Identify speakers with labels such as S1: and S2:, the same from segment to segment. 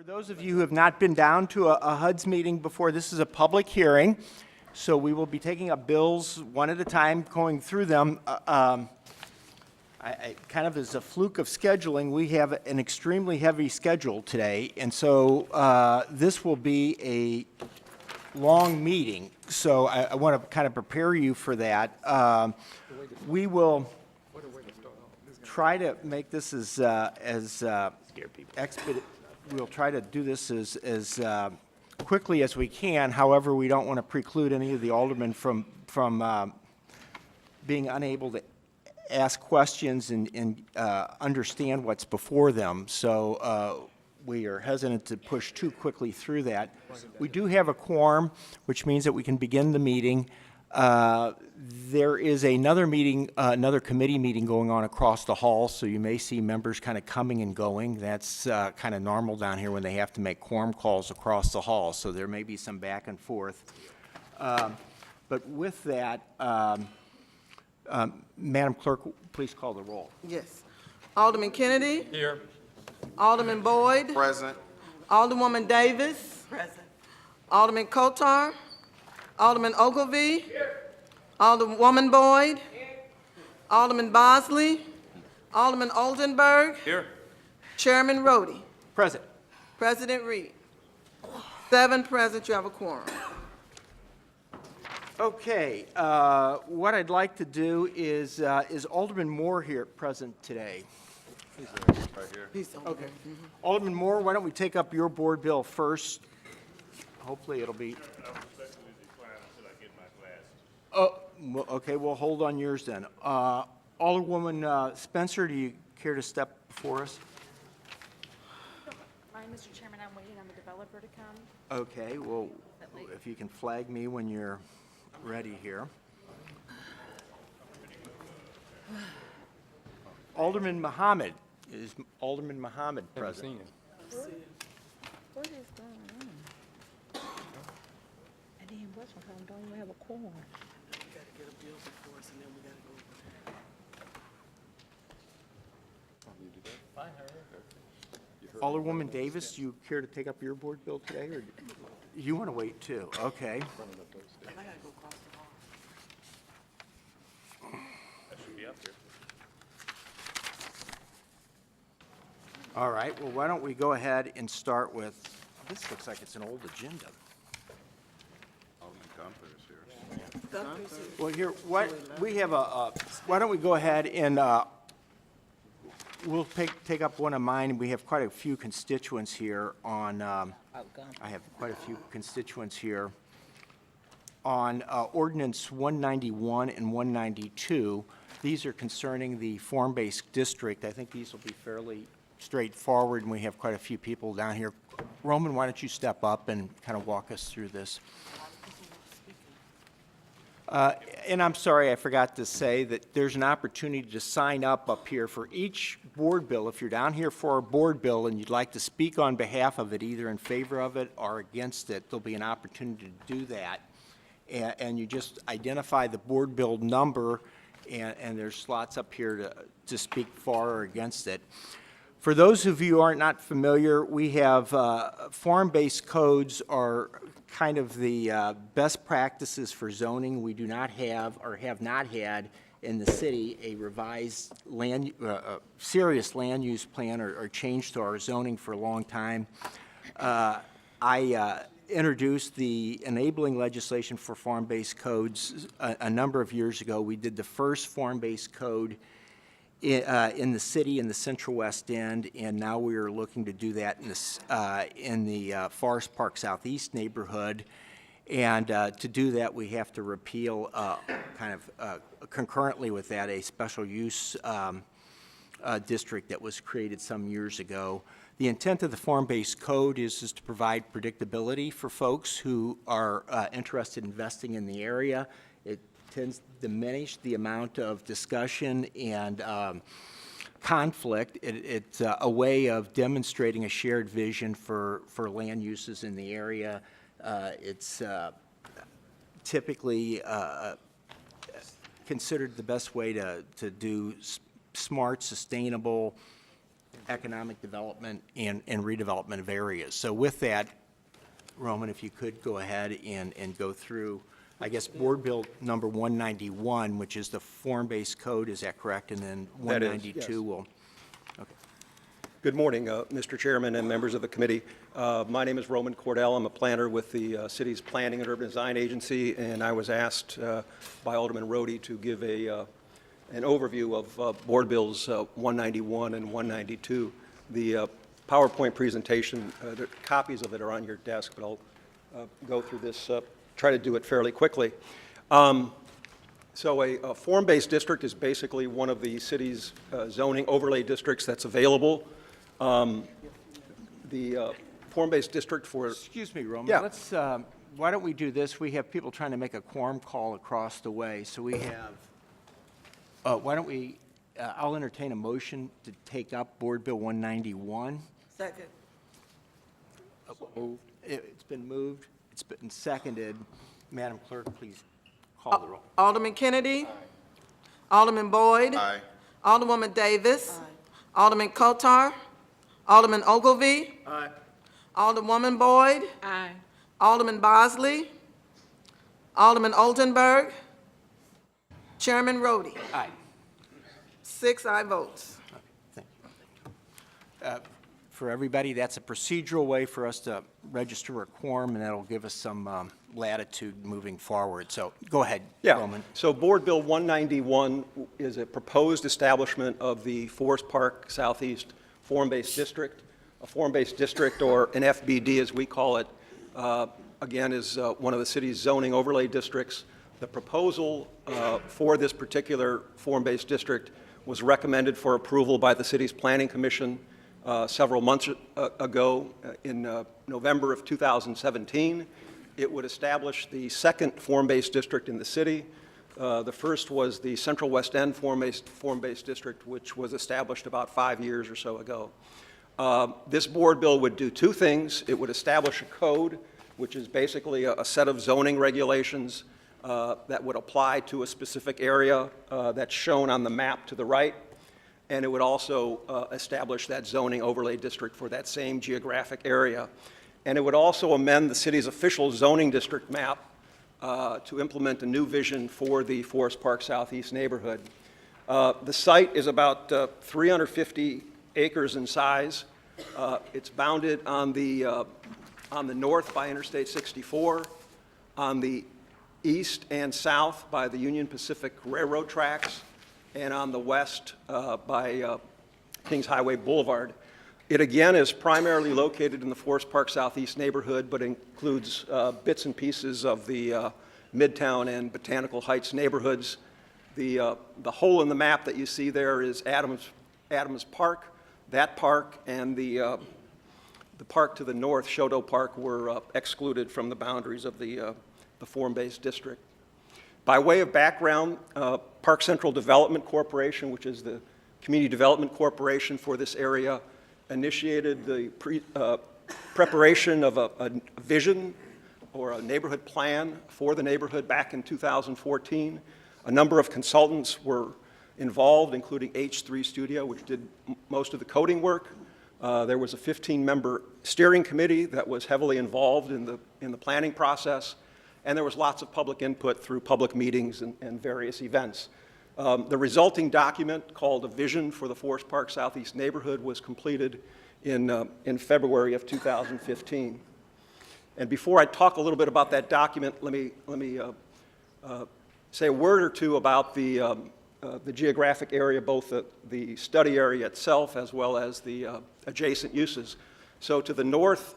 S1: For those of you who have not been down to a HUD's meeting before, this is a public hearing, so we will be taking up bills one at a time, going through them. Kind of as a fluke of scheduling, we have an extremely heavy schedule today, and so this will be a long meeting. So I want to kind of prepare you for that. We will try to make this as expeditious. We'll try to do this as quickly as we can. However, we don't want to preclude any of the aldermen from being unable to ask questions and understand what's before them. So we are hesitant to push too quickly through that. We do have a quorum, which means that we can begin the meeting. There is another meeting, another committee meeting going on across the hall, so you may see members kind of coming and going. That's kind of normal down here when they have to make quorum calls across the hall, so there may be some back and forth. But with that, Madam Clerk, please call the roll.
S2: Yes. Alderman Kennedy?
S3: Here.
S2: Alderman Boyd?
S3: Present.
S2: Alderwoman Davis? Present. Alderman Coatar? Alderman Ogilvie? Here. Alderwoman Boyd? Here. Alderman Bosley? Alderman Oldenburg?
S3: Here.
S2: Chairman Roddy?
S1: Present.
S2: President Reed? 7 present, you have a quorum.
S1: Okay, what I'd like to do is Alderman Moore here present today?
S3: He's right here.
S2: He's over
S1: Okay.
S2: there.
S1: Alderman Moore, why don't we take up your board bill first? Hopefully it'll be... Oh, okay, we'll hold on yours then. Alderwoman Spencer, do you care to step before us?
S4: Hi, Mr. Chairman, I'm waiting on the developer to come.
S1: Okay, well, if you can flag me when you're ready here. Alderman Muhammad, is Alderman Muhammad present?
S4: What is going on? And then what's going on? Don't even have a quorum.
S2: We gotta get a bill before us, and then we gotta go.
S1: Alderwoman Davis, do you care to take up your board bill today, or you want to wait too? Okay.
S2: I gotta go across the hall.
S3: That should be up here.
S1: All right, well, why don't we go ahead and start with, this looks like it's an old agenda.
S3: Alderman Guenther is here.
S1: Well, here, what, we have why don't we go ahead and, we'll take up one of mine. We have quite a few constituents here on, I have quite a few constituents here on Ordinance 191 and 192. These are concerning the form-based district. I think these will be fairly straightforward, and we have quite a few people down here. Roman, why don't you step up and kind of walk us through this? And I'm sorry, I forgot to say that there's an opportunity to sign up here for each board bill. If you're down here for a board bill and you'd like to speak on behalf of it, either in favor of it or against it, there'll be an opportunity to do that. And you just identify the board bill number, and there's slots up here to speak for or against it. For those of you who are not familiar, we have form-based codes are kind of the best practices for zoning. We do not have or have not had in the city a revised serious land use plan or change to our zoning for a long time. I introduced the enabling legislation for form-based codes a number of years ago. We did the first form-based code in the city in the Central West End, and now we are looking to do that in the Forest Park Southeast neighborhood. And to do that, we have to repeal, concurrently with that, a special use district that was created some years ago. The intent of the form-based code is to provide predictability for folks who are interested in investing in the area. It tends to diminish the amount of discussion and conflict. It's a way of demonstrating a shared vision for land uses in the area. It's typically considered the best way to do smart, sustainable economic development and redevelopment of areas. So with that, Roman, if you could go ahead and go through, I guess, Board Bill number 191, which is the form-based code, is that correct? And then
S5: That is,
S1: 192
S5: yes.
S1: will, okay.
S5: Good morning, Mr. Chairman and members of the committee. My name is Roman Cordell. I'm a planner with the city's Planning and Urban Design Agency, and I was asked by Alderman Roddy to give an overview of Board Bills 191 and 192. The PowerPoint presentation, copies of it are on your desk, but I'll go through this, try to do it fairly quickly. So a form-based district is basically one of the city's zoning overlay districts that's available. The form-based district for...
S1: Excuse me, Roman.
S5: Yeah.
S1: Let's, why don't we do this? We have people trying to make a quorum call across the way, so we have, why don't we, I'll entertain a motion to take up Board Bill 191.
S2: Second.
S1: It's been moved, it's been seconded. Madam Clerk, please call the roll.
S2: Alderman Kennedy. Alderman Boyd.
S3: Aye.
S2: Alderwoman Davis. Alderman Coatar. Alderman Ogilvy.
S1: Aye.
S2: Alderwoman Boyd.
S4: Aye.
S2: Alderman Bosley. Alderman Oldenburg. Chairman Roddy.
S1: Aye.
S2: 6 aye votes.
S1: Thank you. For everybody, that's a procedural way for us to register a quorum, and that'll give us some latitude moving forward. So go ahead,
S5: Yeah,
S1: Roman.
S5: so Board Bill 191 is a proposed establishment of the Forest Park Southeast Form-Based District. A form-based district, or an FBD as we call it, again, is one of the city's zoning overlay districts. The proposal for this particular form-based district was recommended for approval by the city's Planning Commission several months ago in November of 2017. It would establish the second form-based district in the city. The first was the Central West End form-based district, which was established about 5 years or so ago. This board bill would do two things. It would establish a code, which is basically a set of zoning regulations that would apply to a specific area that's shown on the map to the right. And it would also establish that zoning overlay district for that same geographic area. And it would also amend the city's official zoning district map to implement a new vision for the Forest Park Southeast neighborhood. The site is about 350 acres in size. It's bounded on the north by Interstate 64, on the east and south by the Union Pacific Railroad tracks, and on the west by Kings Highway Boulevard. It again is primarily located in the Forest Park Southeast neighborhood, but includes bits and pieces of the Midtown and Botanical Heights neighborhoods. The hole in the map that you see there is Adams Park. That park and the park to the north, Shoto Park, were excluded from the boundaries of the form-based district. By way of background, Park Central Development Corporation, which is the community development corporation for this area, initiated the preparation of a vision or a neighborhood plan for the neighborhood back in 2014. A number of consultants were involved, including H3 Studio, which did most of the coding work. There was a 15-member steering committee that was heavily involved in the planning process, and there was lots of public input through public meetings and various events. The resulting document, called A Vision for the Forest Park Southeast Neighborhood, was completed in February of 2015. And before I talk a little bit about that document, let me say a word or two about the geographic area, both the study area itself as well as the adjacent uses. So to the north,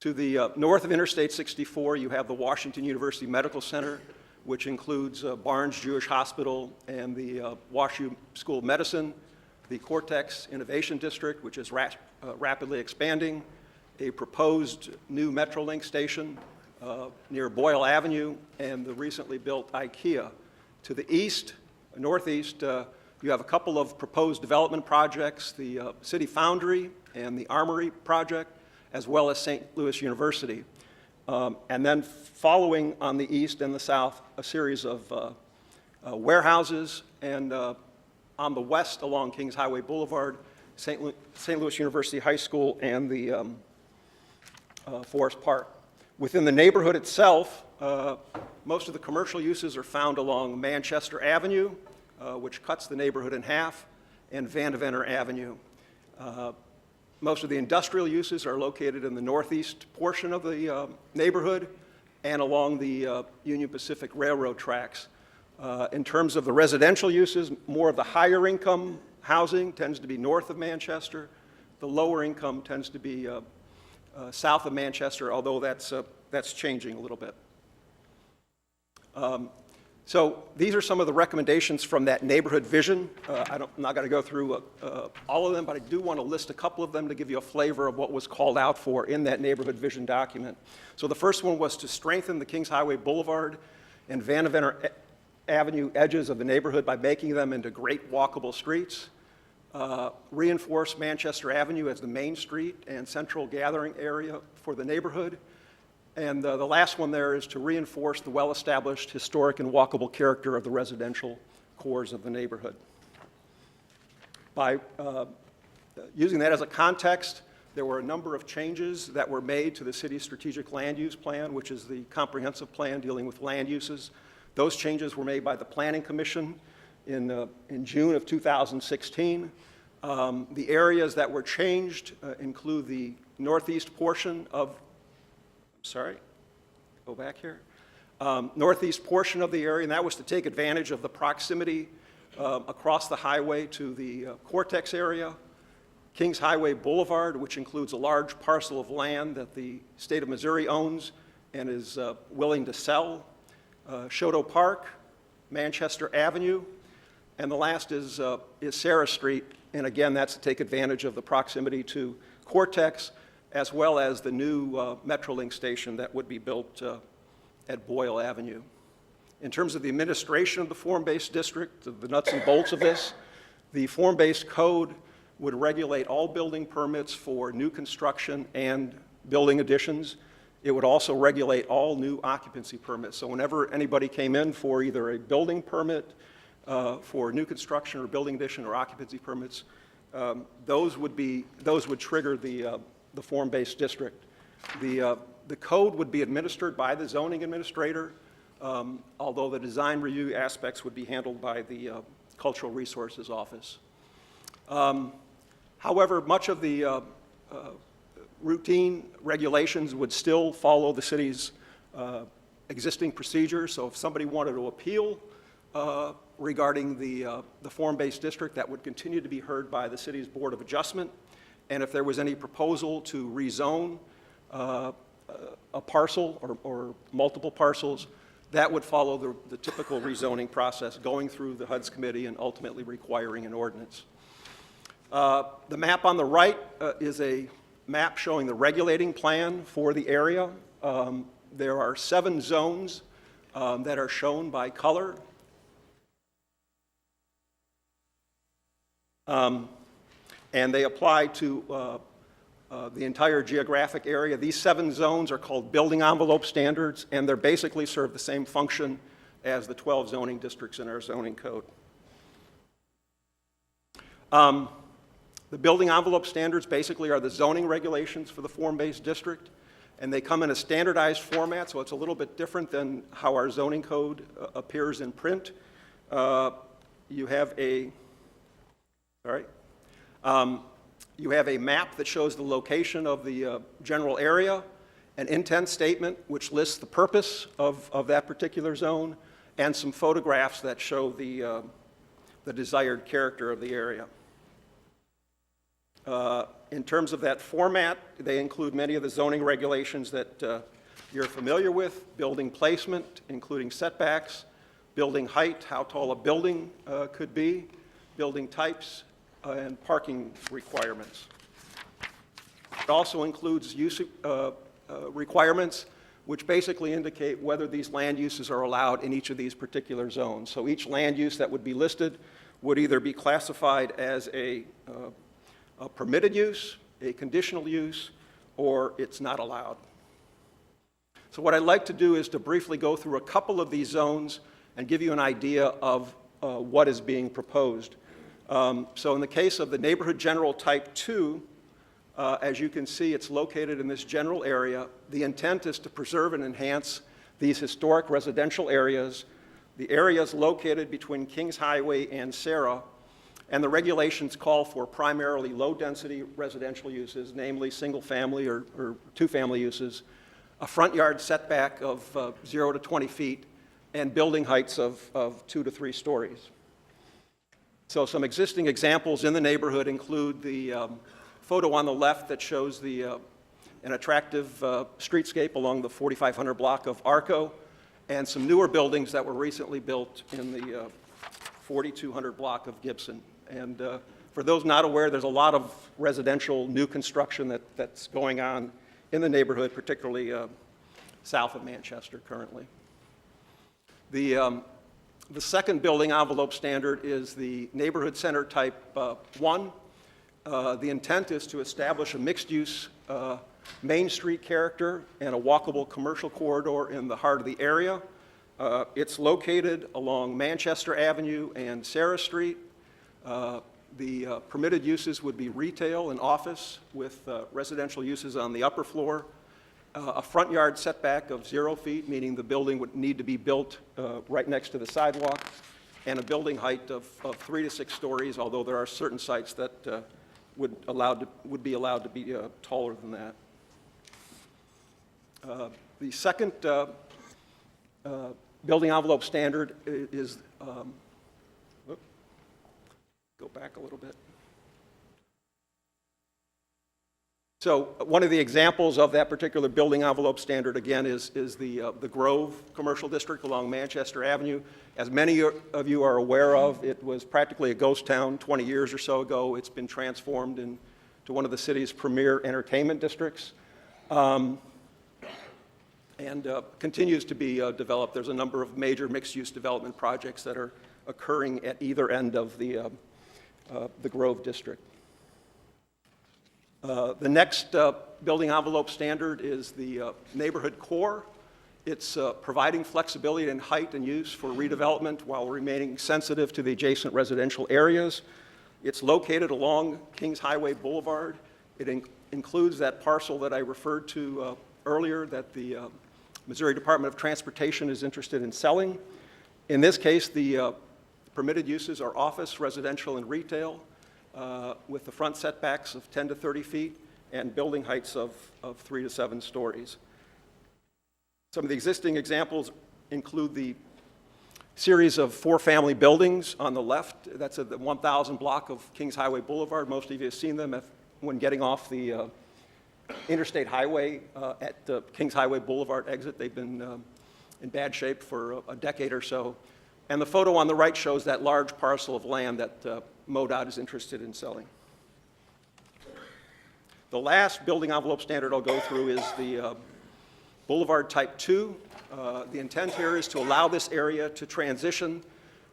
S5: to the north of Interstate 64, you have the Washington University Medical Center, which includes Barnes Jewish Hospital and the WashU School of Medicine, the Cortex Innovation District, which is rapidly expanding, a proposed new Metrolink station near Boyle Avenue, and the recently built IKEA. To the east, northeast, you have a couple of proposed development projects, the City Foundry and the Armory project, as well as St. Louis University. And then following on the east and the south, a series of warehouses and on the west along Kings Highway Boulevard, St. Louis University High School, and the Forest Park. Within the neighborhood itself, most of the commercial uses are found along Manchester Avenue, which cuts the neighborhood in half, and Vandeventer Avenue. Most of the industrial uses are located in the northeast portion of the neighborhood and along the Union Pacific Railroad tracks. In terms of the residential uses, more of the higher income housing tends to be north of Manchester. The lower income tends to be south of Manchester, although that's changing a little bit. So these are some of the recommendations from that neighborhood vision. I'm not going to go through all of them, but I do want to list a couple of them to give you a flavor of what was called out for in that neighborhood vision document. So the first one was to strengthen the Kings Highway Boulevard and Vandeventer Avenue edges of the neighborhood by making them into great walkable streets. Reinforce Manchester Avenue as the main street and central gathering area for the neighborhood. And the last one there is to reinforce the well-established historic and walkable character of the residential cores of the neighborhood. By using that as a context, there were a number of changes that were made to the city's strategic land use plan, which is the comprehensive plan dealing with land uses. Those changes were made by the Planning Commission in June of 2016. The areas that were changed include the northeast portion of northeast portion of the area, and that was to take advantage of the proximity across the highway to the Cortex area. Kings Highway Boulevard, which includes a large parcel of land that the state of Missouri owns and is willing to sell. Shoto Park, Manchester Avenue, and the last is Sarah Street, and again, that's to take advantage of the proximity to Cortex, as well as the new Metrolink station that would be built at Boyle Avenue. In terms of the administration of the form-based district, the nuts and bolts of this, the form-based code would regulate all building permits for new construction and building additions. It would also regulate all new occupancy permits. So whenever anybody came in for either a building permit for new construction or building addition or occupancy permits, those would trigger the form-based district. The code would be administered by the zoning administrator, although the design review aspects would be handled by the Cultural Resources Office. However, much of the routine regulations would still follow the city's existing procedures. So if somebody wanted to appeal regarding the form-based district, that would continue to be heard by the city's Board of Adjustment. And if there was any proposal to rezone a parcel or multiple parcels, that would follow the typical rezoning process, going through the HUD's committee and ultimately requiring an ordinance. The map on the right is a map showing the regulating plan for the area. There are 7 zones that are shown by color. And they apply to the entire geographic area. These 7 zones are called building envelope standards, and they're basically serve the same function as the 12 zoning districts in our zoning code. The building envelope standards basically are the zoning regulations for the form-based district, and they come in a standardized format, so it's a little bit different than how our zoning code appears in print. You have a map that shows the location of the general area, an intent statement which lists the purpose of that particular zone, and some photographs that show the desired character of the area. In terms of that format, they include many of the zoning regulations that you're familiar with: building placement, including setbacks, building height, how tall a building could be, building types, and parking requirements. It also includes use requirements, which basically indicate whether these land uses are allowed in each of these particular zones. So each land use that would be listed would either be classified as a permitted use, a conditional use, or it's not allowed. So what I'd like to do is to briefly go through a couple of these zones and give you an idea of what is being proposed. So in the case of the Neighborhood General Type 2, as you can see, it's located in this general area. The intent is to preserve and enhance these historic residential areas. The area is located between Kings Highway and Sarah, and the regulations call for primarily low-density residential uses, namely single-family or two-family uses, a front yard setback of 0 to 20 feet, and building heights of 2 to 3 stories. So some existing examples in the neighborhood include the photo on the left that shows an attractive streetscape along the 4500 block of Arco, and some newer buildings that were recently built in the 4200 block of Gibson. And for those not aware, there's a lot of residential new construction that's going on in the neighborhood, particularly south of Manchester currently. The second building envelope standard is the Neighborhood Center Type 1. The intent is to establish a mixed-use Main Street character and a walkable commercial corridor in the heart of the area. It's located along Manchester Avenue and Sarah Street. The permitted uses would be retail and office with residential uses on the upper floor. A front yard setback of 0 feet, meaning the building would need to be built right next to the sidewalk, and a building height of 3 to 6 stories, although there are certain sites that would be allowed to be taller than that. The second building envelope standard is, go back a little bit. So one of the examples of that particular building envelope standard, again, is the Grove Commercial District along Manchester Avenue. As many of you are aware of, it was practically a ghost town 20 years or so ago. It's been transformed into one of the city's premier entertainment districts, and continues to be developed. There's a number of major mixed-use development projects that are occurring at either end of the Grove District. The next building envelope standard is the neighborhood core. It's providing flexibility in height and use for redevelopment while remaining sensitive to the adjacent residential areas. It's located along Kings Highway Boulevard. It includes that parcel that I referred to earlier that the Missouri Department of Transportation is interested in selling. In this case, the permitted uses are office, residential, and retail, with the front setbacks of 10 to 30 feet and building heights of 3 to 7 stories. Some of the existing examples include the series of 4-family buildings on the left. That's at the 1000 block of Kings Highway Boulevard. Most of you have seen them when getting off the interstate highway at the Kings Highway Boulevard exit. They've been in bad shape for a decade or so. And the photo on the right shows that large parcel of land that MoDOT is interested in selling. The last building envelope standard I'll go through is the Boulevard Type 2. The intent here is to allow this area to transition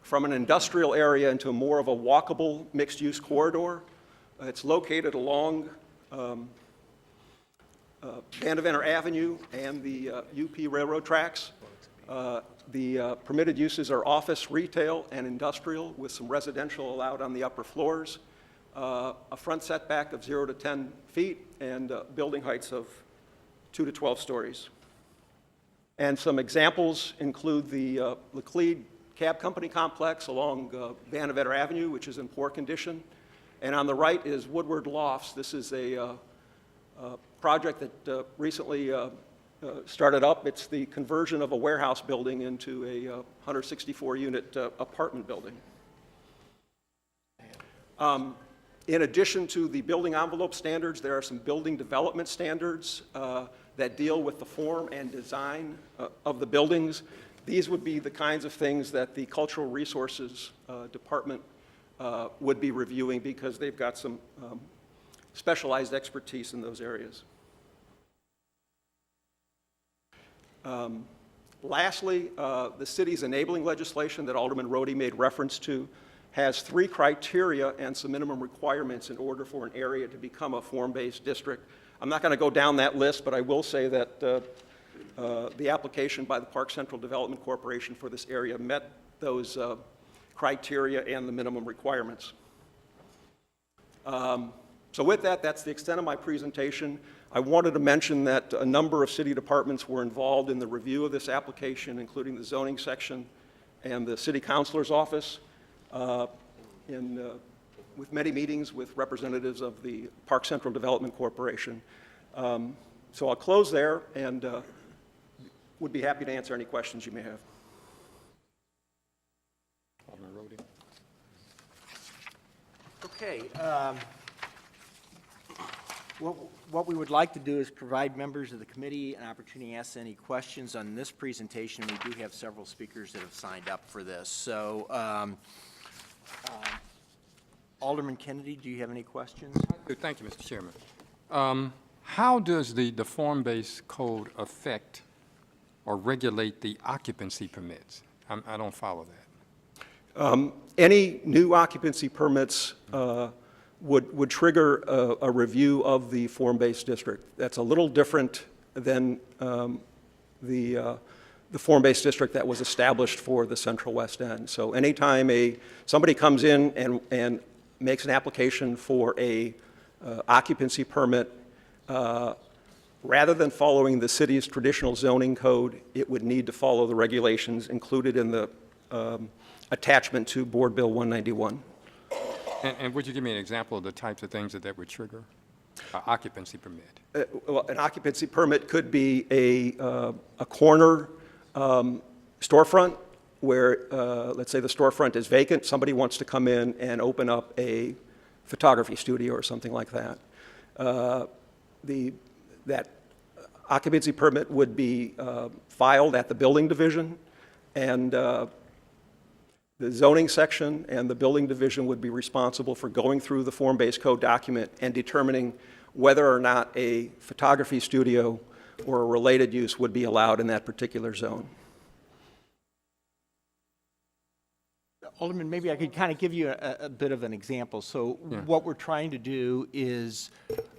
S5: from an industrial area into more of a walkable mixed-use corridor. It's located along Vandeventer Avenue and the UP Railroad tracks. The permitted uses are office, retail, and industrial, with some residential allowed on the upper floors, a front setback of 0 to 10 feet, and building heights of 2 to 12 stories. And some examples include the Laclede Cab Company complex along Vandeventer Avenue, which is in poor condition. And on the right is Woodward Lofts. This is a project that recently started up. It's the conversion of a warehouse building into a 164-unit apartment building. In addition to the building envelope standards, there are some building development standards that deal with the form and design of the buildings. These would be the kinds of things that the Cultural Resources Department would be reviewing, because they've got some specialized expertise in those areas. Lastly, the city's enabling legislation that Alderman Roddy made reference to has 3 criteria and some minimum requirements in order for an area to become a form-based district. I'm not going to go down that list, but I will say that the application by the Park Central Development Corporation for this area met those criteria and the minimum requirements. So with that, that's the extent of my presentation. I wanted to mention that a number of city departments were involved in the review of this application, including the zoning section and the city councilor's office, with many meetings with representatives of the Park Central Development Corporation. So I'll close there and would be happy to answer any questions you may have.
S6: Alderman Roddy.
S1: Okay. What we would like to do is provide members of the committee an opportunity to ask any questions on this presentation. We do have several speakers that have signed up for this. So, Alderman Kennedy, do you have any questions?
S6: Thank you, Mr. Chairman. How does the form-based code affect or regulate the occupancy permits? I don't follow that.
S5: Any new occupancy permits would trigger a review of the form-based district. That's a little different than the form-based district that was established for the Central West End. So anytime somebody comes in and makes an application for a occupancy permit, rather than following the city's traditional zoning code, it would need to follow the regulations included in the attachment to Board Bill 191.
S6: And would you give me an example of the types of things that would trigger an occupancy permit?
S5: Well, an occupancy permit could be a corner storefront where, let's say the storefront is vacant, somebody wants to come in and open up a photography studio or something like that. That occupancy permit would be filed at the building division, and the zoning section and the building division would be responsible for going through the form-based code document and determining whether or not a photography studio or a related use would be allowed in that particular zone.
S1: Alderman, maybe I could kind of give you a bit of an example. So what we're trying to do is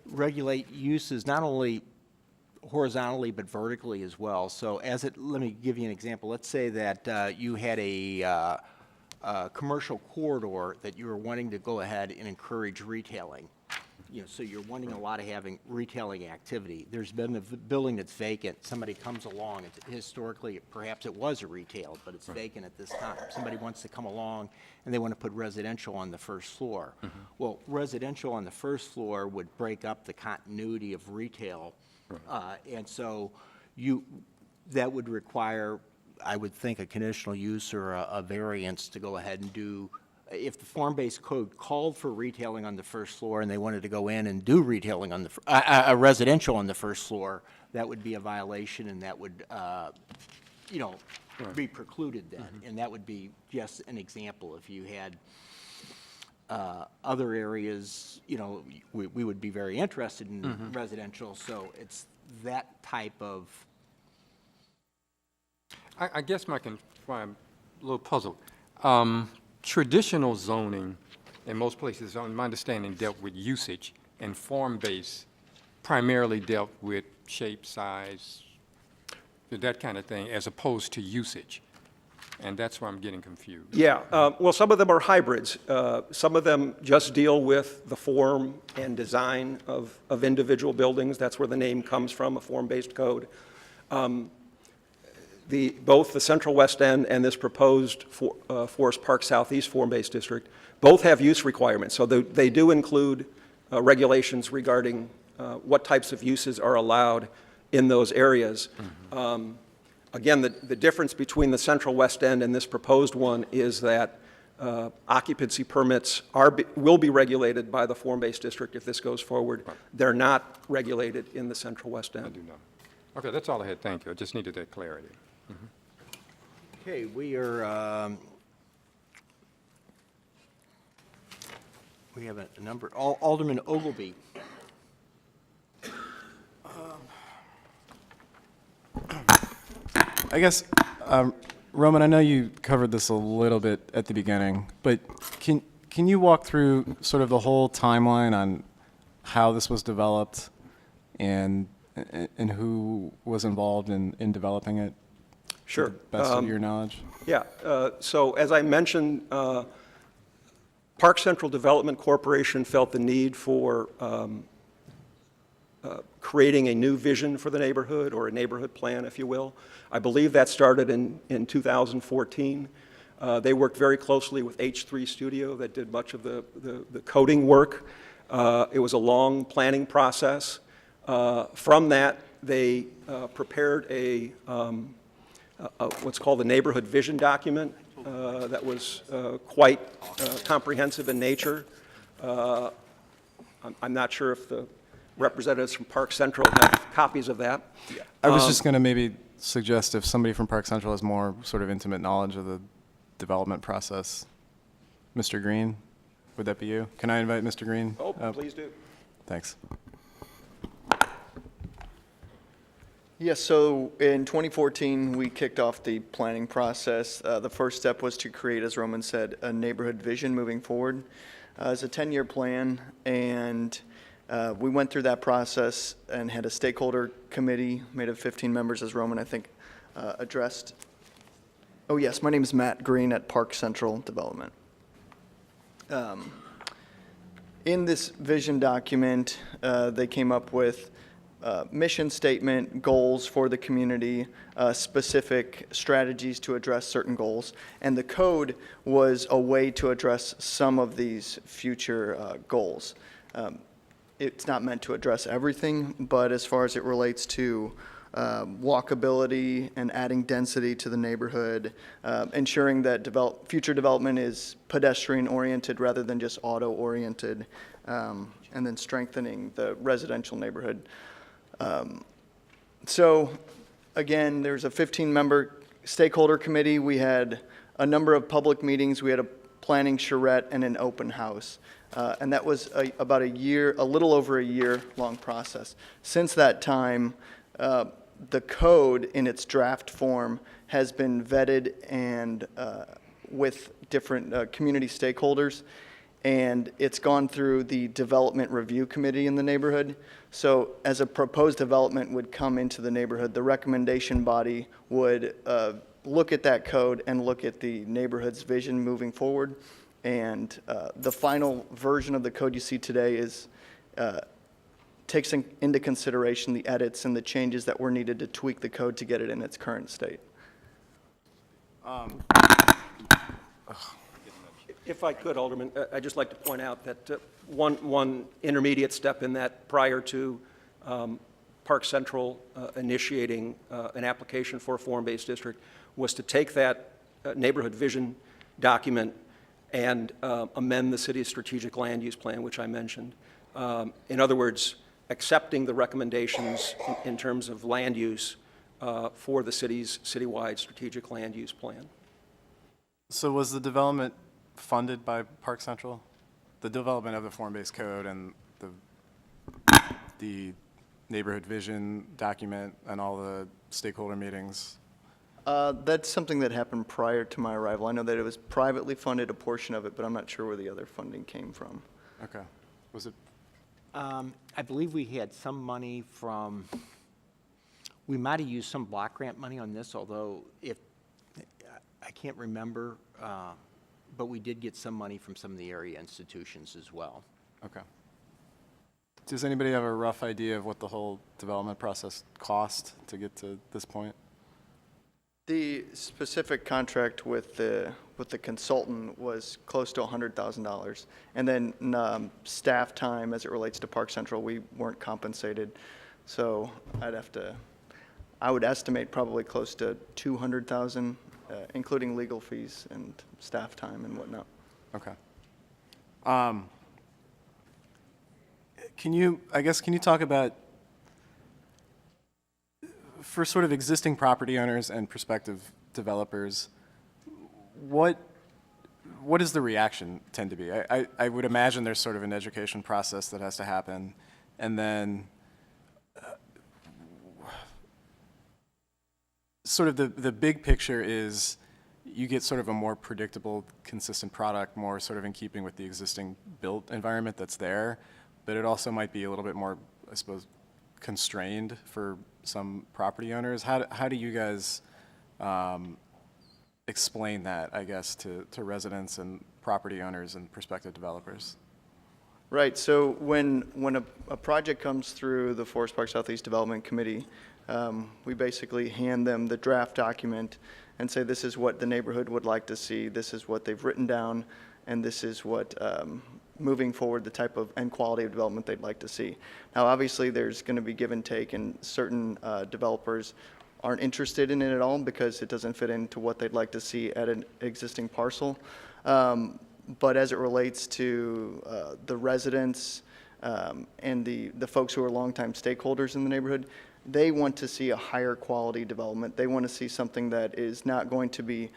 S1: regulate uses not only horizontally but vertically as well. So let me give you an example. Let's say that you had a commercial corridor that you were wanting to go ahead and encourage retailing. So you're wanting a lot of having retailing activity. There's been a building that's vacant. Somebody comes along. Historically, perhaps it was a retail, but it's vacant at this time. Somebody wants to come along and they want to put residential on the first floor. Well, residential on the first floor would break up the continuity of retail. And so that would require, I would think, a conditional use or a variance to go ahead and do. If the form-based code called for retailing on the first floor and they wanted to go in and do retailing on the residential on the first floor, that would be a violation, and that would, be precluded then. And that would be just an example. If you had other areas, we would be very interested in residential. So it's that type of.
S6: I guess why I'm a little puzzled. Traditional zoning in most places, on my understanding, dealt with usage, and form-based primarily dealt with shape, size, that kind of thing, as opposed to usage. And that's where I'm getting confused.
S5: Yeah, well, some of them are hybrids. Some of them just deal with the form and design of individual buildings. That's where the name comes from, a form-based code. Both the Central West End and this proposed Forest Park Southeast form-based district both have use requirements. So they do include regulations regarding what types of uses are allowed in those areas. Again, the difference between the Central West End and this proposed one is that occupancy permits will be regulated by the form-based district if this goes forward. Right. They're not regulated in the Central West End.
S6: I do know. Okay, that's all I had. Thank you. I just needed that clarity.
S1: Okay, we are, we have a number, Alderman Ogilvy.
S7: I guess, Roman, I know you covered this a little bit at the beginning, but can you walk through sort of the whole timeline on how this was developed and who was involved in developing it?
S5: Sure.
S7: To the best of your knowledge?
S5: Yeah. So as I mentioned, Park Central Development Corporation felt the need for creating a new vision for the neighborhood, or a neighborhood plan, if you will. I believe that started in 2014. They worked very closely with H3 Studio that did much of the coding work. It was a long planning process. From that, they prepared what's called a neighborhood vision document that was quite comprehensive in nature. I'm not sure if the representatives from Park Central have copies of that.
S7: I was just going to maybe suggest if somebody from Park Central has more sort of intimate knowledge of the development process. Mr. Green, would that be you? Can I invite Mr. Green?
S5: Oh, please do.
S7: Thanks.
S8: Yes, so in 2014, we kicked off the planning process. The first step was to create, as Roman said, a neighborhood vision moving forward. It's a 10-year plan, and we went through that process and had a stakeholder committee made of 15 members, as Roman, I think, addressed. Oh, yes, my name is Matt Green at Park Central Development. In this vision document, they came up with mission statement, goals for the community, specific strategies to address certain goals, and the code was a way to address some of these future goals. It's not meant to address everything, but as far as it relates to walkability and adding density to the neighborhood, ensuring that future development is pedestrian-oriented rather than just auto-oriented, and then strengthening the residential neighborhood. So, again, there's a 15-member stakeholder committee. We had a number of public meetings. We had a planning charrette and an open house. And that was about a little over a year-long process. Since that time, the code in its draft form has been vetted and with different community stakeholders, and it's gone through the development review committee in the neighborhood. So as a proposed development would come into the neighborhood, the recommendation body would look at that code and look at the neighborhood's vision moving forward. And the final version of the code you see today takes into consideration the edits and the changes that were needed to tweak the code to get it in its current state.
S5: If I could, Alderman, I'd just like to point out that one intermediate step in that, prior to Park Central initiating an application for a form-based district, was to take that neighborhood vision document and amend the city's strategic land use plan, which I mentioned. In other words, accepting the recommendations in terms of land use for the city's citywide strategic land use plan.
S7: So was the development funded by Park Central? The development of the form-based code and the neighborhood vision document and all the stakeholder meetings?
S8: That's something that happened prior to my arrival. I know that it was privately funded, a portion of it, but I'm not sure where the other funding came from.
S7: Okay. Was it?
S1: I believe we had some money from, we might have used some block grant money on this, although I can't remember, but we did get some money from some of the area institutions as well.
S7: Okay. Does anybody have a rough idea of what the whole development process cost to get to this point?
S8: The specific contract with the consultant was close to $100,000, and then staff time as it relates to Park Central, we weren't compensated, so I would estimate probably close to $200,000, including legal fees and staff time and whatnot.
S7: Okay. Can you talk about, for sort of existing property owners and prospective developers, what does the reaction tend to be? I would imagine there's sort of an education process that has to happen, and then sort of the big picture is you get sort of a more predictable, consistent product, more sort of in keeping with the existing built environment that's there, but it also might be a little bit more, I suppose, constrained for some property owners. How do you guys explain that, I guess, to residents and property owners and prospective developers?
S8: Right, so when a project comes through the Forest Park Southeast Development Committee, we basically hand them the draft document and say, this is what the neighborhood would like to see, this is what they've written down, and this is what, moving forward, the type of and quality of development they'd like to see. Now, obviously, there's going to be give and take, and certain developers aren't interested in it at all because it doesn't fit into what they'd like to see at an existing parcel. But as it relates to the residents and the folks who are longtime stakeholders in the neighborhood, they want to see a higher quality development. They want to see something that is not going to be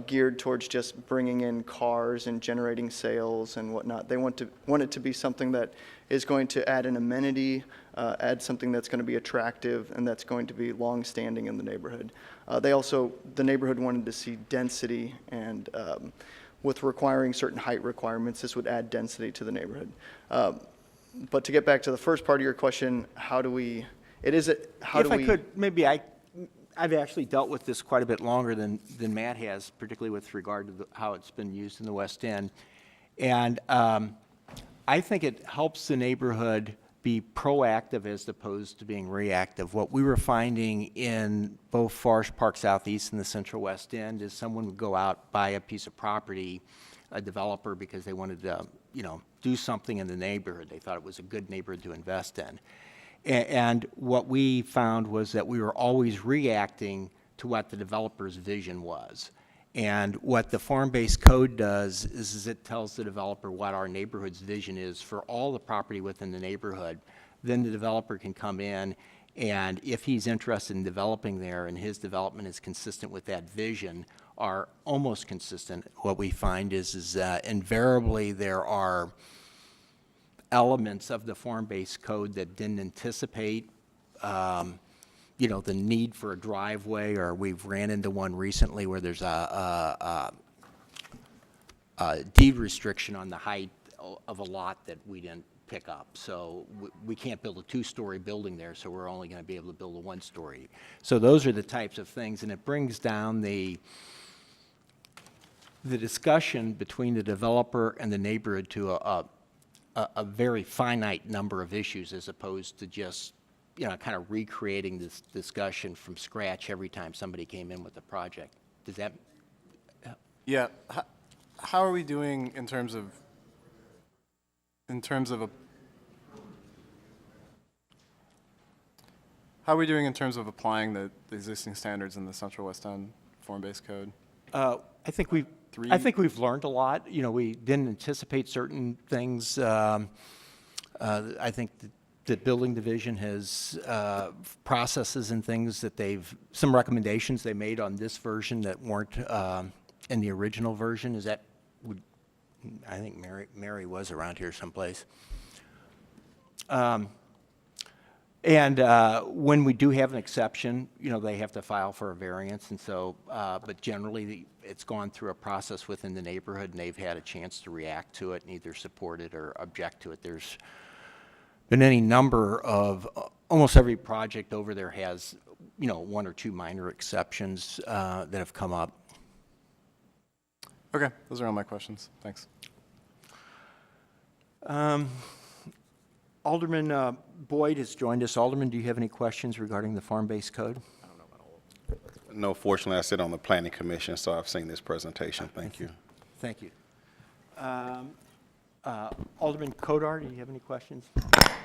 S8: geared towards just bringing in cars and generating sales and whatnot. They want it to be something that is going to add an amenity, add something that's going to be attractive and that's going to be long-standing in the neighborhood. The neighborhood wanted to see density, and with requiring certain height requirements, this would add density to the neighborhood. But to get back to the first part of your question,
S1: If I could, maybe I've actually dealt with this quite a bit longer than Matt has, particularly with regard to how it's been used in the West End. And I think it helps the neighborhood be proactive as opposed to being reactive. What we were finding in both Forest Park Southeast and the Central West End is someone would go out, buy a piece of property, a developer, because they wanted to, do something in the neighborhood. They thought it was a good neighborhood to invest in. And what we found was that we were always reacting to what the developer's vision was. And what the form-based code does is it tells the developer what our neighborhood's vision is for all the property within the neighborhood. Then the developer can come in, and if he's interested in developing there and his development is consistent with that vision, or almost consistent, what we find is that invariably there are elements of the form-based code that didn't anticipate the need for a driveway, or we've ran into one recently where there's a deed restriction on the height of a lot that we didn't pick up. So we can't build a two-story building there, so we're only going to be able to build a one-story. So those are the types of things, and it brings down the discussion between the developer and the neighborhood to a very finite number of issues, as opposed to just kind of recreating this discussion from scratch every time somebody came in with a project. Does that?
S7: Yeah. How are we doing in terms of applying the existing standards in the Central West End form-based code?
S1: I think we've learned a lot. We didn't anticipate certain things. I think the building division has processes and things that some recommendations they made on this version that weren't in the original version. I think Mary was around here someplace. And when we do have an exception, they have to file for a variance, and so, but generally, it's gone through a process within the neighborhood, and they've had a chance to react to it and either support it or object to it. There's been any number of, almost every project over there has, one or two minor exceptions that have come up.
S7: Okay, those are all my questions. Thanks.
S1: Alderman Boyd has joined us. Alderman, do you have any questions regarding the farm-based code?
S3: No, fortunately, I sit on the planning commission, so I've seen this presentation. Thank you.
S1: Thank you. Alderman Coatar, do you have any questions?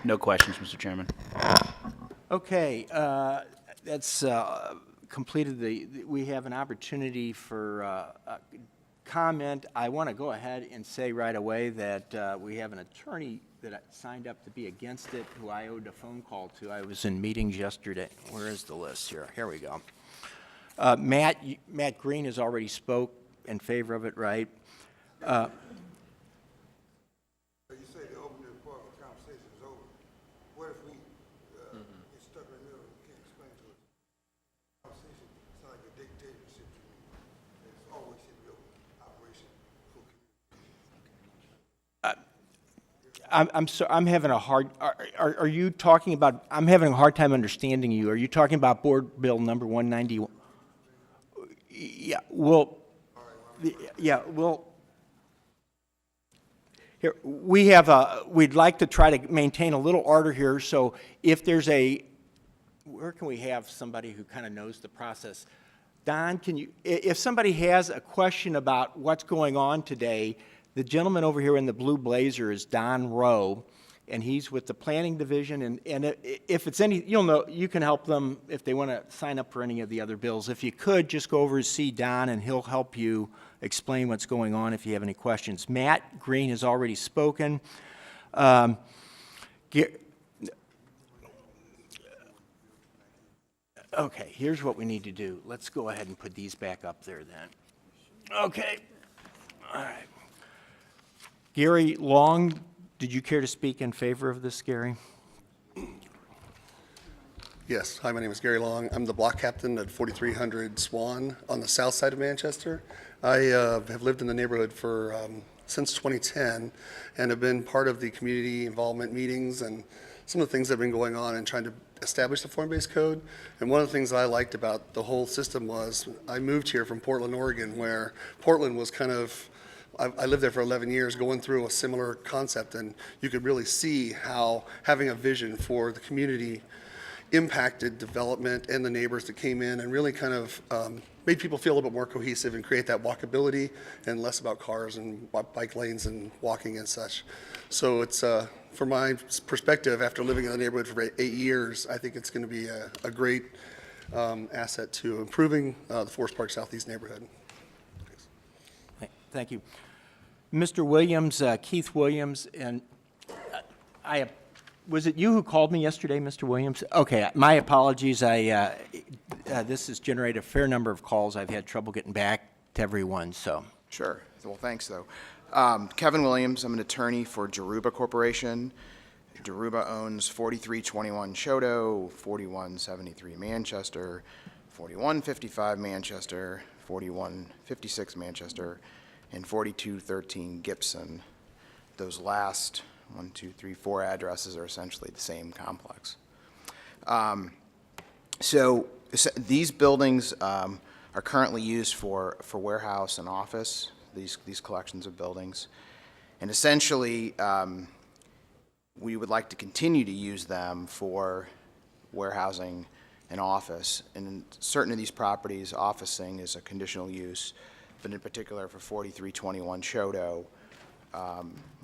S9: No questions, Mr. Chairman.
S1: Okay, that's completed we have an opportunity for comment. I want to go ahead and say right away that we have an attorney that signed up to be against it, who I owed a phone call to. I was in meetings yesterday. Where is the list here? Here we go. Matt Green has already spoke in favor of it, right?
S10: You say the opening part of the conversation is over. What if we get stuck in the middle and can't explain to us? Conversation sounds like a dictatorship to me. It's always should be open operation for community.
S1: I'm having a hard. Are you talking about? I'm having a hard time understanding you. Are you talking about Board Bill number 191? Yeah. Well. Yeah. Well. Here, we'd like to try to maintain a little order here, so if there's where can we have somebody who kind of knows the process? Don, if somebody has a question about what's going on today, the gentleman over here in the blue blazer is Don Rowe, and he's with the Planning Division, and if it's you can help them if they want to sign up for any of the other bills. If you could, just go over and see Don, and he'll help you explain what's going on if you have any questions. Matt Green has already spoken. Okay, here's what we need to do. Let's go ahead and put these back up there then. Okay, all right. Gary Long, did you care to speak in favor of this, Gary?
S11: Yes. Hi, my name is Gary Long. I'm the block captain at 4300 Swan on the south side of Manchester. I have lived in the neighborhood for since 2010 and have been part of the community involvement meetings and some of the things that have been going on and trying to establish the form-based code. And one of the things that I liked about the whole system was I moved here from Portland, Oregon, where Portland was kind of, I lived there for 11 years going through a similar concept, and you could really see how having a vision for the community impacted development and the neighbors that came in and really kind of made people feel a little bit more cohesive and create that walkability and less about cars and bike lanes and walking and such. So it's, from my perspective, after living in the neighborhood for 8 years, I think it's going to be a great asset to improving the Forest Park Southeast neighborhood.
S1: Thank you. Mr. Williams, Keith Williams, and was it you who called me yesterday, Mr. Williams? Okay, my apologies. This has generated a fair number of calls. I've had trouble getting back to everyone, so.
S12: Sure. Well, thanks, though. Kevin Williams, I'm an attorney for Jaruba Corporation. Jaruba owns 4321 Shoto, 4173 Manchester, 4155 Manchester, 4156 Manchester, and 4213 Gibson. Those last 4 addresses are essentially the same complex. So these buildings are currently used for warehouse and office, these collections of buildings. And essentially, we would like to continue to use them for warehousing and office. And in certain of these properties, officing is a conditional use, but in particular for 4321 Shoto,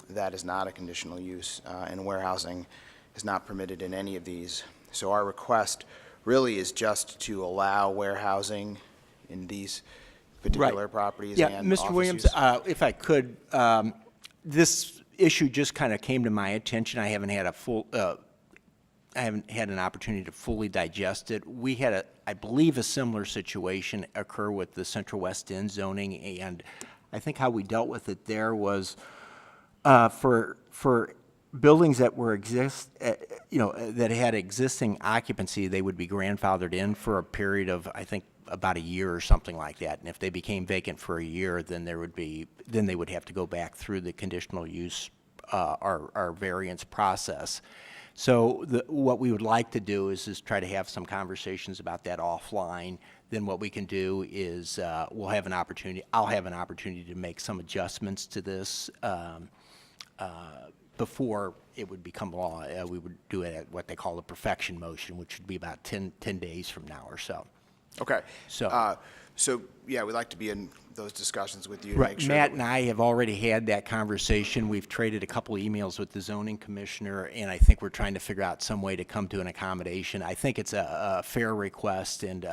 S12: that is not a conditional use, and warehousing is not permitted in any of these. So our request really is just to allow warehousing in these particular properties
S1: Yeah,
S12: and
S1: Mr.
S12: office
S1: Williams,
S12: use.
S1: if I could, this issue just kind of came to my attention. I haven't had I haven't had an opportunity to fully digest it. We had I believe, a similar situation occur with the Central West End zoning, and I think how we dealt with it there was for buildings that were that had existing occupancy, they would be grandfathered in for a period of, I think, about a year or something like that. And if they became vacant for a year, then they would have to go back through the conditional use, our variance process. So what we would like to do is try to have some conversations about that offline. Then what we can do is I'll have an opportunity to make some adjustments to this before it would become law. We would do it at what they call a perfection motion, which would be about 10 days from now or so.
S12: Okay.
S1: So,
S12: So yeah, we'd like to be in those discussions with you to
S1: right,
S12: make sure.
S1: Matt and I have already had that conversation. We've traded a couple emails with the zoning commissioner, and I think we're trying to figure out some way to come to an accommodation. I think it's a fair request, and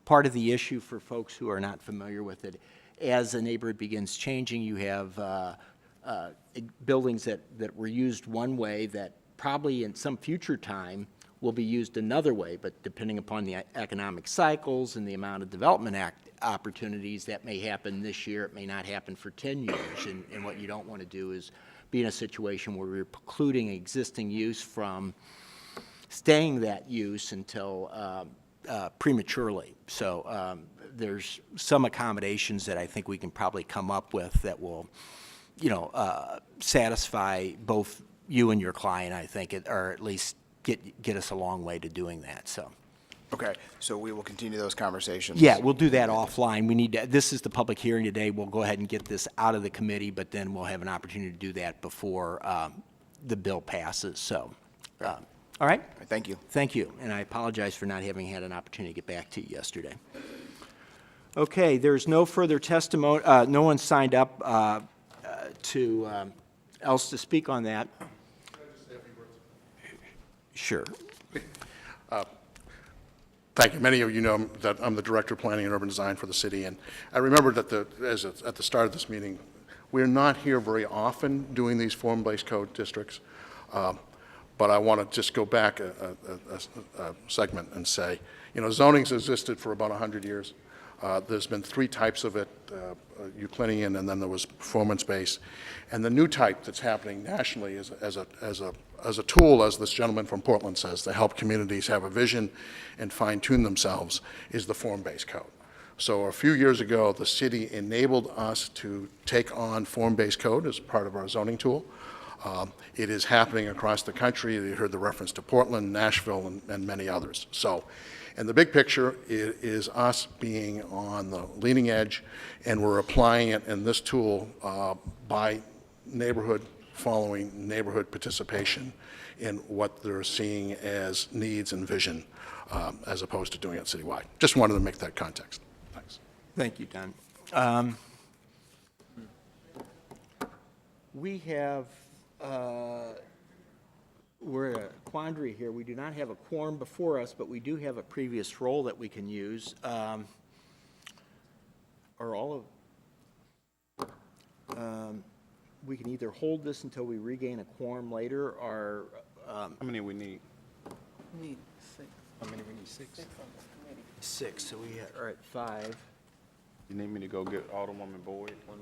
S1: part of the issue for folks who are not familiar with it, as the neighborhood begins changing, you have buildings that were used one way that probably in some future time will be used another way, but depending upon the economic cycles and the amount of development opportunities, that may happen this year, it may not happen for 10 years, and what you don't want to do is be in a situation where we're precluding existing use from staying that use until prematurely. So there's some accommodations that I think we can probably come up with that will, satisfy both you and your client, I think, or at least get us a long way to doing that. So,
S12: Okay, so we will continue those conversations.
S1: Yeah, we'll do that offline. We need to, this is the public hearing today. We'll go ahead and get this out of the committee, but then we'll have an opportunity to do that before the bill passes, so. All right?
S12: Thank you.
S1: Thank you, and I apologize for not having had an opportunity to get back to you yesterday. Okay, there's no further testimony, no one signed up else to speak on that. Sure.
S13: Thank you. Many of you know that I'm the Director of Planning and Urban Design for the city, and I remembered that at the start of this meeting, we're not here very often doing these form-based code districts, but I want to just go back a segment and say, you know, zoning's existed for about 100 years. There's been 3 types of it, Euclidean, and then there was performance-based. And the new type that's happening nationally is as a tool, as this gentleman from Portland says, to help communities have a vision and fine-tune themselves, is the form-based code. So a few years ago, the city enabled us to take on form-based code as part of our zoning tool. It is happening across the country. You heard the reference to Portland, Nashville, and many others. So, and the big picture is us being on the leading edge, and we're applying it in this tool by neighborhood, following neighborhood participation in what they're seeing as needs and vision, as opposed to doing it citywide. Just wanted to make that context. Thanks.
S1: Thank you, Don. We have, we're at a quandary here. We do not have a quorum before us, but we do have a previous role that we can use. Are all of, we can either hold this until we regain a quorum later, or,
S3: How many we need?
S2: Need 6.
S6: How many we need? 6?
S1: 6, so we are at 5.
S3: You need me to go get Alderwoman Boyd one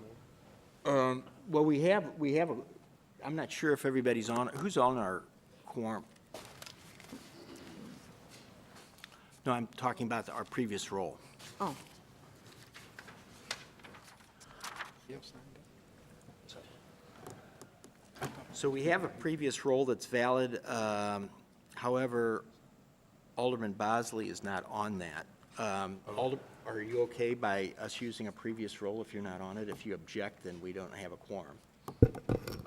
S3: more?
S1: Well, we have a, I'm not sure if everybody's on, who's on our quorum? No, I'm talking about our previous role.
S2: Oh,
S1: So we have a previous role that's valid. However, Alderman Bosley is not on that. Are you okay by us using a previous role if you're not on it? If you object, then we don't have a quorum.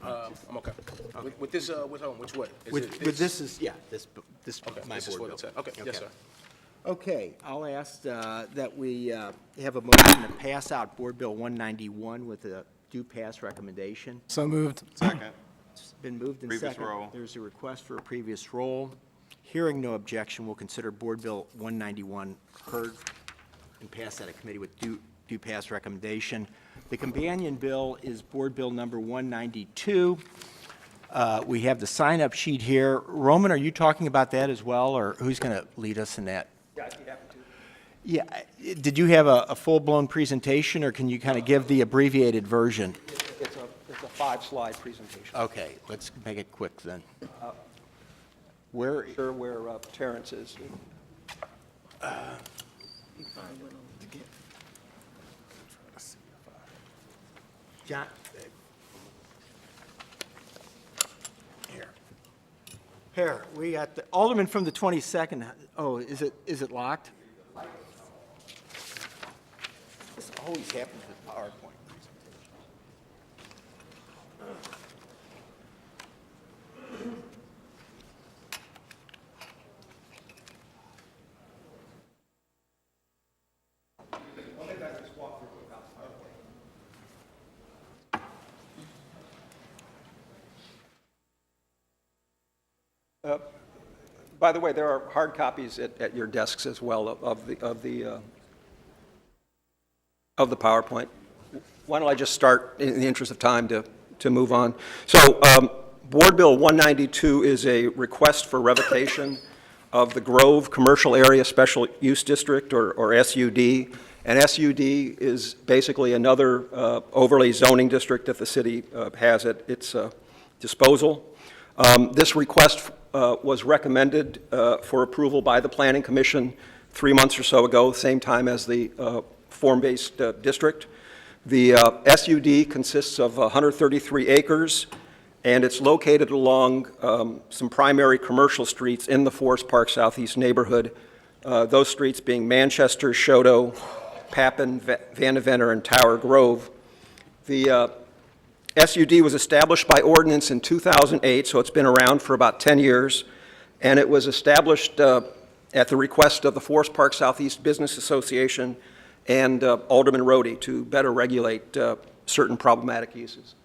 S9: I'm okay. With this, which way?
S1: With this is, yeah, this
S9: Okay,
S1: my
S9: this is
S1: board
S9: what
S1: bill.
S9: it's at. Okay, yes, sir.
S1: Okay, I'll ask that we have a motion to pass out Board Bill 191 with a due pass recommendation.
S7: So moved.
S3: Second.
S1: It's been moved and
S3: Previous
S1: second.
S3: roll.
S1: There's a request for a previous roll. Hearing no objection, we'll consider Board Bill 191 heard and pass out of committee with due pass recommendation. The companion bill is Board Bill number 192. We have the sign-up sheet here. Roman, are you talking about that as well, or who's going to lead us in that?
S5: Yeah, I'd be happy to.
S1: Yeah, did you have a full-blown presentation, or can you kind of give the abbreviated version?
S5: It's a 5-slide presentation.
S1: Okay, let's make it quick then. Where,
S5: Sure where Terrence is.
S1: John, here, we got the Alderman from the 22nd. Oh, is it locked? This always happens with PowerPoint presentations.
S5: By the way, there are hard copies at your desks as well of the PowerPoint. Why don't I just start, in the interest of time, to move on? So, Board Bill 192 is a request for revocation of the Grove Commercial Area Special Use District, or SUD. And SUD is basically another overlay zoning district that the city has at its disposal. This request was recommended for approval by the Planning Commission 3 months or so ago, same time as the form-based district. The SUD consists of 133 acres, and it's located along some primary commercial streets in the Forest Park Southeast neighborhood. those streets being Manchester, Shoto, Papin, Vandeventer, and Tower Grove. The SUD was established by ordinance in 2008, so it's been around for about 10 years, and it was established at the request of the Forest Park Southeast Business Association and Alderman Roddy to better regulate certain problematic uses.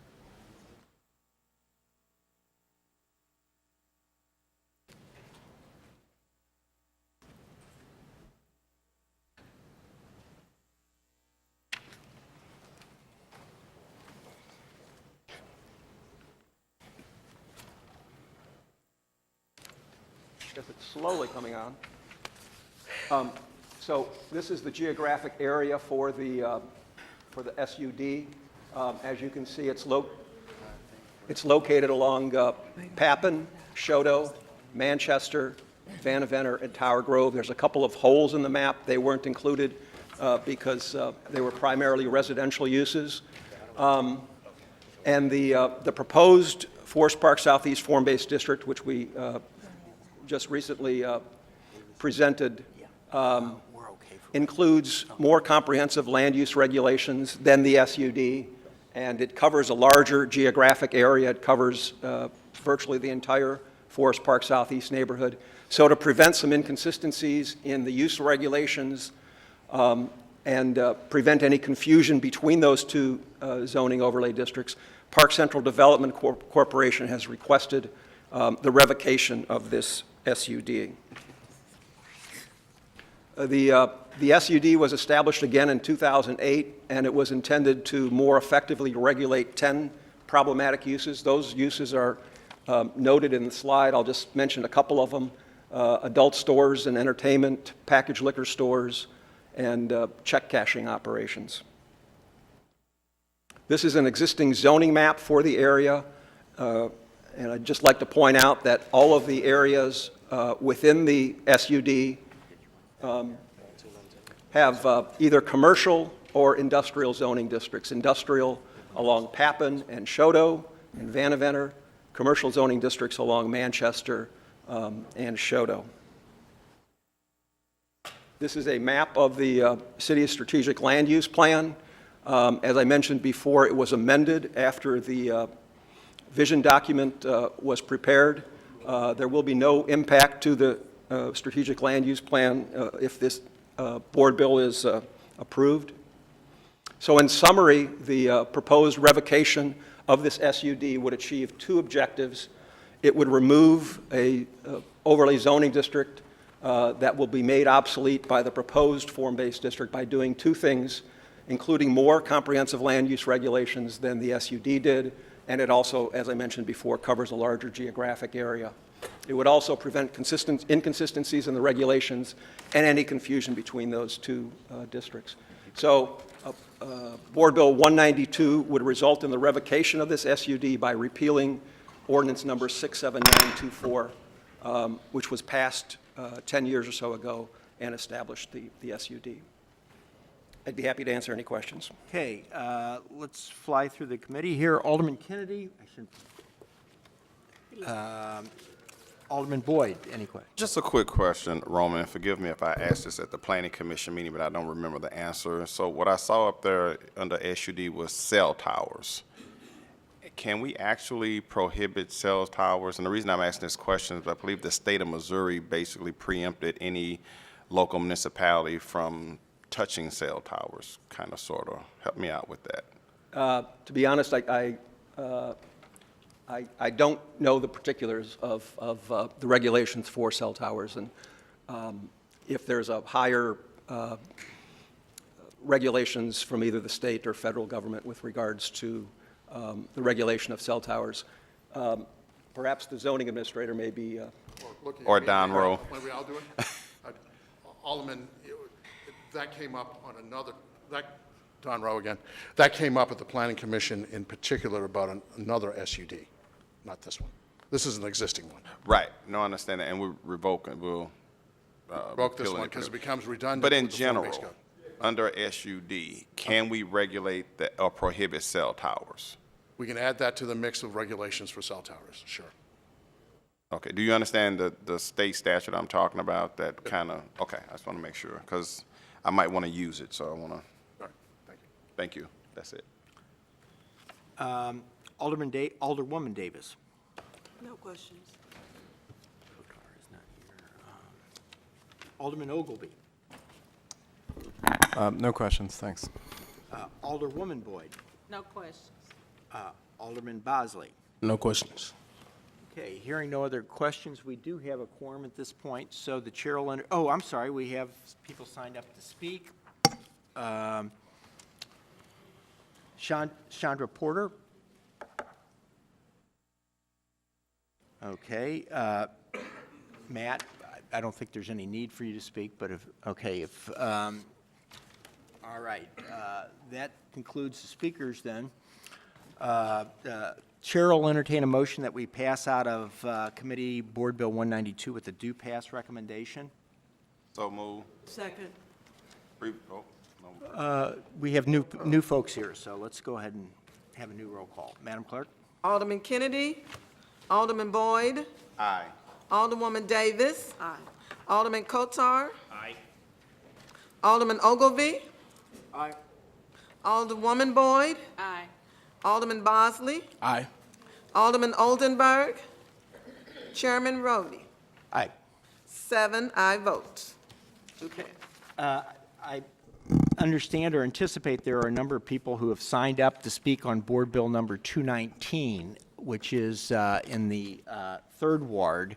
S5: I guess it's slowly coming on. So this is the geographic area for the SUD. As you can see, it's located along Papin, Shoto, Manchester, Vandeventer, and Tower Grove. There's a couple of holes in the map. They weren't included because they were primarily residential uses. And the proposed Forest Park Southeast Form-Based District, which we just recently presented, includes more comprehensive land use regulations than the SUD, and it covers a larger geographic area. It covers virtually the entire Forest Park Southeast neighborhood. So to prevent some inconsistencies in the use regulations and prevent any confusion between those two zoning overlay districts, Park Central Development Corporation has requested the revocation of this SUD. The SUD was established again in 2008, and it was intended to more effectively regulate 10 problematic uses. Those uses are noted in the slide. I'll just mention a couple of them: adult stores and entertainment, packaged liquor stores, and check cashing operations. This is an existing zoning map for the area, and I'd just like to point out that all of the areas within the SUD have either commercial or industrial zoning districts. Industrial along Papin and Shoto and Vandeventer, commercial zoning districts along Manchester and Shoto. This is a map of the city's strategic land use plan. As I mentioned before, it was amended after the vision document was prepared. There will be no impact to the strategic land use plan if this board bill is approved. So in summary, the proposed revocation of this SUD would achieve two objectives. It would remove a overlay zoning district that will be made obsolete by the proposed form-based district by doing two things, including more comprehensive land use regulations than the SUD did, and it also, as I mentioned before, covers a larger geographic area. It would also prevent inconsistencies in the regulations and any confusion between those two districts. So Board Bill 192 would result in the revocation of this SUD by repealing Ordinance number 67924, which was passed 10 years or so ago and established the SUD. I'd be happy to answer any questions.
S1: Okay, let's fly through the committee here. Alderman Kennedy. Alderman Boyd, any questions?
S3: Just a quick question, Roman, and forgive me if I asked this at the Planning Commission meeting, but I don't remember the answer. So what I saw up there under SUD was cell towers. Can we actually prohibit cell towers? And the reason I'm asking this question is I believe the state of Missouri basically preempted any local municipality from touching cell towers, kind of, sort of. Help me out with that.
S5: To be honest, I don't know the particulars of the regulations for cell towers, and if there's a higher regulations from either the state or federal government with regards to the regulation of cell towers. Perhaps the zoning administrator may be...
S3: or Don Rowe.
S13: When we all do it? Alderman, that came up on another... Don Rowe again. That came up at the Planning Commission in particular about another SUD, not this one. This is an existing one.
S3: Right. No, I understand that. And we'll revoke
S13: this one because it becomes redundant.
S3: But in general, under SUD, can we regulate or prohibit cell towers?
S13: We can add that to the mix of regulations for cell towers, sure.
S3: Okay, do you understand the state statute I'm talking about, that kind of, okay, I just want to make sure, because I might want to use it, so I want to.
S13: All right, thank you.
S3: Thank you, that's it.
S1: Alderwoman Davis.
S2: No questions.
S1: Coatar is not here. Alderman Ogilvy.
S7: No questions, thanks.
S1: Alderwoman Boyd.
S4: No questions.
S1: Alderman Bosley.
S9: No questions.
S1: Okay, hearing no other questions, we do have a quorum at this point, so the chair will oh, I'm sorry, we have people signed up to speak. Chandra Porter. Okay, Matt, I don't think there's any need for you to speak, but all right, that concludes the speakers then. Chair will entertain a motion that we pass out of Committee Board Bill 192 with the do pass recommendation.
S3: So move.
S2: Second.
S1: We have new folks here, so let's go ahead and have a new roll call. Madam Clerk?
S2: Alderman Kennedy. Alderman Boyd.
S3: Aye.
S2: Alderwoman Davis. Aye. Alderman Coatar. Aye. Alderman Ogilvy.
S1: Aye.
S2: Alderwoman Boyd.
S4: Aye.
S2: Alderman Bosley.
S9: Aye.
S2: Alderman Oldenburg. Chairman Roddy.
S1: Aye.
S2: 7 aye votes. Okay.
S1: I understand or anticipate there are a number of people who have signed up to speak on Board Bill number 219, which is in the 3rd Ward,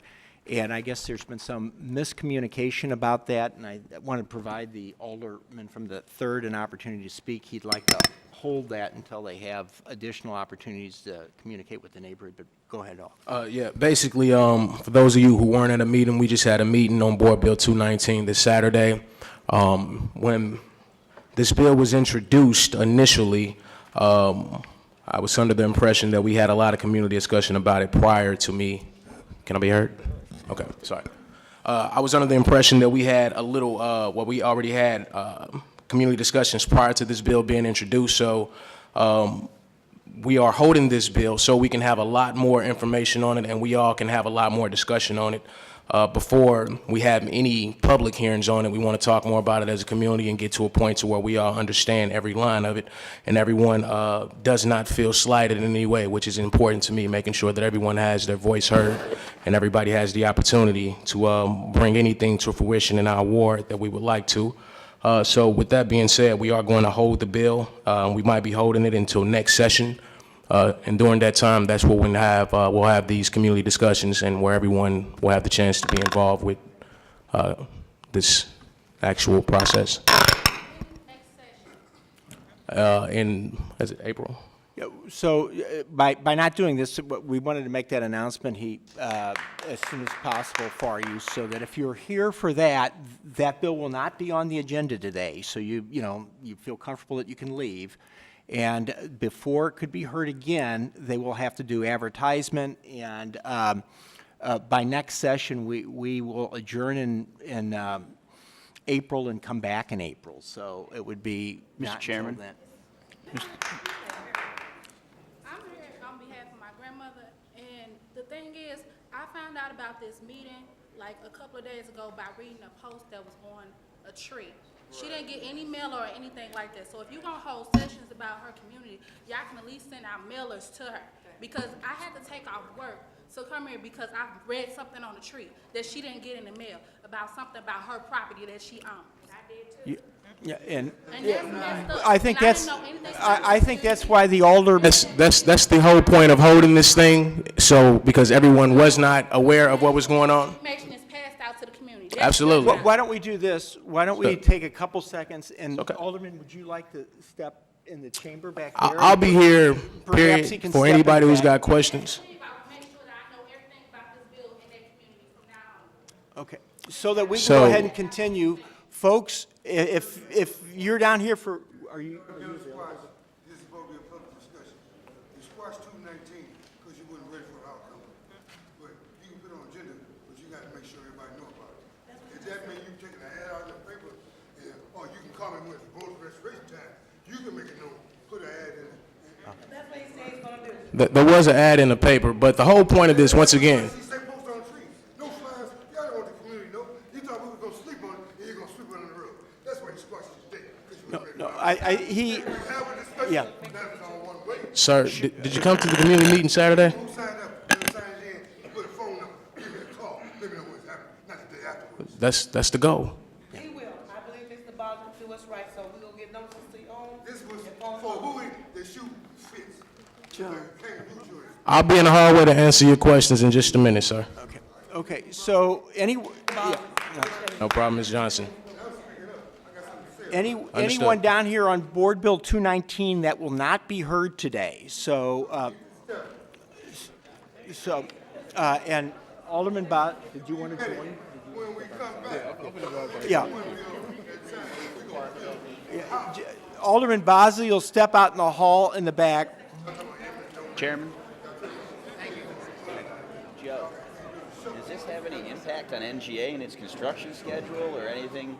S1: and I guess there's been some miscommunication about that, and I want to provide the alderman from the 3rd an opportunity to speak. He'd like to hold that until they have additional opportunities to communicate with the neighborhood, but go ahead, Al.
S9: Yeah, basically, for those of you who weren't at a meeting, we just had a meeting on Board Bill 219 this Saturday. When this bill was introduced initially, I was under the impression that we had a lot of community discussion about it prior to me. Can I be heard? Okay, sorry. I was under the impression that we had a little, we already had community discussions prior to this bill being introduced. So we are holding this bill so we can have a lot more information on it, and we all can have a lot more discussion on it. Before we have any public hearings on it, we want to talk more about it as a community and get to a point to where we all understand every line of it, and everyone does not feel slighted in any way, which is important to me, making sure that everyone has their voice heard and everybody has the opportunity to bring anything to fruition in our ward that we would like to. So with that being said, we are going to hold the bill. We might be holding it until next session. And during that time, that's what we'll have these community discussions, and where everyone will have the chance to be involved with this actual process. Is it April?
S1: Yeah, so by not doing this, we wanted to make that announcement as soon as possible for you, so that if you're here for that bill will not be on the agenda today. So you feel comfortable that you can leave. And before it could be heard again, they will have to do advertisement, and by next session, we will adjourn in April and come back in April. So it would be
S3: Mr. Chairman?
S14: I'm here on behalf of my grandmother, and the thing is, I found out about this meeting like a couple of days ago by reading a post that was on a tree. She didn't get any mail or anything like that. So if you're gonna hold sessions about her community, y'all can at least send out mailers to her. Because I had to take off work to come here because I read something on the tree that she didn't get in the mail about something about her property that she owns. I did too.
S1: Yeah, and
S14: that's messed up.
S1: I think
S14: And
S1: that's,
S14: didn't know anything about
S1: I
S14: this
S1: think
S14: bill.
S1: that's why the alder.
S9: That's the whole point of holding this thing. So because everyone was not aware of what was going on.
S14: Information is passed out to the community. That's
S9: Absolutely.
S14: good.
S1: Why don't we do this? Why don't we take a couple seconds, and
S9: Okay.
S1: Alderman, would you like to step in the chamber back
S9: I-
S1: there?
S9: I'll be here,
S1: Perhaps he
S9: period,
S1: can
S9: for
S1: step in
S9: anybody
S1: the
S9: who's
S1: back.
S9: got questions.
S14: Make sure that I know everything about this bill in that community from now on.
S1: Okay, so that we can
S9: So-
S1: go ahead and continue. Folks, if you're down here for, are you?
S10: This is supposed to be a public discussion. You squashed 219 because you wasn't ready for the outcome. But you can put it on agenda, but you got to make sure everybody know about it. If that means you taking an ad out in the paper, or you can comment when it's voter registration time, you can make a note, put an ad in it.
S2: That's what he said he's gonna do.
S9: There was an ad in the paper, but the whole point of this, once again,
S10: He said post on sleep on it, and you're gonna sweep it under the rug. That's why he squashed his dick.
S1: He,
S10: Have a discussion.
S1: yeah.
S10: That's all one way.
S9: Sir, did you come to the community meeting Saturday?
S10: Who signed up, who signed in, put a phone number, give me a call, let me know what's happening, not the day afterwards.
S9: That's the goal.
S2: He will. I believe Mr. Bosley do us right, so we're gonna get notices to your own.
S10: This was for who the shoe fits. Can't root you in.
S9: I'll be in the hallway to answer your questions in just a minute, sir.
S1: okay, so
S9: No problem, Ms. Johnson.
S1: anyone down here on Board Bill 219 that will not be heard today, and Alderman did you want to join?
S10: When we come back.
S1: Yeah. Alderman Bosley will step out in the hall in the back.
S15: Chairman? Joe, does this have any impact on NGA and its construction schedule or anything?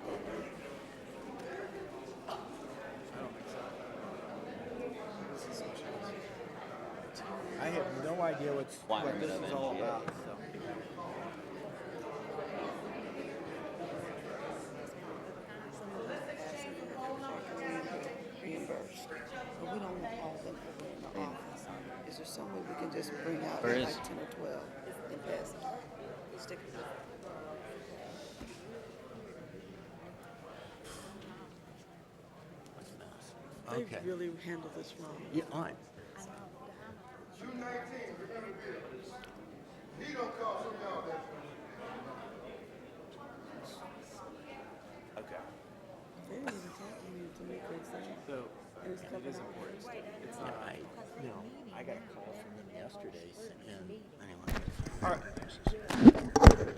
S1: I have no idea what this is all about.
S4: Reimbursed. But we don't want all of them in the office. Is there some way we can just bring out
S15: There
S4: like
S15: is.
S4: 10 or 12 and pass it? Stick it.
S1: Okay.
S4: They really handled this wrong.
S1: Yeah, on.
S10: 219, remember this. He gonna call some of y'all that.
S15: Okay.
S4: They didn't even talk to me to make an exam.
S1: So,
S4: And it's covered up.
S1: it's not, I got a call from them yesterday, and anyway.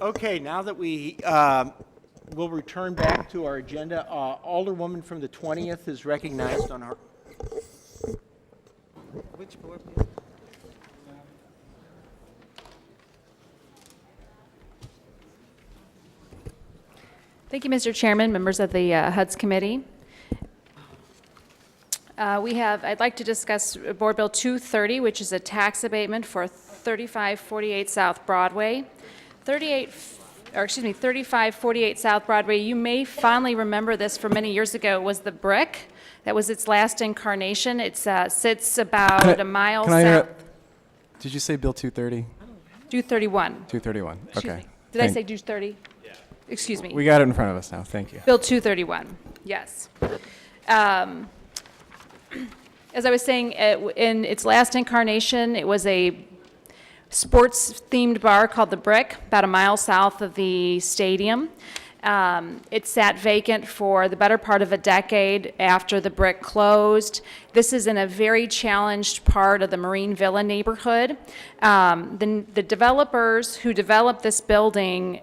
S1: Okay, now that we, will return back to our agenda, Alderwoman from the 20th is recognized on our,
S4: Which board bill?
S16: Thank you, Mr. Chairman, members of the HUD's committee. I'd like to discuss Board Bill 230, which is a tax abatement for 3548 South Broadway. 3548 South Broadway, you may fondly remember this from many years ago, was the brick. That was its last incarnation. It sits about a mile south.
S7: Did you say Bill 230?
S16: 231.
S7: 231,
S16: Excuse
S7: okay.
S16: me. Did I say 230? Yeah. Excuse me.
S7: We got it in front of us now, thank you.
S16: Bill 231, yes. As I was saying, in its last incarnation, it was a sports-themed bar called The Brick, about a mile south of the stadium. It sat vacant for the better part of a decade after The Brick closed. This is in a very challenged part of the Marine Villa neighborhood. The developers who developed this building,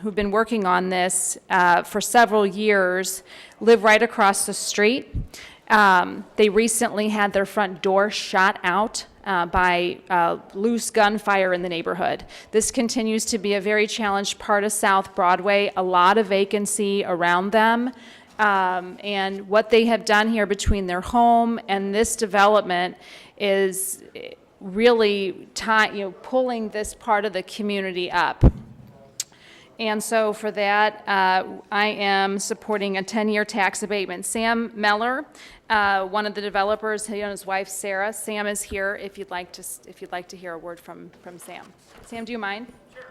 S16: who've been working on this for several years, live right across the street. They recently had their front door shot out by loose gunfire in the neighborhood. This continues to be a very challenged part of South Broadway, a lot of vacancy around them. And what they have done here between their home and this development is really pulling this part of the community up. And so for that, I am supporting a 10-year tax abatement. Sam Meller, one of the developers, he and his wife Sarah. Sam is here if you'd like to hear a word from Sam. Sam, do you mind? Sure.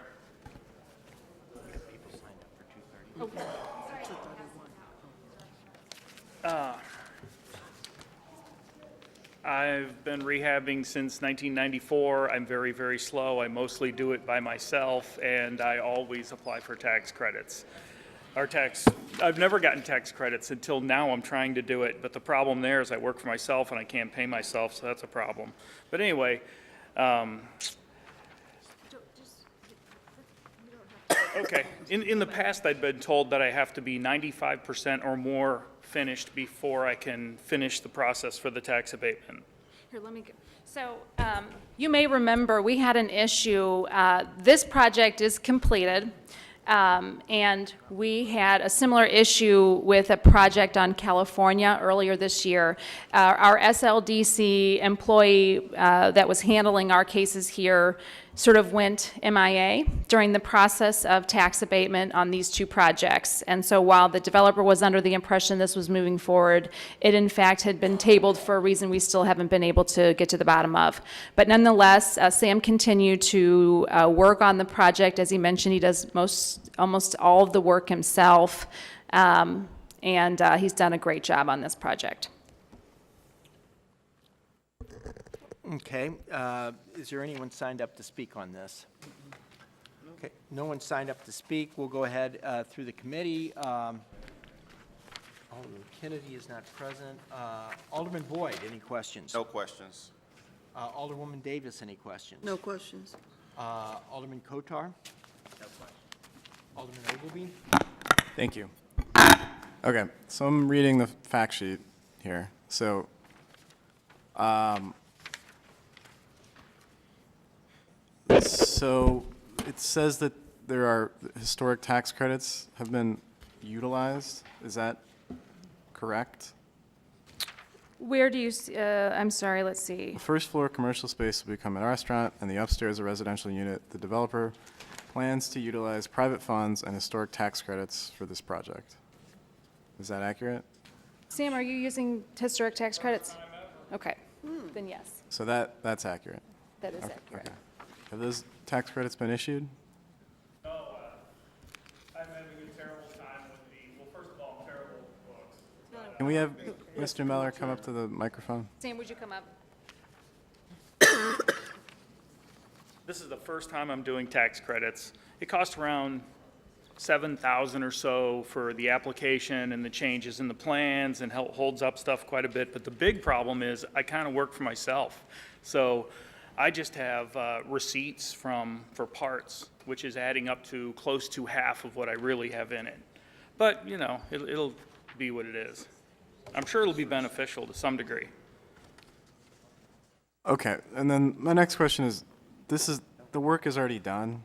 S17: I've been rehabbing since 1994. I'm very, very slow. I mostly do it by myself, and I always apply for tax credits. I've never gotten tax credits until now. I'm trying to do it, but the problem there is I work for myself and I can't pay myself, so that's a problem. But anyway, okay. In the past, I'd been told that I have to be 95% or more finished before I can finish the process for the tax abatement.
S16: Here, let me go. So you may remember we had an issue. This project is completed, and we had a similar issue with a project on California earlier this year. Our SLDC employee that was handling our cases here sort of went MIA during the process of tax abatement on these two projects. And so while the developer was under the impression this was moving forward, it in fact had been tabled for a reason we still haven't been able to get to the bottom of. But nonetheless, Sam continued to work on the project. As he mentioned, he does almost all of the work himself, and he's done a great job on this project.
S1: Okay, is there anyone signed up to speak on this? Okay, no one signed up to speak. We'll go ahead through the committee. Alderman Kennedy is not present. Alderman Boyd, any questions?
S3: No questions.
S1: Alderwoman Davis, any questions?
S2: No questions.
S1: Alderman Coatar? No questions. Alderman Ogilvie?
S7: Thank you. Okay, so I'm reading the fact sheet here. So, so it says that there are historic tax credits have been utilized. Is that correct?
S16: Where do you, I'm sorry, let's see.
S7: The first floor commercial space will become a restaurant and the upstairs a residential unit. The developer plans to utilize private funds and historic tax credits for this project. Is that accurate?
S16: Sam, are you using historic tax credits? Okay, then yes,
S7: So that's accurate.
S16: that is
S7: Okay,
S16: accurate.
S7: okay. Have those tax credits been issued?
S17: No, I'm having a terrible time with well, first of all, I'm terrible with books.
S7: Can we have Mr. Meller come up to the microphone?
S16: Sam, would you come up?
S17: This is the first time I'm doing tax credits. It costs around $7,000 or so for the application and the changes in the plans, and holds up stuff quite a bit. But the big problem is I kind of work for myself. So I just have receipts for parts, which is adding up to close to half of what I really have in it. But, you know, it'll be what it is. I'm sure it'll be beneficial to some degree.
S7: Okay, and then my next question is, the work is already done?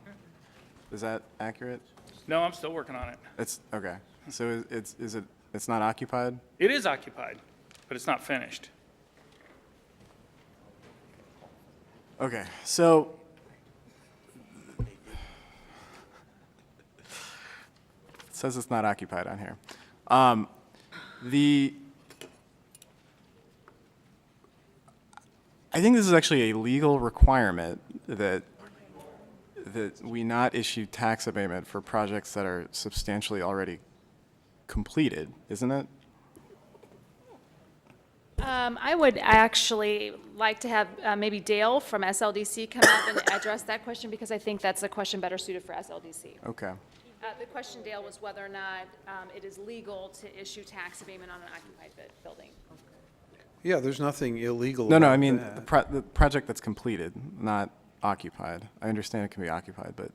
S7: Is that accurate?
S17: No, I'm still working on it.
S7: It's, okay, so it's not occupied?
S17: It is occupied, but it's not finished.
S7: Okay, so it says it's not occupied on here. I think this is actually a legal requirement that we not issue tax abatement for projects that are substantially already completed, isn't it?
S16: I would actually like to have maybe Dale from SLDC come up and address that question, because I think that's a question better suited for SLDC.
S7: Okay.
S16: The question, Dale, was whether or not it is legal to issue tax abatement on an occupied building.
S18: Yeah, there's nothing illegal
S7: No,
S18: about
S7: I mean
S18: that.
S7: the project that's completed, not occupied. I understand it can be occupied, but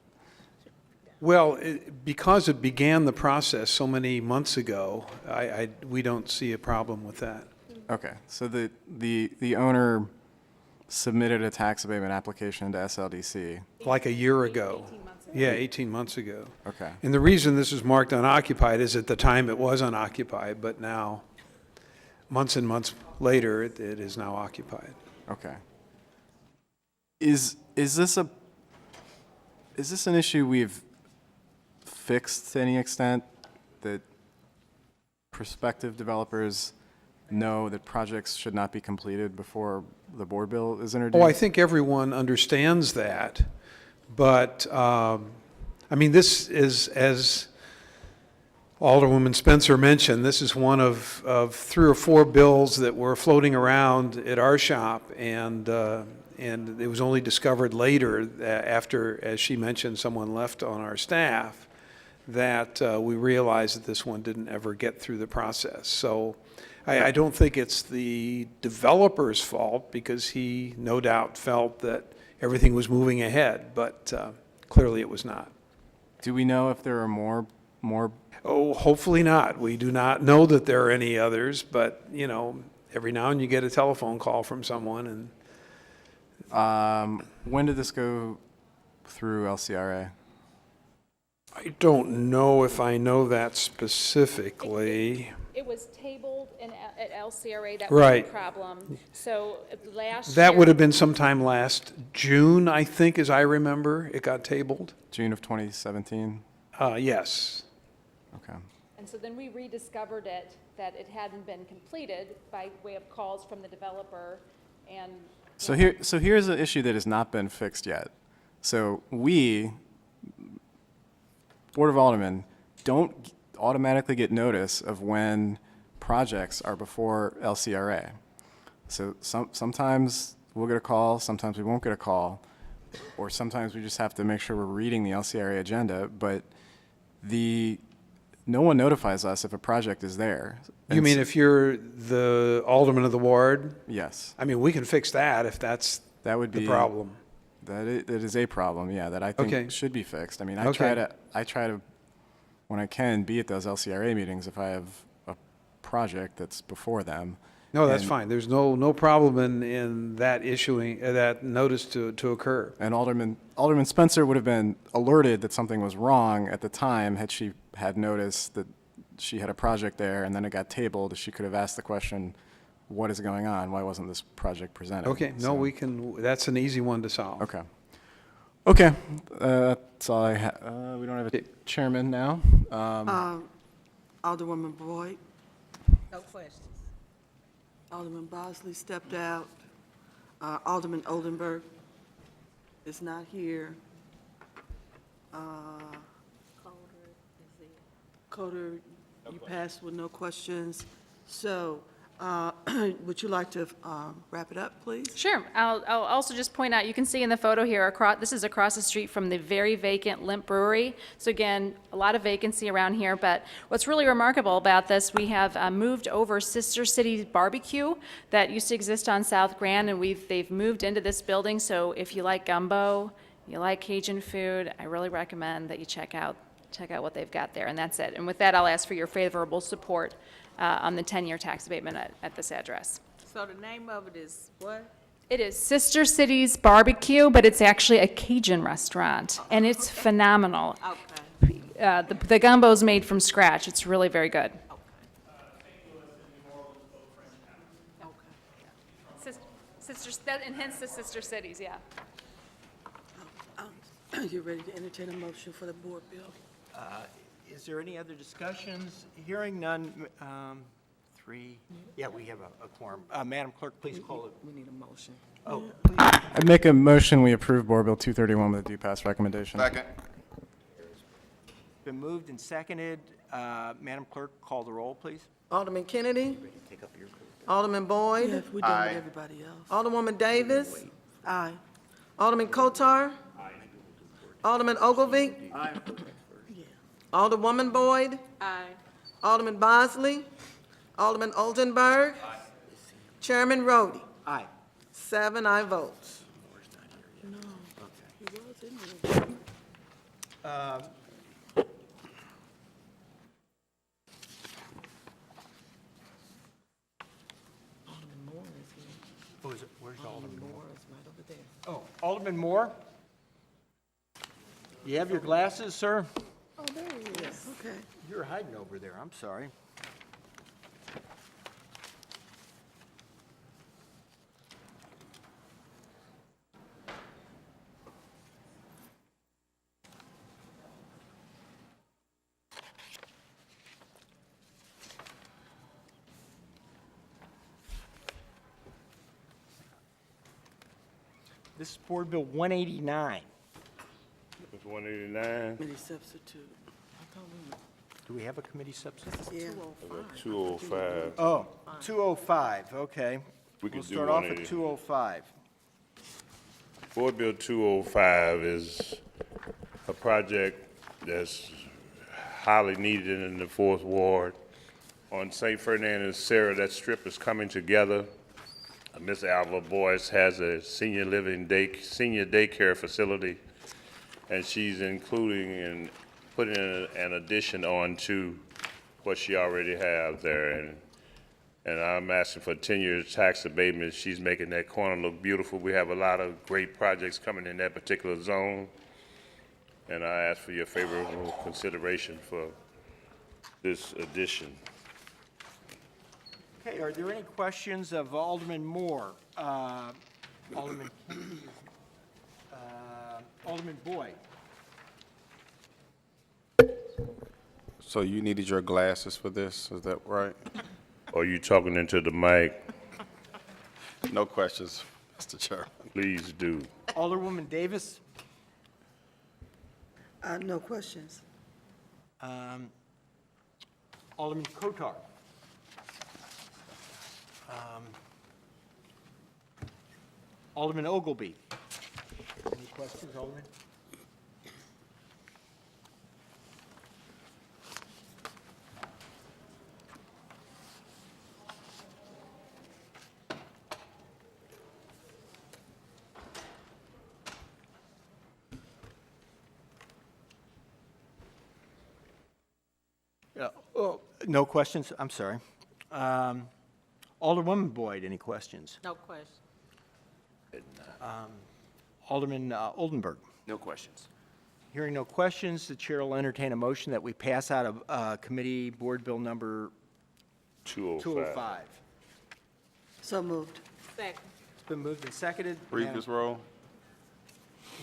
S18: Well, because it began the process so many months ago, we don't see a problem with that.
S7: okay. So the owner submitted a tax abatement application to SLDC.
S18: Like a year ago. Yeah, 18 months ago.
S7: Okay.
S18: And the reason this is marked unoccupied is at the time it was unoccupied, but now, months and months later, it is now occupied.
S7: Okay. Is this an issue we've fixed to any extent, that prospective developers know that projects should not be completed before the board bill is introduced?
S18: Oh, I think everyone understands that, but, I mean, this is, as Alderwoman Spencer mentioned, this is one of 3 or 4 bills that were floating around at our shop, and it was only discovered later, after, as she mentioned, someone left on our staff, that we realized that this one didn't ever get through the process. So I don't think it's the developer's fault, because he no doubt felt that everything was moving ahead, but clearly it was not.
S7: Do we know if there are more?
S18: Oh, hopefully not. We do not know that there are any others, but, you know, every now and you get a telephone call from someone. And
S7: when did this go through LCRA?
S18: I don't know if I know that specifically.
S16: It was tabled at LCRA, that was the
S18: Right.
S16: problem. So last year.
S18: That would have been sometime last June, I think, as I remember, it got tabled.
S7: June of 2017?
S18: Yes.
S7: Okay.
S16: And so then we rediscovered it, that it hadn't been completed by way of calls from the developer and.
S7: So here's an issue that has not been fixed yet. So we, Board of Aldermen, don't automatically get notice of when projects are before LCRA. So sometimes we'll get a call, sometimes we won't get a call, or sometimes we just have to make sure we're reading the LCRA agenda, but no one notifies us if a project is there.
S18: You mean if you're the alderman of the ward?
S7: Yes.
S18: I mean, we can fix that if that's
S7: That would be
S18: the problem.
S7: That is a problem, yeah, that I think
S18: Okay.
S7: should be fixed. I mean,
S18: Okay.
S7: I try to, when I can, be at those LCRA meetings if I have a project that's before them.
S18: No, that's
S7: And-
S18: fine. There's no problem in that issuing, that notice to occur.
S7: And Alderman Spencer would have been alerted that something was wrong at the time had she had noticed that she had a project there and then it got tabled. She could have asked the question, what is going on? Why wasn't this project presented?
S18: Okay,
S7: So-
S18: that's an easy one to solve.
S7: Okay. Okay, that's all I have. We don't have a chairman now.
S2: Alderwoman Boyd,
S4: No questions.
S2: Alderman Bosley stepped out. Alderman Oldenburg is not here. Coatar, you passed with no questions. So, would you like to wrap it up, please?
S16: Sure. I'll also just point out, you can see in the photo here, this is across the street from the very vacant Limp Brewery. So again, a lot of vacancy around here, but what's really remarkable about this, we have moved over Sister Cities Barbecue that used to exist on South Grand, and they've moved into this building. So if you like gumbo, you like Cajun food, I really recommend that you check out what they've got there, and that's it. And with that, I'll ask for your favorable support on the 10-year tax abatement at this address.
S4: So the name of it is what?
S16: It is Sister Cities Barbecue, but it's actually a Cajun restaurant, and it's phenomenal.
S4: Okay.
S16: The gumbo's made from scratch. It's really very good. And hence the Sister Cities, yeah.
S2: You ready to entertain a motion for the board bill?
S1: Is there any other discussions? Hearing none, three, yeah, we have a quorum. Madam Clerk, please call it.
S2: We need a motion.
S1: Oh, please.
S7: I'd make a motion, we approve Board Bill 231 with a due pass recommendation.
S3: Second.
S1: Been moved and seconded. Madam Clerk, call the roll, please.
S2: Alderman Kennedy? Alderman Boyd?
S8: Yeah, if we're done with everybody else.
S2: Alderwoman Davis? Aye. Alderman Coatar? Alderman Ogilvy? Alderwoman Boyd?
S4: Aye.
S2: Alderman Bosley? Alderman Oldenburg? Chairman Roddy?
S1: Aye.
S2: 7 aye votes.
S1: Who is it? Where's Alderman Moore? Oh, Alderman Moore? You have your glasses, sir?
S2: Oh, there he is. Okay.
S1: You're hiding over there. I'm sorry. This is Board Bill 189.
S10: It's 189.
S2: Committee substitute. I thought
S1: Do we have a committee substitute?
S2: Yeah.
S10: 205.
S1: Oh, 205, okay.
S10: We could
S1: We'll
S10: do
S1: start off at
S10: 180.
S1: 205.
S10: Board Bill 205 is a project that's highly needed in the Fourth Ward. On St. Ferdinand and Sarah, that strip is coming together. Ms. Alva Boyce has a senior daycare facility, and she's including and putting an addition on to what she already has there. And I'm asking for 10 years tax abatement. She's making that corner look beautiful. We have a lot of great projects coming in that particular zone. And I ask for your favorable consideration for this addition.
S1: Okay, are there any questions of Alderman Moore? Alderman Kennedy, Alderman Boyd?
S3: So you needed your glasses for this, is that right?
S19: Are you talking into the mic?
S3: No questions, Mr. Chairman.
S19: Please do.
S1: Alderwoman Davis?
S2: No questions.
S1: Alderman Coatar? Alderman Ogilvy? Any questions, Alderman? No questions, I'm sorry. Alderwoman Boyd, any questions?
S4: No question.
S1: Alderman Oldenburg?
S15: No questions.
S1: Hearing no questions, the chair will entertain a motion that we pass out of Committee Board Bill number 205.
S2: So moved.
S4: Second.
S1: It's been moved and seconded.
S3: Previous roll?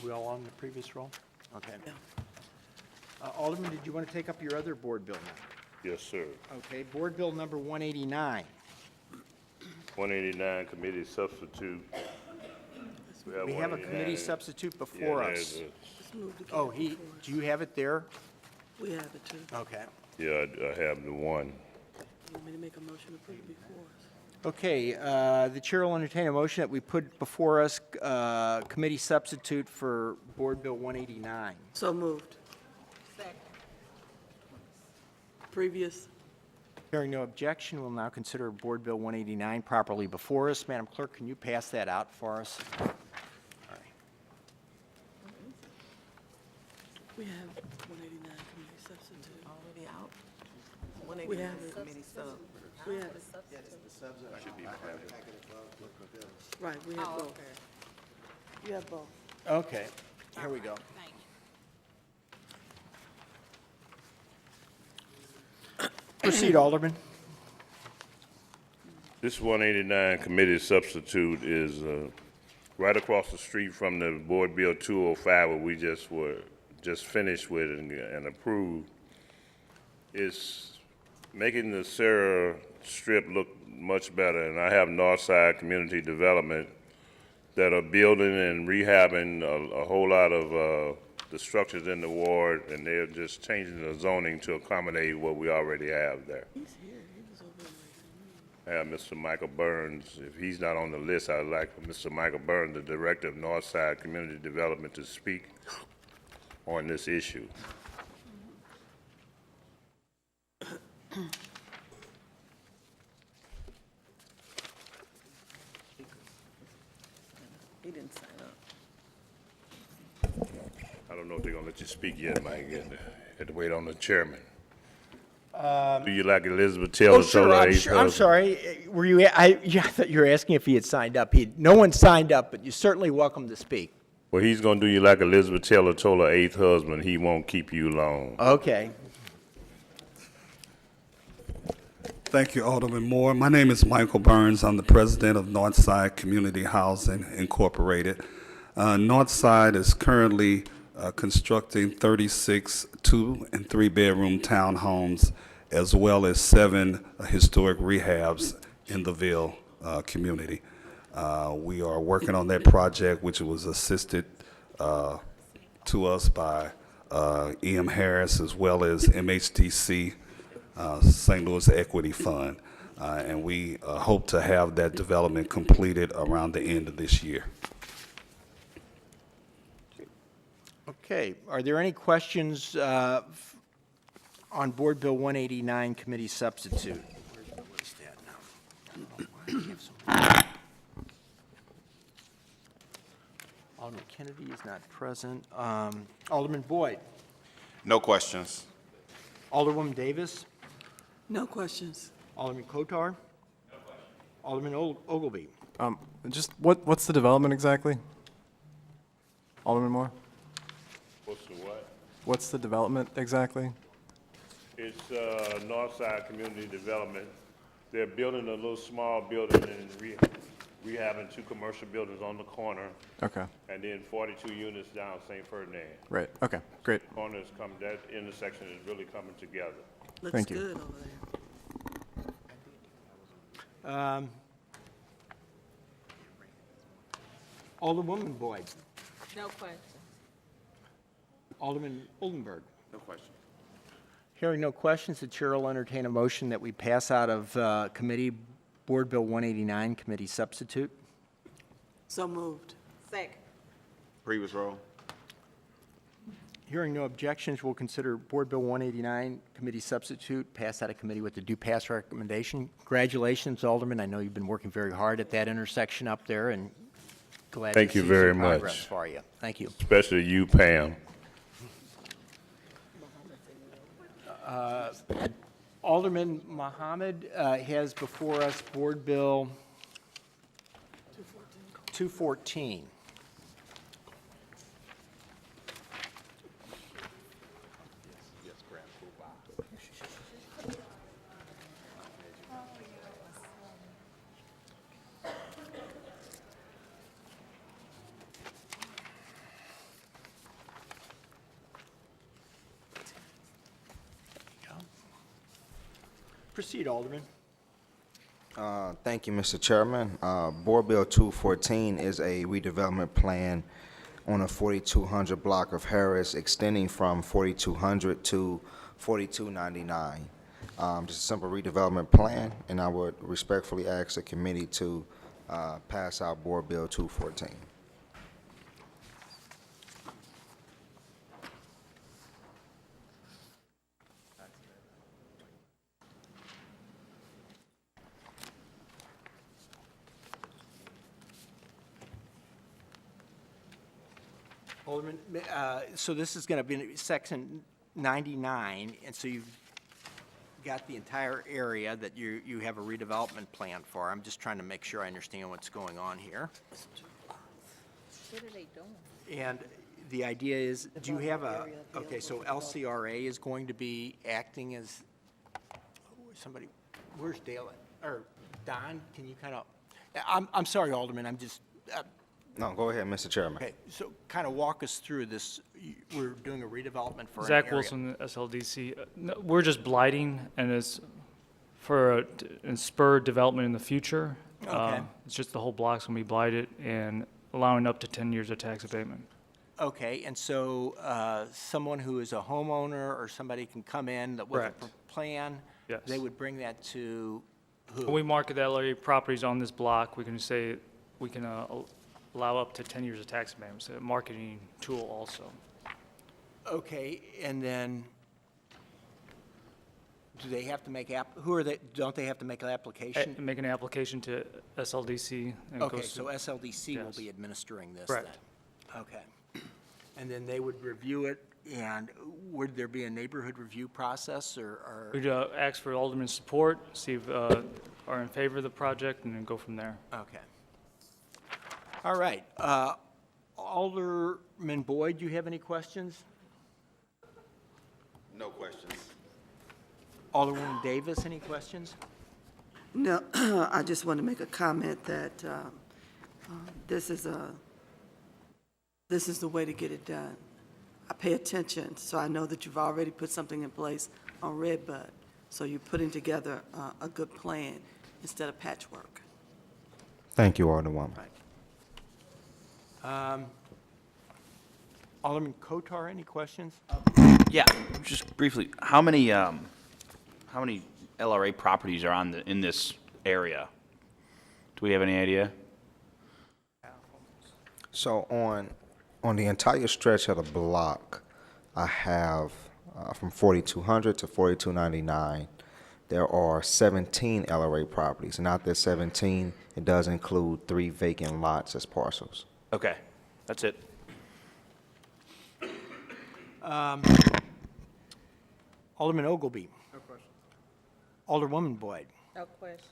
S1: We all on the previous roll? Okay. Alderman, did you want to take up your other board bill now?
S19: Yes, sir.
S1: Okay, Board Bill number 189.
S19: 189 committee substitute.
S1: We have a committee
S19: 189.
S1: substitute before
S19: Yeah,
S1: us.
S2: Let's move to
S1: Oh,
S2: committee before us.
S1: do you have it there?
S2: We have it too.
S1: Okay.
S19: Yeah, I have the one.
S2: You want me to make a motion to put it before us?
S1: Okay, the chair will entertain a motion that we put before us committee substitute for Board Bill 189.
S2: So moved.
S4: Second.
S2: Previous.
S1: Hearing no objection, we'll now consider Board Bill 189 properly before us. Madam Clerk, can you pass that out for us? All right.
S2: We have 189 committee substitute.
S4: Already out?
S2: We have it. We have it. Right, we have both. You have both.
S1: Okay, here we go.
S4: Thank you.
S1: Proceed, Alderman.
S19: This 189 committee substitute is right across the street from the Board Bill 205, what we just finished with and approved. It's making the Sarah Strip look much better, and I have Northside Community Development that are building and rehabbing a whole lot of the structures in the ward, and they're just changing the zoning to accommodate what we already have there.
S2: He's here. He was over there.
S19: I have Mr. Michael Burns. If he's not on the list, I'd like for Mr. Michael Burns, the Director of Northside Community Development, to speak on this issue.
S4: He didn't sign up.
S19: I don't know if they're gonna let you speak yet, Mike. Had to wait on the chairman. Do you like Elizabeth Taylor?
S1: Oh, sure, I'm sorry. Were you, I thought you were asking if he had signed up. No one signed up, but you're certainly welcome to speak.
S19: Well, he's gonna do you like Elizabeth Taylor told her eighth husband, he won't keep you long.
S1: Okay.
S20: Thank you, Alderman Moore. My name is Michael Burns. I'm the president of Northside Community Housing Incorporated. Northside is currently constructing 36 2- and 3-bedroom townhomes, as well as 7 historic rehabs in the Ville community. We are working on that project, which was assisted to us by E.M. Harris, as well as MHDC, St. Louis Equity Fund. And we hope to have that development completed around the end of this year.
S1: Okay, are there any questions on Board Bill 189 committee substitute? Where's that now? I don't know why I have so many. Alderman Kennedy is not present. Alderman Boyd.
S3: No questions.
S1: Alderwoman Davis.
S2: No questions.
S1: Alderman Coatar. No questions. Alderman Ogilvy.
S7: Just what's the development exactly? Alderman Moore?
S19: What's the what?
S7: What's the development exactly?
S19: It's Northside Community Development. They're building a little small building and rehabbing 2 commercial buildings on the corner.
S7: Okay.
S19: And then 42 units down St. Ferdinand.
S7: Right. Okay. Great.
S19: Corners come, that intersection is really coming together.
S2: Looks
S7: Thank you.
S2: good over there.
S1: Alderwoman Boyd.
S4: No question.
S1: Alderman Oldenburg.
S3: No question.
S1: Hearing no questions, the chair will entertain a motion that we pass out of committee Board Bill 189, committee substitute.
S2: So moved.
S4: Second.
S3: Previous roll.
S1: Hearing no objections, we'll consider Board Bill 189, committee substitute, pass out of committee with the due pass recommendation. Congratulations, Alderman. I know you've been working very hard at that intersection up there, and glad to
S19: Thank you
S1: see
S19: very
S1: some progress
S19: much.
S1: for you. Thank you.
S19: Especially you, Pam.
S1: Alderman Mohammed has before us Board Bill 214. Proceed, Alderman.
S12: Thank you, Mr. Chairman. Board Bill 214 is a redevelopment plan on a 4200 block of Harris, extending from 4200 to 4299. Just a simple redevelopment plan, and I would respectfully ask the committee to pass out Board Bill 214.
S1: Alderman, so this is going to be section 99, and so you've got the entire area that you have a redevelopment plan for. I'm just trying to make sure I understand what's going on here.
S4: What are they doing?
S1: And the idea is, do you have a, okay, so LCRA is going to be acting as, somebody, where's Dale at? Or Don, can you kind of, I'm sorry, Alderman, I'm just,
S12: No, go ahead, Mr. Chairman.
S1: okay, so kind of walk us through this. We're doing a redevelopment for an
S21: Zach
S1: area.
S21: Wilson, SLDC. No, we're just blighting, and it's for and spur development in the future.
S1: Okay.
S21: It's just the whole block's gonna be blighted and allowing up to 10 years of tax abatement.
S1: Okay, and so someone who is a homeowner or somebody can come in with a
S21: Correct.
S1: plan?
S21: Yes.
S1: They would bring that to who?
S21: When we market the LRA properties on this block, we can say, we can allow up to 10 years of tax abatement. It's a marketing tool also.
S1: Okay, and then, do they have to make, who are they, don't they have to make an application?
S21: Make an application to SLDC. And it
S1: Okay,
S21: goes
S1: so
S21: to-
S1: SLDC will
S21: Yes.
S1: be administering this
S21: Correct.
S1: then? Okay. And then they would review it, and would there be a neighborhood review process, or?
S21: We'd ask for Alderman's support, see if are in favor of the project, and then go from there.
S1: Okay. All right. Alderman Boyd, do you have any questions?
S3: No questions.
S2: Alderwoman Davis, any questions? No, I just want to make a comment that this is the way to get it done. I pay attention, so I know that you've already put something in place on Redbud. So you're putting together a good plan instead of patchwork.
S12: Thank you, Alderwoman.
S1: Alderman Coatar, any questions?
S15: Yeah, just briefly, how many LRA properties are in this area? Do we have any idea?
S12: So on the entire stretch of the block, I have from 4200 to 4299, there are 17 LRA properties. And out there 17, it does include 3 vacant lots as parcels.
S15: Okay, that's it.
S1: Alderman Ogilvy.
S21: No question.
S1: Alderwoman Boyd.
S4: No question.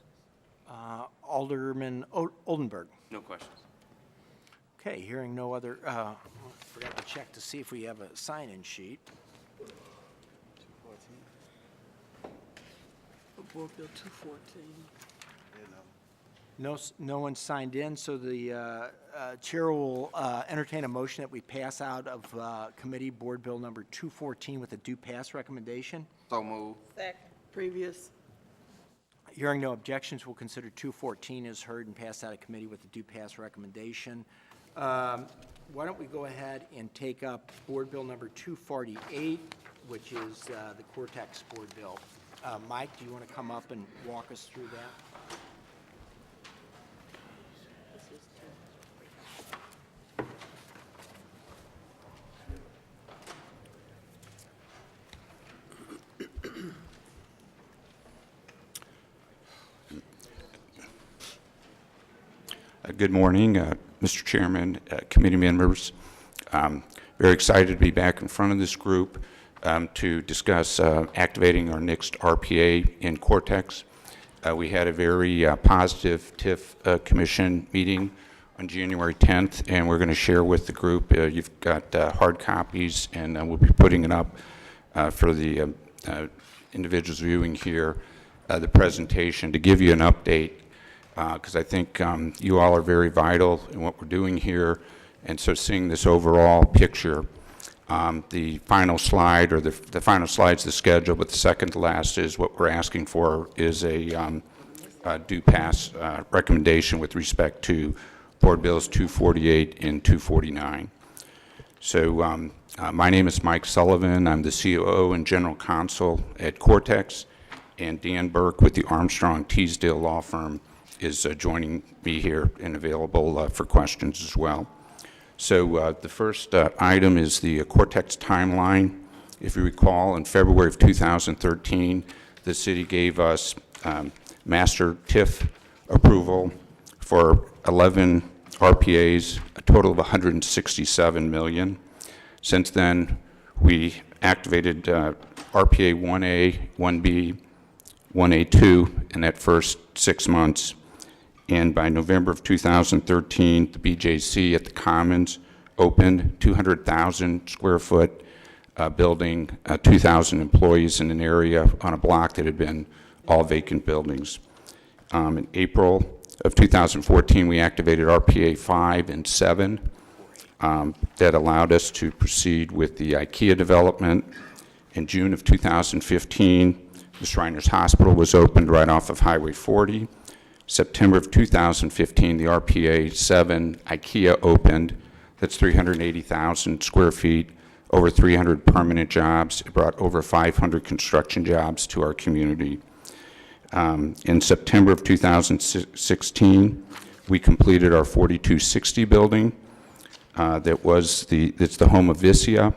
S1: Alderman Oldenburg.
S15: No questions.
S1: Okay, hearing no other, forgot to check to see if we have a sign-in sheet.
S2: Board Bill 214.
S1: No one signed in, so the chair will entertain a motion that we pass out of committee Board Bill number 214 with a due pass recommendation.
S3: So move.
S4: Second.
S2: Previous.
S1: Hearing no objections, we'll consider 214 as heard and passed out of committee with a due pass recommendation. Why don't we go ahead and take up Board Bill number 248, which is the Cortex Board Bill. Mike, do you want to come up and walk us through that?
S11: Good morning, Mr. Chairman, committee members. Very excited to be back in front of this group to discuss activating our next RPA in Cortex. We had a very positive TIF Commission meeting on January 10th, and we're going to share with the group. You've got hard copies, and we'll be putting it up for the individuals viewing here, the presentation to give you an update, because I think you all are very vital in what we're doing here. And so seeing this overall picture, the final slide, or the final slide's the schedule, but the second to last is what we're asking for is a due pass recommendation with respect to Board Bills 248 and 249. So my name is Mike Sullivan. I'm the COO and General Counsel at Cortex, and Dan Burke with the Armstrong Teasdale Law Firm is joining me here and available for questions as well. So the first item is the Cortex timeline. If you recall, in February of 2013, the city gave us master TIF approval for 11 RPAs, a total of $167 million. Since then, we activated RPA 1A, 1B, 1A2 in that first 6 months. And by November of 2013, the BJC at the Commons opened 200,000 square foot building, 2,000 employees in an area on a block that had been all vacant buildings. In April of 2014, we activated RPA 5 and 7 that allowed us to proceed with the IKEA development. In June of 2015, the Shriners Hospital was opened right off of Highway 40. September of 2015, the RPA 7 IKEA opened. That's 380,000 square feet, over 300 permanent jobs. It brought over 500 construction jobs to our community. In September of 2016, we completed our 4260 building. It's the home of Vissia.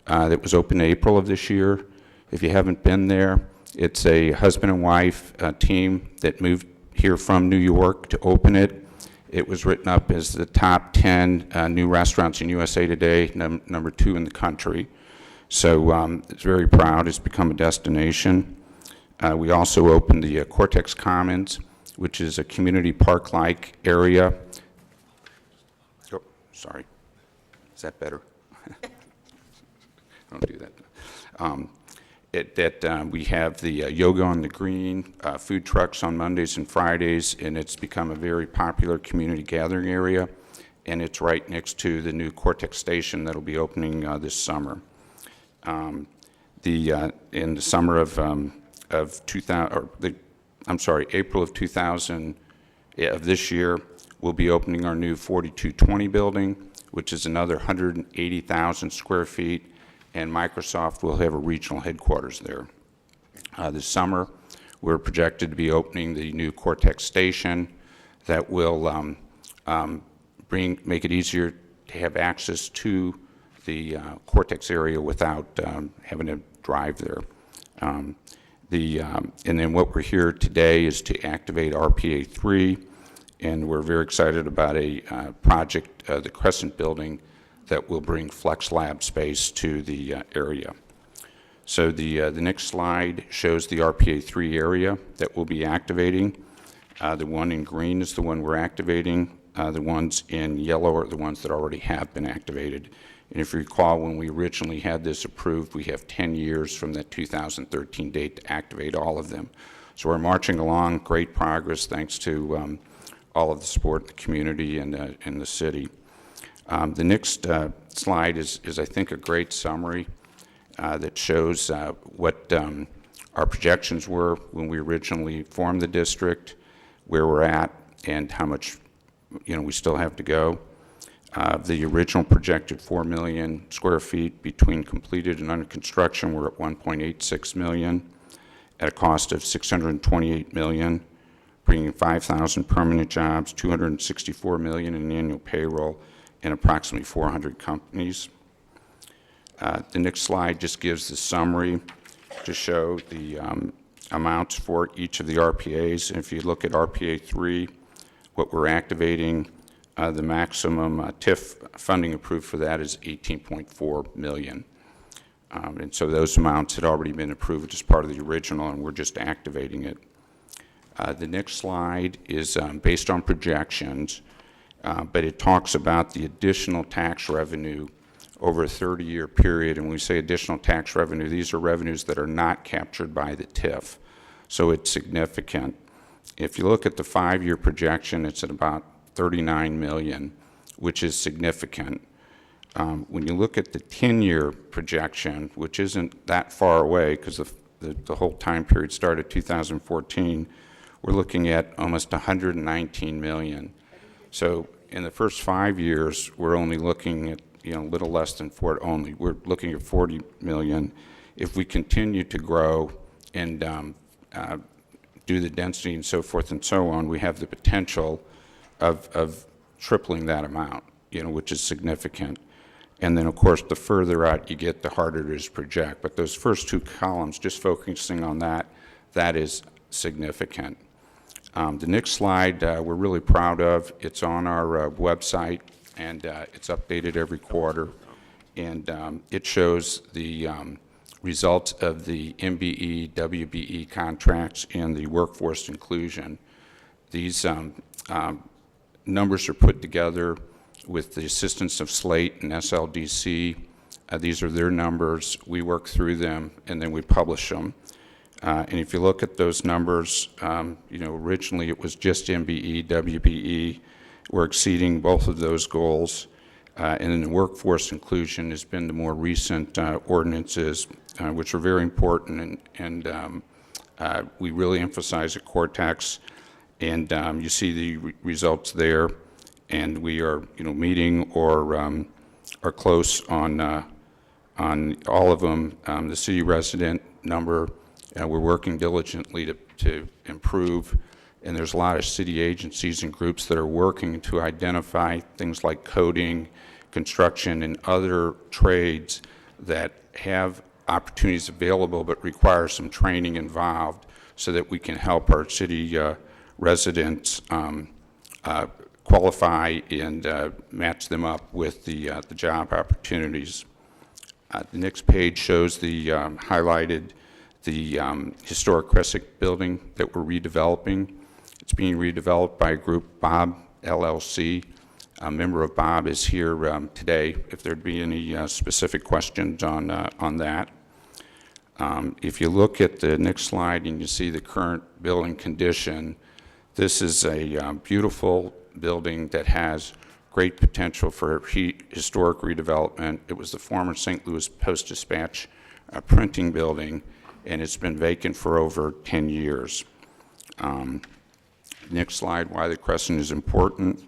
S11: That was open in April of this year. If you haven't been there, it's a husband and wife team that moved here from New York to open it. It was written up as the top 10 new restaurants in USA Today, number 2 in the country. So it's very proud. It's become a destination. We also opened the Cortex Commons, which is a community park-like area. Oh, sorry. Is that better? Don't do that. We have the Yoga on the Green, food trucks on Mondays and Fridays, and it's become a very popular community gathering area, and it's right next to the new Cortex station that'll be opening this summer. In the summer of April of 2000 of this year, we'll be opening our new 4220 building, which is another 180,000 square feet. And Microsoft will have a regional headquarters there. This summer, we're projected to be opening the new Cortex station that will make it easier to have access to the Cortex area without having to drive there. And then what we're here today is to activate RPA 3, and we're very excited about a project, the Crescent Building, that will bring flex lab space to the area. So the next slide shows the RPA 3 area that we'll be activating. The one in green is the one we're activating. The ones in yellow are the ones that already have been activated. And if you recall, when we originally had this approved, we have 10 years from that 2013 date to activate all of them. So we're marching along, great progress, thanks to all of the support in the community and in the city. The next slide is, I think, a great summary that shows what our projections were when we originally formed the district, where we're at, and how much we still have to go. The original projected 4 million square feet between completed and under construction, we're at 1.86 million at a cost of $628 million, bringing 5,000 permanent jobs, $264 million in annual payroll, and approximately 400 companies. The next slide just gives the summary to show the amounts for each of the RPAs. And if you look at RPA 3, what we're activating, the maximum TIF funding approved for that is $18.4 million. And so those amounts had already been approved as part of the original, and we're just activating it. The next slide is based on projections, but it talks about the additional tax revenue over a 30-year period. And when we say additional tax revenue, these are revenues that are not captured by the TIF. So it's significant. If you look at the 5-year projection, it's at about $39 million, which is significant. When you look at the 10-year projection, which isn't that far away because the whole time period started 2014, we're looking at almost $119 million. So in the first 5 years, we're only looking at a little less than we're looking at 40 million. If we continue to grow and do the density and so forth and so on, we have the potential of tripling that amount, which is significant. And then, of course, the further out you get, the harder it is to project. But those first two columns, just focusing on that is significant. The next slide we're really proud of. It's on our website, and it's updated every quarter. And it shows the results of the MBE, WBE contracts and the workforce inclusion. These numbers are put together with the assistance of Slate and SLDC. These are their numbers. We work through them, and then we publish them. And if you look at those numbers, originally it was just MBE, WBE. We're exceeding both of those goals. And then the workforce inclusion has been the more recent ordinances, which are very important, and we really emphasize at Cortex. And you see the results there, and we are, meeting or are close on all of them. The city resident number, we're working diligently to improve, and there's a lot of city agencies and groups that are working to identify things like coding, construction, and other trades that have opportunities available but require some training involved so that we can help our city residents qualify and match them up with the job opportunities. The next page shows the highlighted the historic Cressick building that we're redeveloping. It's being redeveloped by a group, Bob LLC. A member of Bob is here today if there'd be any specific questions on that. If you look at the next slide and you see the current building condition, this is a beautiful building that has great potential for historic redevelopment. It was the former St. Louis Post-Dispatch printing building, and it's been vacant for over 10 years. Next slide, why the Crescent is important.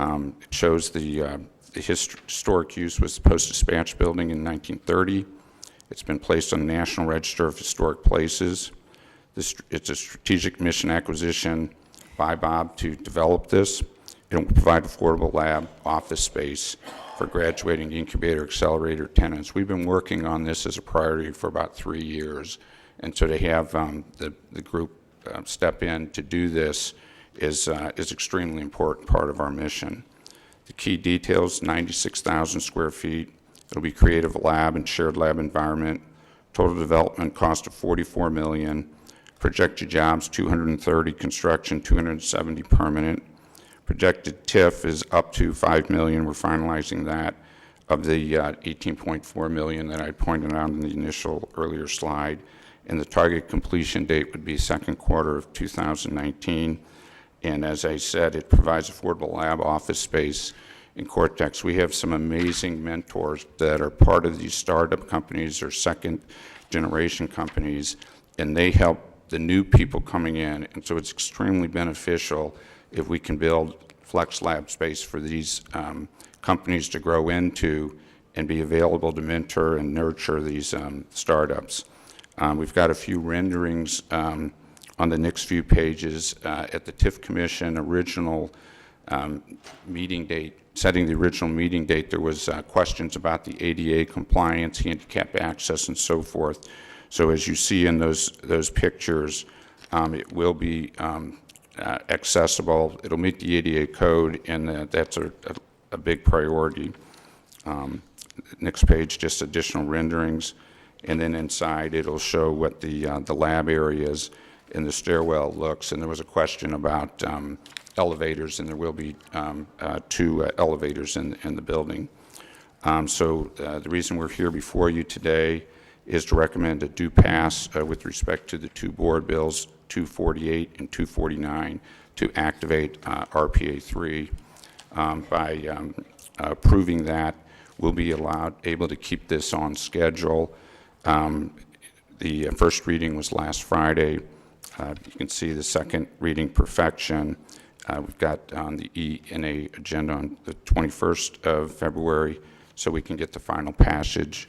S11: It shows the historic use was the Post-Dispatch building in 1930. It's been placed on the National Register of Historic Places. It's a strategic mission acquisition by Bob to develop this. It will provide affordable lab office space for graduating incubator accelerator tenants. We've been working on this as a priority for about 3 years, and so to have the group step in to do this is extremely important part of our mission. The key details: 96,000 square feet. It'll be creative lab and shared lab environment. Total development cost of $44 million. Projected jobs 230, construction 270 permanent. Projected TIF is up to $5 million. We're finalizing that of the $18.4 million that I pointed out in the initial earlier slide. and the target completion date would be second quarter of 2019. And as I said, it provides affordable lab office space in Cortex. We have some amazing mentors that are part of these startup companies or second-generation companies, and they help the new people coming in. And so it's extremely beneficial if we can build flex lab space for these companies to grow into and be available to mentor and nurture these startups. We've got a few renderings on the next few pages. At the TIF Commission original meeting date, setting the original meeting date, there was questions about the ADA compliance, handicap access, and so forth. So as you see in those pictures, it will be accessible. It'll meet the ADA code, and that's a big priority. Next page, just additional renderings. And then inside, it'll show what the lab areas and the stairwell looks. And there was a question about elevators, and there will be 2 elevators in the building. So the reason we're here before you today is to recommend a do pass with respect to the 2 board bills, 248 and 249, to activate RPA 3. By approving that, we'll be able to keep this on schedule. The first reading was last Friday. You can see the second reading perfection. We've got on the E&A agenda on the 21st of February, so we can get the final passage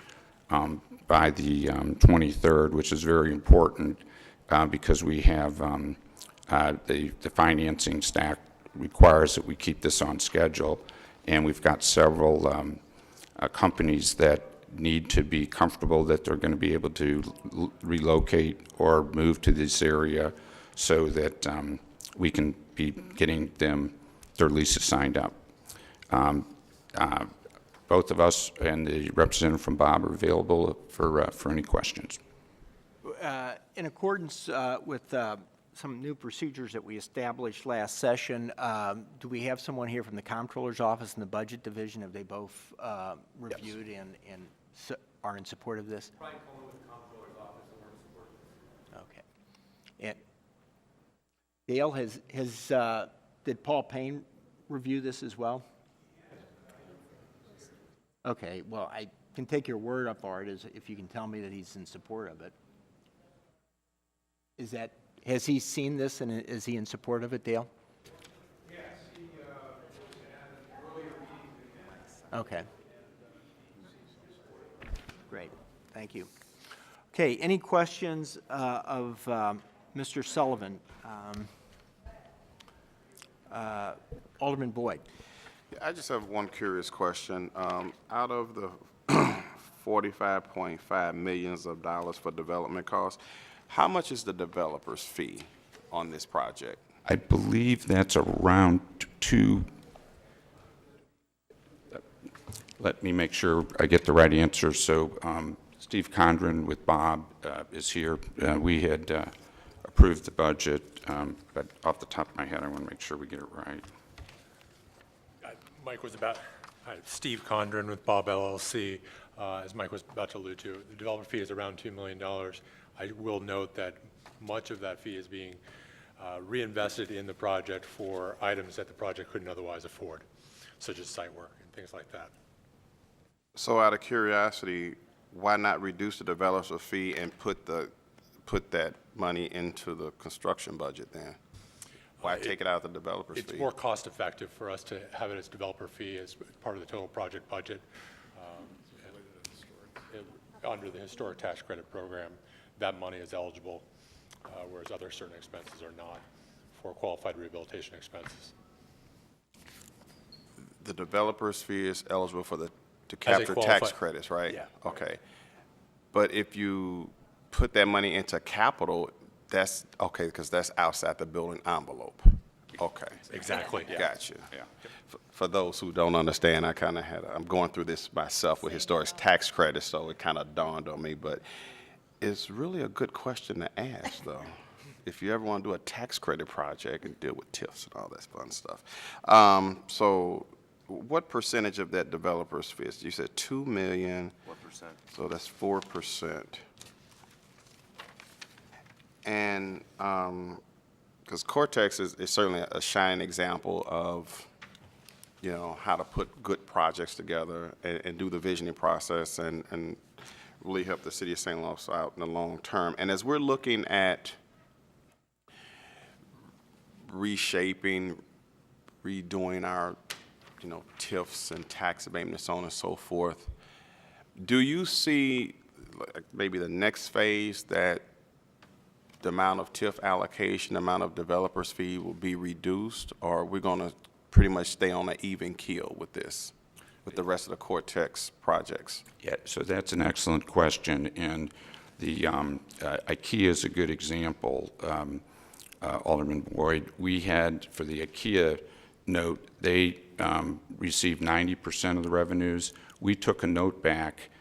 S11: by the 23rd, which is very important because we have the financing stack requires that we keep this on schedule, and we've got several companies that need to be comfortable that they're going to be able to relocate or move to this area so that we can be getting their leases signed up. Both of us and the representative from Bob are available for any questions.
S1: In accordance with some new procedures that we established last session, do we have someone here from the Comptroller's Office and the Budget Division? Have they both reviewed and are in support of this?
S6: Brian Coleman with the Comptroller's Office, and we're in support of this.
S1: Okay. And Dale, did Paul Payne review this as well? Okay, well, I can take your word up for it if you can tell me that he's in support of it. Has he seen this, and is he in support of it, Dale?
S6: Yes, he was at an earlier meeting.
S1: Okay. Great, thank you. Okay, any questions of Mr. Sullivan? Alderman Boyd.
S3: I just have one curious question. Out of the $45.5 million for development costs, how much is the developer's fee on this project?
S11: I believe that's around 2. Let me make sure I get the right answer. So Steve Condren with Bob is here. We had approved the budget, but off the top of my head, I want to make sure we get it right.
S22: Mike was Steve Condren with Bob LLC. As Mike was about to allude to, the developer fee is around $2 million. I will note that much of that fee is being reinvested in the project for items that the project couldn't otherwise afford, such as site work and things like that.
S3: So out of curiosity, why not reduce the developer's fee and put that money into the construction budget then? Why take it out of the developer's fee?
S22: It's more cost effective for us to have it as developer fee as part of the total project budget. Under the historic tax credit program, that money is eligible, whereas other certain expenses are not for qualified rehabilitation expenses.
S3: The developer's fee is eligible to capture tax credits, right?
S22: Yeah.
S3: Okay. But if you put that money into capital, that's okay, because that's outside the building envelope. Okay.
S22: Exactly. Yeah.
S3: Gotcha. Yeah. For those who don't understand, I'm going through this myself with historic tax credits, so it kind of dawned on me, but it's really a good question to ask, though. If you ever want to do a tax credit project and deal with TIFs and all that fun stuff. So what percentage of that developer's fee? You said $2 million.
S23: What percent?
S3: So that's 4%. And, because Cortex is certainly a shining example of, you know, how to put good projects together and do the visioning process and really help the city of St. Louis out in the long term. And as we're looking at reshaping, redoing our, you know, TIFs and tax abatements, so on and so forth, do you see like, maybe the next phase that the amount of TIF allocation, the amount of developers fee will be reduced, or are we going to pretty much stay on an even keel with this, with the rest of the Cortex projects?
S11: Yeah, so that's an excellent question, and the IKEA is a good example. Alderman Boyd, we had for the IKEA note, they received 90% of the revenues. We took a note back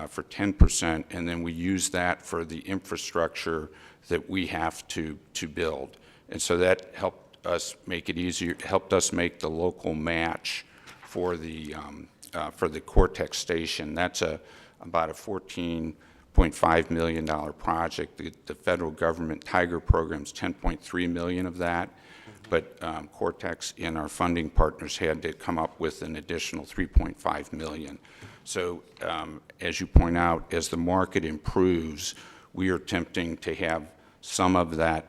S11: for 10%, and then we used that for the infrastructure that we have to build. And so that helped us make it easier, helped us make the local match for the Cortex station. That's about a $14.5 million project. The federal government Tiger program's $10.3 million of that. But Cortex and our funding partners had to come up with an additional $3.5 million. So as you point out, as the market improves, we are attempting to have some of that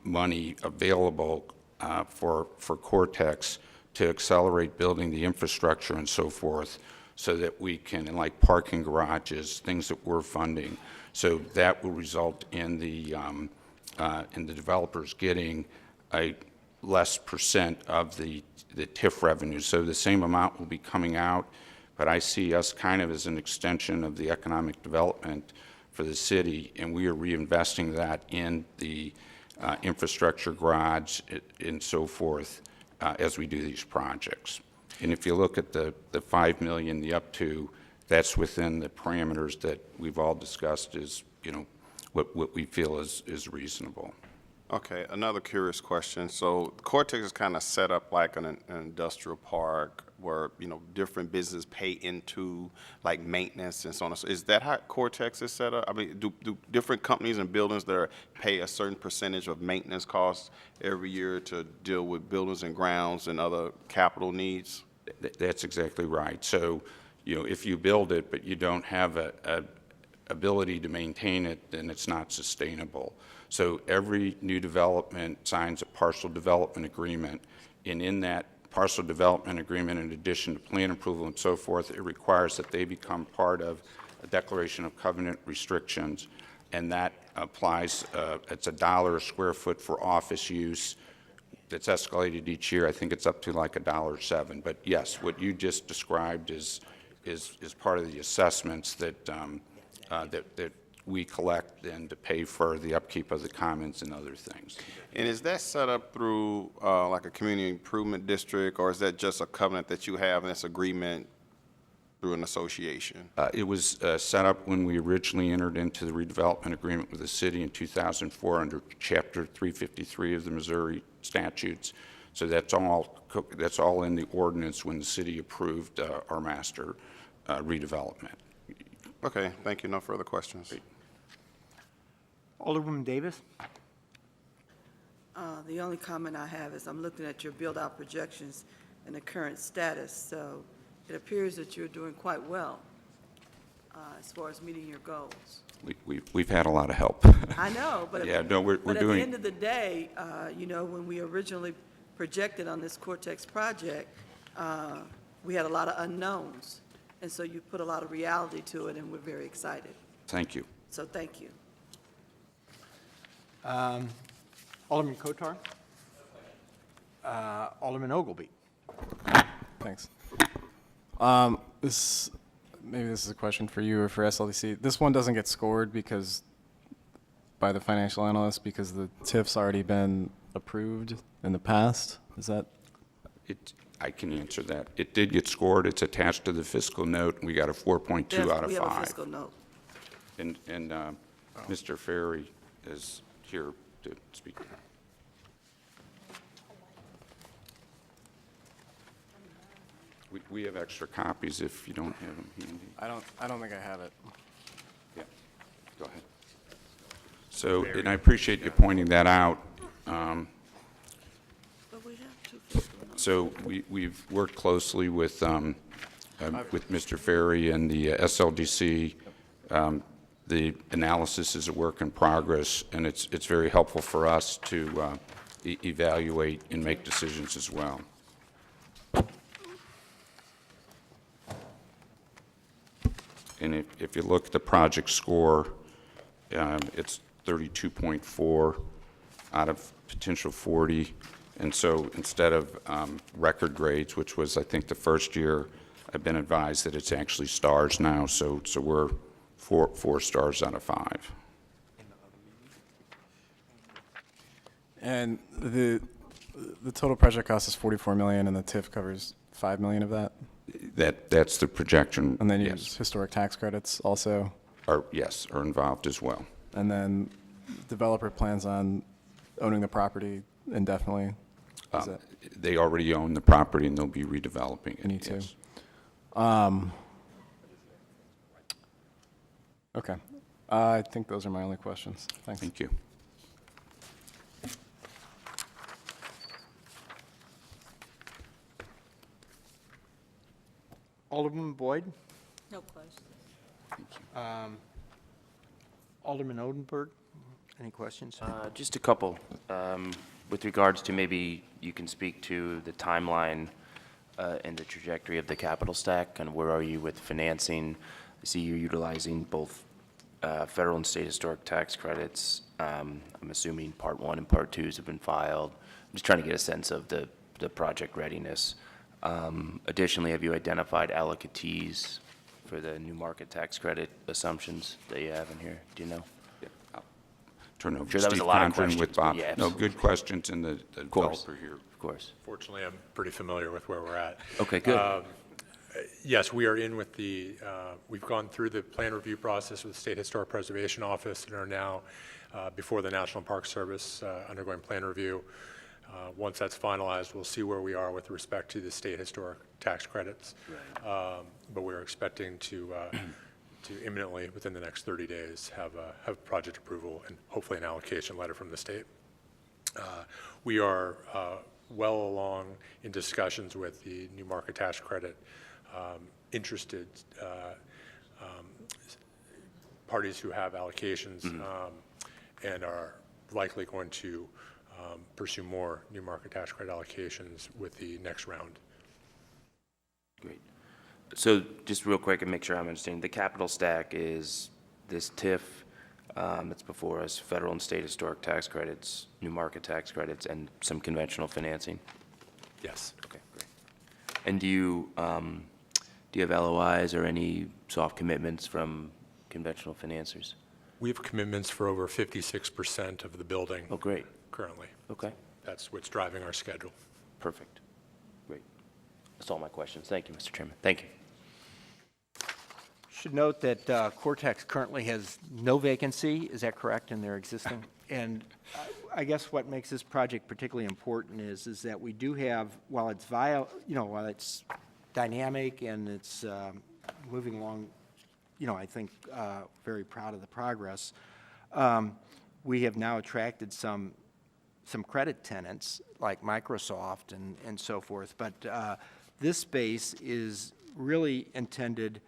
S11: money available for Cortex to accelerate building the infrastructure and so forth, so that we can, like parking garages, things that we're funding. So that will result in the developers getting a less percent of the TIF revenue. So the same amount will be coming out, but I see us kind of as an extension of the economic development for the city, and we are reinvesting that in the infrastructure garage and so forth as we do these projects. And if you look at the $5 million, the up to, that's within the parameters that we've all discussed is, you know, what we feel is reasonable.
S3: Okay, another curious question. So Cortex is kind of set up like an industrial park where, you know, different businesses pay into like maintenance and so on. So is that how Cortex is set up? I mean, do different companies and buildings there pay a certain percentage of maintenance costs every year to deal with buildings and grounds and other capital needs?
S11: That's exactly right. So, you know, if you build it but you don't have a ability to maintain it, then it's not sustainable. So every new development signs a partial development agreement, and in that partial development agreement, in addition to plan approval and so forth, it requires that they become part of a declaration of covenant restrictions, and that applies, it's $1 a square foot for office use. That's escalated each year. I think it's up to like $1.07. But yes, what you just described is part of the assessments that that we collect and to pay for the upkeep of the commons and other things.
S3: And is that set up through like a community improvement district, or is that just a covenant that you have in this agreement through an association?
S11: It was set up when we originally entered into the redevelopment agreement with the city in 2004 under Chapter 353 of the Missouri statutes. So that's all in the ordinance when the city approved our master redevelopment.
S3: Okay, thank you. No further questions.
S1: Alderwoman Davis?
S2: The only comment I have is I'm looking at your build-out projections and the current status, so it appears that you're doing quite well as far as meeting your goals.
S11: We've had a lot of help.
S2: I know, but,
S11: yeah, no, we're
S2: but at
S11: doing.
S2: the end of the day, you know, when we originally projected on this Cortex project, we had a lot of unknowns, and so you put a lot of reality to it, and we're very excited.
S11: Thank you.
S2: So thank you.
S1: Alderman Coatar? Alderman Ogilvy?
S7: Thanks. Maybe this is a question for you or for SLDC. This one doesn't get scored because by the financial analyst because the TIF's already been approved in the past. Is that?
S11: I can answer that. It did get scored. It's attached to the fiscal note, and we got a 4.2 out of 5.
S2: We have a fiscal note.
S11: And Mr. Ferry is here to speak. We have extra copies if you don't have them handy.
S7: I don't think I have it.
S11: Yeah, go ahead. So, and I appreciate you pointing that out. So we've worked closely with Mr. Ferry and the SLDC. The analysis is a work in progress, and it's very helpful for us to evaluate and make decisions as well. And if you look at the project score, it's 32.4 out of potential 40. And so instead of record grades, which was, I think, the first year, I've been advised that it's actually stars now. So we're four stars out of 5.
S7: And the total project cost is $44 million, and the TIF covers $5 million of that?
S11: That's the projection.
S7: And then you
S11: yes.
S7: use historic tax credits also?
S11: Yes, are involved as well.
S7: And then developer plans on owning the property indefinitely?
S11: They already own the property, and they'll be redeveloping it.
S7: Me too.
S11: Yes.
S7: Okay. I think those are my only questions. Thanks.
S11: Thank you.
S1: Alderman Boyd?
S4: No questions.
S1: Alderman Odenberg, any questions?
S6: Just a couple. With regards to maybe you can speak to the timeline and the trajectory of the capital stack, and where are you with financing? I see you're utilizing both federal and state historic tax credits. I'm assuming Part 1 and Part 2s have been filed. I'm just trying to get a sense of the project readiness. Additionally, have you identified allocatees for the new market tax credit assumptions that you have in here? Do you know?
S11: Turn over
S6: Sure,
S11: to
S6: that was
S11: Steve
S6: a lot of
S11: Condren with
S6: questions,
S11: Bob.
S6: but yeah,
S11: No,
S6: absolutely.
S11: good questions, and the developer here.
S6: Of course.
S22: Fortunately, I'm pretty familiar with where we're at.
S6: Okay, good.
S22: Yes, we are in with we've gone through the plan review process with the State Historic Preservation Office and are now before the National Park Service undergoing plan review. Once that's finalized, we'll see where we are with respect to the state historic tax credits. Right. But we're expecting to imminently, within the next 30 days, have project approval and hopefully an allocation letter from the state. We are well along in discussions with the new market tax credit interested parties who have allocations and are likely going to pursue more new market tax credit allocations with the next round.
S6: Great. So just real quick and make sure I'm understanding, the capital stack is this TIF that's before us, federal and state historic tax credits, new market tax credits, and some conventional financing?
S22: Yes.
S6: Okay, great. And do you have LOIs or any soft commitments from conventional financiers?
S22: We have commitments for over 56% of the building.
S6: Oh, great.
S22: Currently.
S6: Okay.
S22: That's what's driving our schedule.
S6: Perfect. Great. That's all my questions. Thank you, Mr. Chairman. Thank you.
S1: Should note that Cortex currently has no vacancy, is that correct, in their existing? And I guess what makes this project particularly important is that we do have, while it's while it's dynamic and it's moving along, I think very proud of the progress. We have now attracted some credit tenants like Microsoft and so forth, but this space is really intended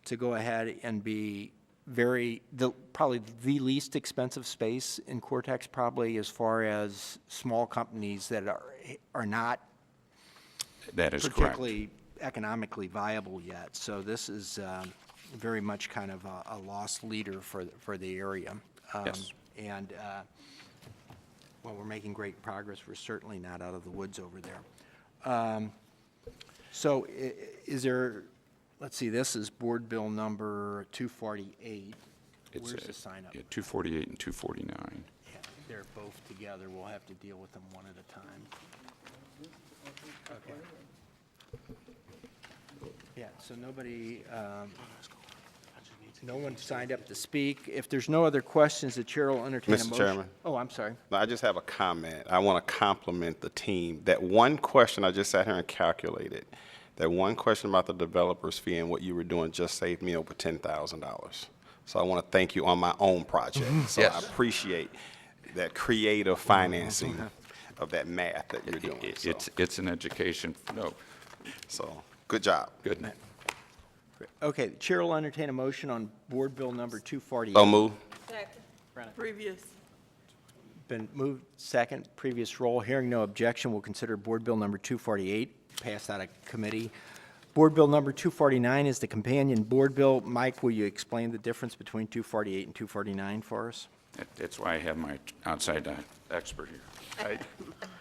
S1: to go ahead and be probably the least expensive space in Cortex, probably as far as small companies that are not
S11: that is
S1: particularly economically viable yet. So this is very much kind of a lost leader for the area.
S11: Yes.
S1: And while we're making great progress, we're certainly not out of the woods over there. So is there, let's see, this is board bill number 248. Where's the sign up?
S11: 248 and 249.
S1: Yeah, they're both together. We'll have to deal with them one at a time. Okay. Yeah, so nobody, no one signed up to speak. If there's no other questions, the chair will entertain a motion.
S3: Mr. Chairman.
S1: Oh, I'm sorry.
S3: No, I just have a comment. I want to compliment the team. That one question I just sat here and calculated, that one question about the developer's fee and what you were doing just saved me over $10,000. So I want to thank you on my own project. So I
S11: Yes.
S3: appreciate that creative financing of that math that you're doing. So,
S11: It's an education, no,
S3: so good job.
S11: good.
S1: Okay, the chair will entertain a motion on Board Bill number 248.
S3: So move.
S2: Previous.
S1: Been moved second, previous roll. Hearing no objection, we'll consider Board Bill number 248 passed out of committee. Board Bill number 249 is the companion board bill. Mike, will you explain the difference between 248 and 249 for us?
S11: That's why I have my outside expert here.
S5: Hi,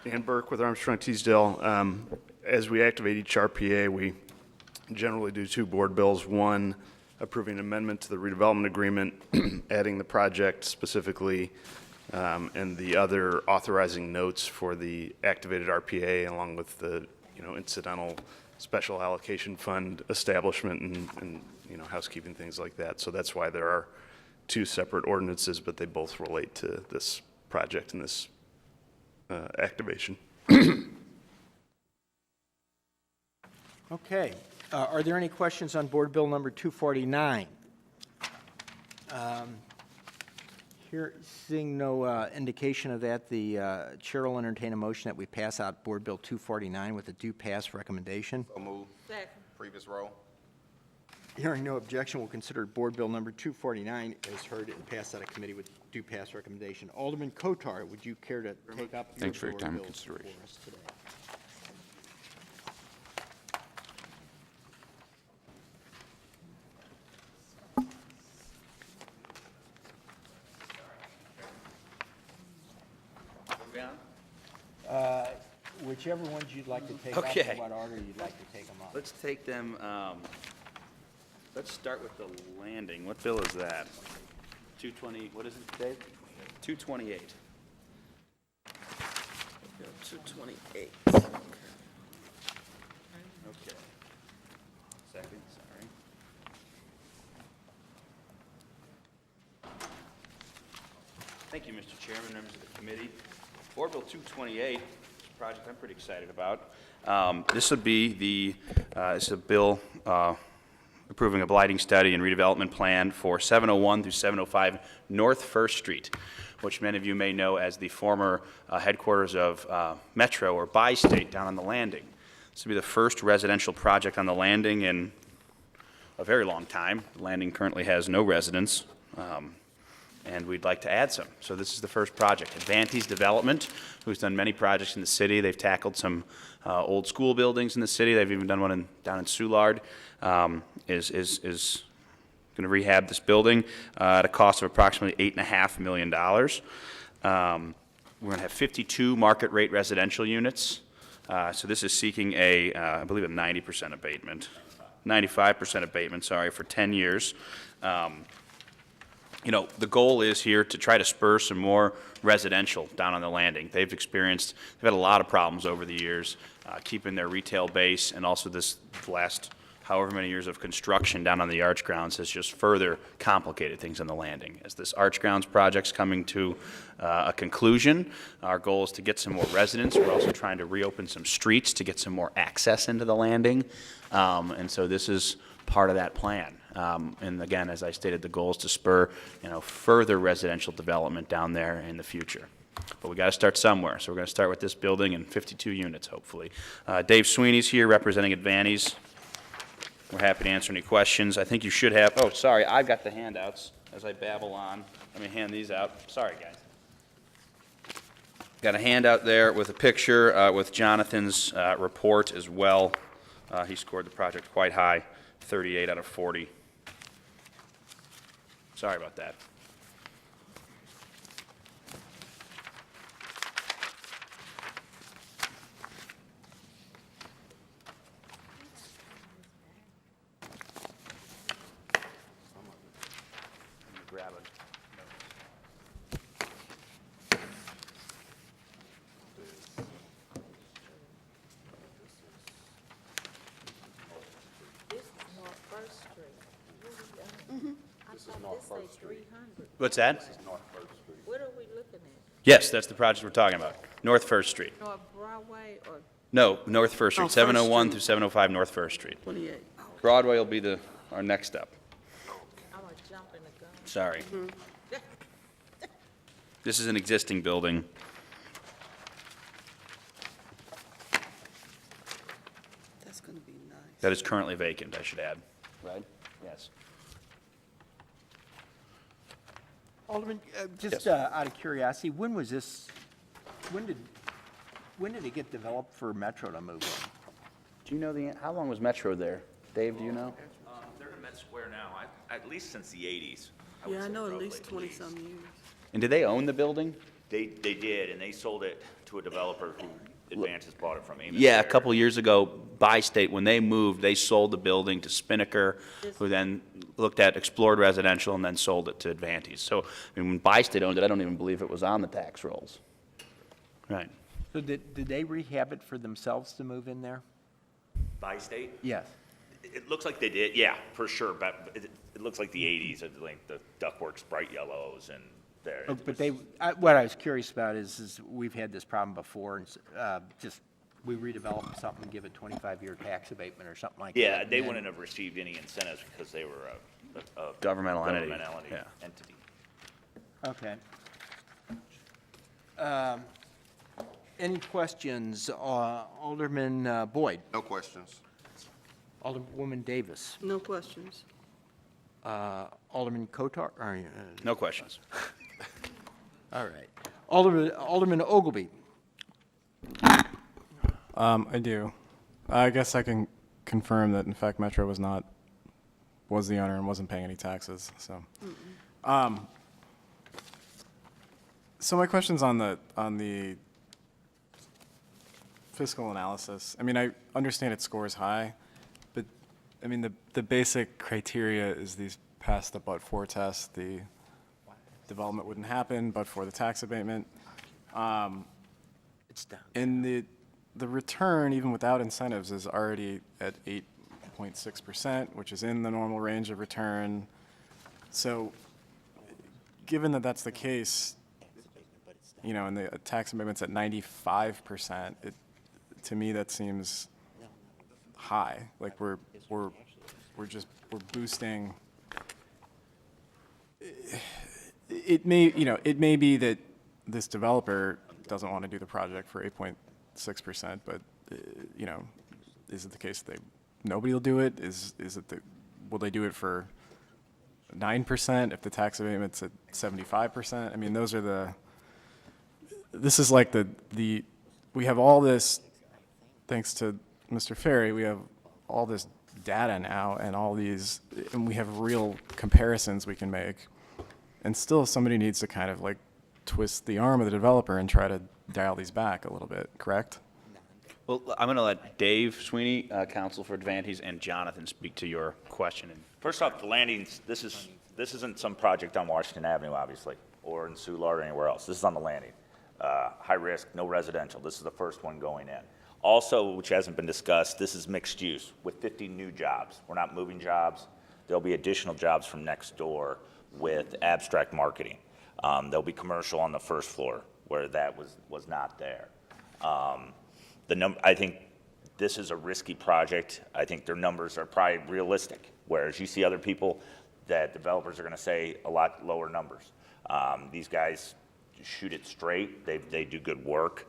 S5: Dan Burke with Armstrong Teasdale. As we activate each RPA, we generally do two board bills. One, approving an amendment to the redevelopment agreement, adding the project specifically, and the other authorizing notes for the activated RPA along with the, incidental special allocation fund establishment and housekeeping, things like that. So that's why there are two separate ordinances, but they both relate to this project and this activation.
S1: Okay. Are there any questions on Board Bill number 249? Here, seeing no indication of that, the chair will entertain a motion that we pass out Board Bill 249 with a due pass recommendation.
S3: So move. Previous roll.
S1: Hearing no objection, we'll consider Board Bill number 249 as heard and passed out of committee with due pass recommendation. Alderman Coatar, would you care to take up your
S11: Thanks for your
S1: board
S11: time and
S1: bills
S11: consideration.
S1: for us today? Whichever ones you'd like to take up,
S15: Okay.
S1: in what order you'd like to take them up.
S15: Let's take them, let's start with the landing. What bill is that? 220, what is it, Dave? 228.
S2: 228.
S15: Okay. Second, sorry. Thank you, Mr. Chairman, members of the committee. Board Bill 228, project I'm pretty excited about. This would be this is a bill approving a blighting study and redevelopment plan for 701 through 705 North First Street, which many of you may know as the former headquarters of Metro or Bi-State down on the landing. This will be the first residential project on the landing in a very long time. The landing currently has no residents. And we'd like to add some. So this is the first project. Advantes Development, who's done many projects in the city. They've tackled some old school buildings in the city. They've even done one down in Soulard. Is going to rehab this building at a cost of approximately $8.5 million. We're going to have 52 market rate residential units. So this is seeking I believe a 90% abatement, 95% abatement, sorry, for 10 years. The goal is here to try to spur some more residential down on the landing. They've had a lot of problems over the years keeping their retail base, and also this last however many years of construction down on the Arch Grounds has just further complicated things on the landing. As this Arch Grounds project's coming to a conclusion, our goal is to get some more residents. We're also trying to reopen some streets to get some more access into the landing, and so this is part of that plan. And again, as I stated, the goal is to spur, further residential development down there in the future. But we got to start somewhere, so we're going to start with this building and 52 units, hopefully. Dave Sweeney's here representing Advantes. We're happy to answer any questions. I think you should have. Oh, sorry, I've got the handouts as I babble on. Let me hand these out. Sorry, guys. Got a handout there with a picture with Jonathan's report as well. He scored the project quite high, 38 out of 40. Sorry about that. Grab it. What's that?
S4: What are we looking at?
S15: Yes, that's the project we're talking about. North First Street.
S4: North Broadway or?
S15: No, North First Street,
S2: First
S15: 701
S2: Street.
S15: through 705 North First Street.
S2: 28.
S15: Broadway will be our next step.
S4: I'm gonna jump in the gun.
S15: sorry. This is an existing building.
S2: That's going to be nice.
S15: That is currently vacant, I should add. Right? Yes.
S1: Alderman, just
S15: Yes.
S1: out of curiosity, when was this, when did it get developed for Metro to move in?
S15: Do you know how long was Metro there? Dave, do you know?
S13: They're in Met Square now, at least since the 80s.
S2: Yeah, I know at least 20-some years.
S15: And do they own the building?
S13: They did, and they sold it to a developer who Advances bought it from Amos.
S15: Yeah, a
S13: Square.
S15: couple years ago, Bi-State, when they moved, they sold the building to Spinnaker, who then explored residential and then sold it to Advantage. So, I mean, when Bi-State owned it, I don't even believe it was on the tax rolls. Right.
S1: So did they rehab it for themselves to move in there?
S13: Bi-State?
S1: Yes.
S13: It looks like they did, yeah, for sure, but it looks like the 80s, like the ductwork's bright yellows and there.
S1: Oh, but what I was curious about is we've had this problem before, and we redevelop something, give a 25-year tax abatement or something like that.
S13: Yeah, they
S1: and
S13: wouldn't have received any incentives because they were a
S15: Governmental entity.
S13: entity.
S1: Okay. Any questions? Alderman Boyd?
S3: No questions.
S1: Alderwoman Davis?
S2: No questions.
S1: Alderman Coatar?
S15: No questions.
S1: All right. Alderman Ogilvy?
S7: I do. I guess I can confirm that, in fact, Metro was the owner and wasn't paying any taxes, so. So my question's on the fiscal analysis. I mean, I understand it scores high, but, I mean, the basic criteria is these pass the but-for test, the development wouldn't happen but for the tax abatement.
S1: It's down.
S7: And the return, even without incentives, is already at 8.6%, which is in the normal range of return. So, given that that's the case, you know, and the tax abatement's at 95%, to me that seems high. Like we're boosting. It may be that this developer doesn't want to do the project for 8.6%, but you know, is it the case that nobody will do it? Will they do it for 9% if the tax abatement's at 75%? I mean, this is like we have all this, thanks to Mr. Ferry, we have all this data now and we have real comparisons we can make. And still somebody needs to kind of like twist the arm of the developer and try to dial these back a little bit, correct?
S15: Well, I'm going to let Dave Sweeney, Counsel for Advantage, and Jonathan speak to your question.
S13: First off, the landings, this isn't some project on Washington Avenue, obviously, or in Soulard or anywhere else. This is on the landing. High risk, no residential. This is the first one going in. Also, which hasn't been discussed, this is mixed use with 50 new jobs. We're not moving jobs. There'll be additional jobs from next door with abstract marketing. There'll be commercial on the first floor where that was not there. I think this is a risky project. I think their numbers are probably realistic, whereas you see other people that developers are going to say a lot lower numbers. These guys shoot it straight. They do good work.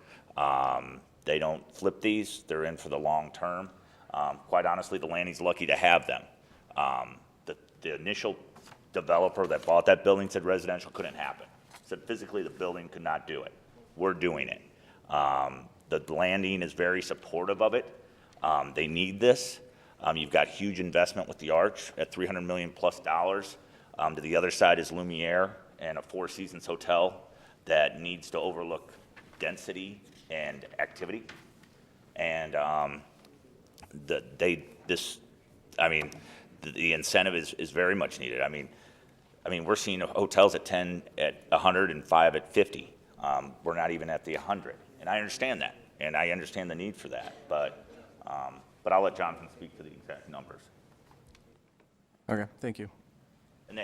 S13: They don't flip these. They're in for the long term. Quite honestly, the landing's lucky to have them. The initial developer that bought that building said residential couldn't happen. Said physically the building could not do it. We're doing it. The landing is very supportive of it. They need this. You've got huge investment with the arch at $300 million plus. To the other side is Lumiere and a Four Seasons hotel that needs to overlook density and activity. And the incentive is very much needed. I mean, we're seeing hotels at 10 at 100 and 5 at 50. We're not even at the 100, and I understand that, and I understand the need for that. But I'll let Jonathan speak to the exact numbers.
S7: Okay, thank you.
S13: And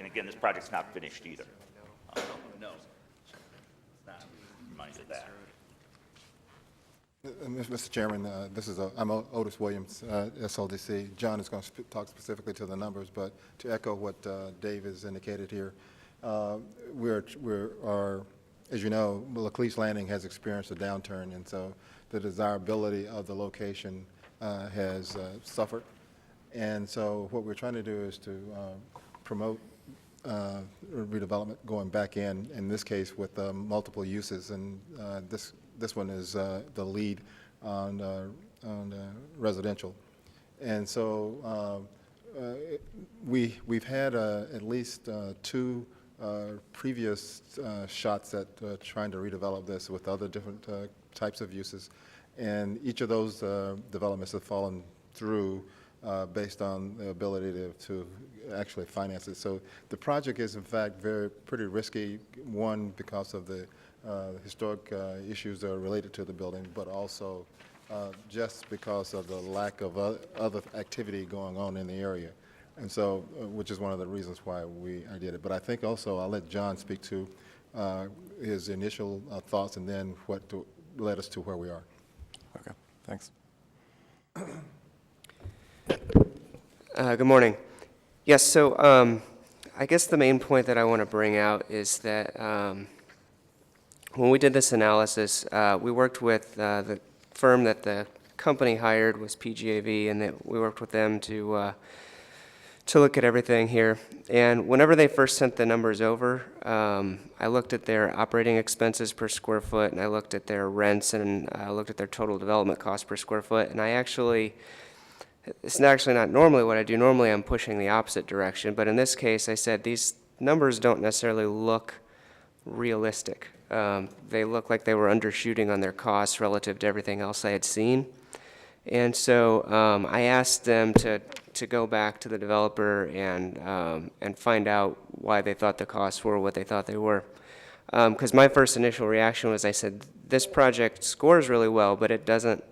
S13: again, this project's not finished either. No, it's not. Reminded of that.
S9: Mr. Chairman, I'm Otis Williams, SLDC. John is going to talk specifically to the numbers, but to echo what Dave has indicated here, as you know, Laclede Landing has experienced a downturn, and so the desirability of the location has suffered. And so what we're trying to do is to promote redevelopment going back in this case with multiple uses, and this one is the lead on residential. And so we've had at least two previous shots at trying to redevelop this with other different types of uses, and each of those developments have fallen through based on the ability to actually finance it. So the project is in fact pretty risky, one because of the historic issues that are related to the building, but also just because of the lack of other activity going on in the area. And so, which is one of the reasons why I did it. But I think also I'll let John speak to his initial thoughts and then what led us to where we are.
S7: Okay, thanks.
S14: Good morning. Yes, so I guess the main point that I want to bring out is that when we did this analysis, we worked with the firm that the company hired was PGAV, and that we worked with them to look at everything here. And whenever they first sent the numbers over, I looked at their operating expenses per square foot, and I looked at their rents, and I looked at their total development cost per square foot, and it's actually not normally what I do. Normally I'm pushing the opposite direction, but in this case I said these numbers don't necessarily look realistic. They look like they were undershooting on their costs relative to everything else I had seen. And so I asked them to go back to the developer and find out why they thought the costs were what they thought they were. Because my first initial reaction was, I said, this project scores really well, but it doesn't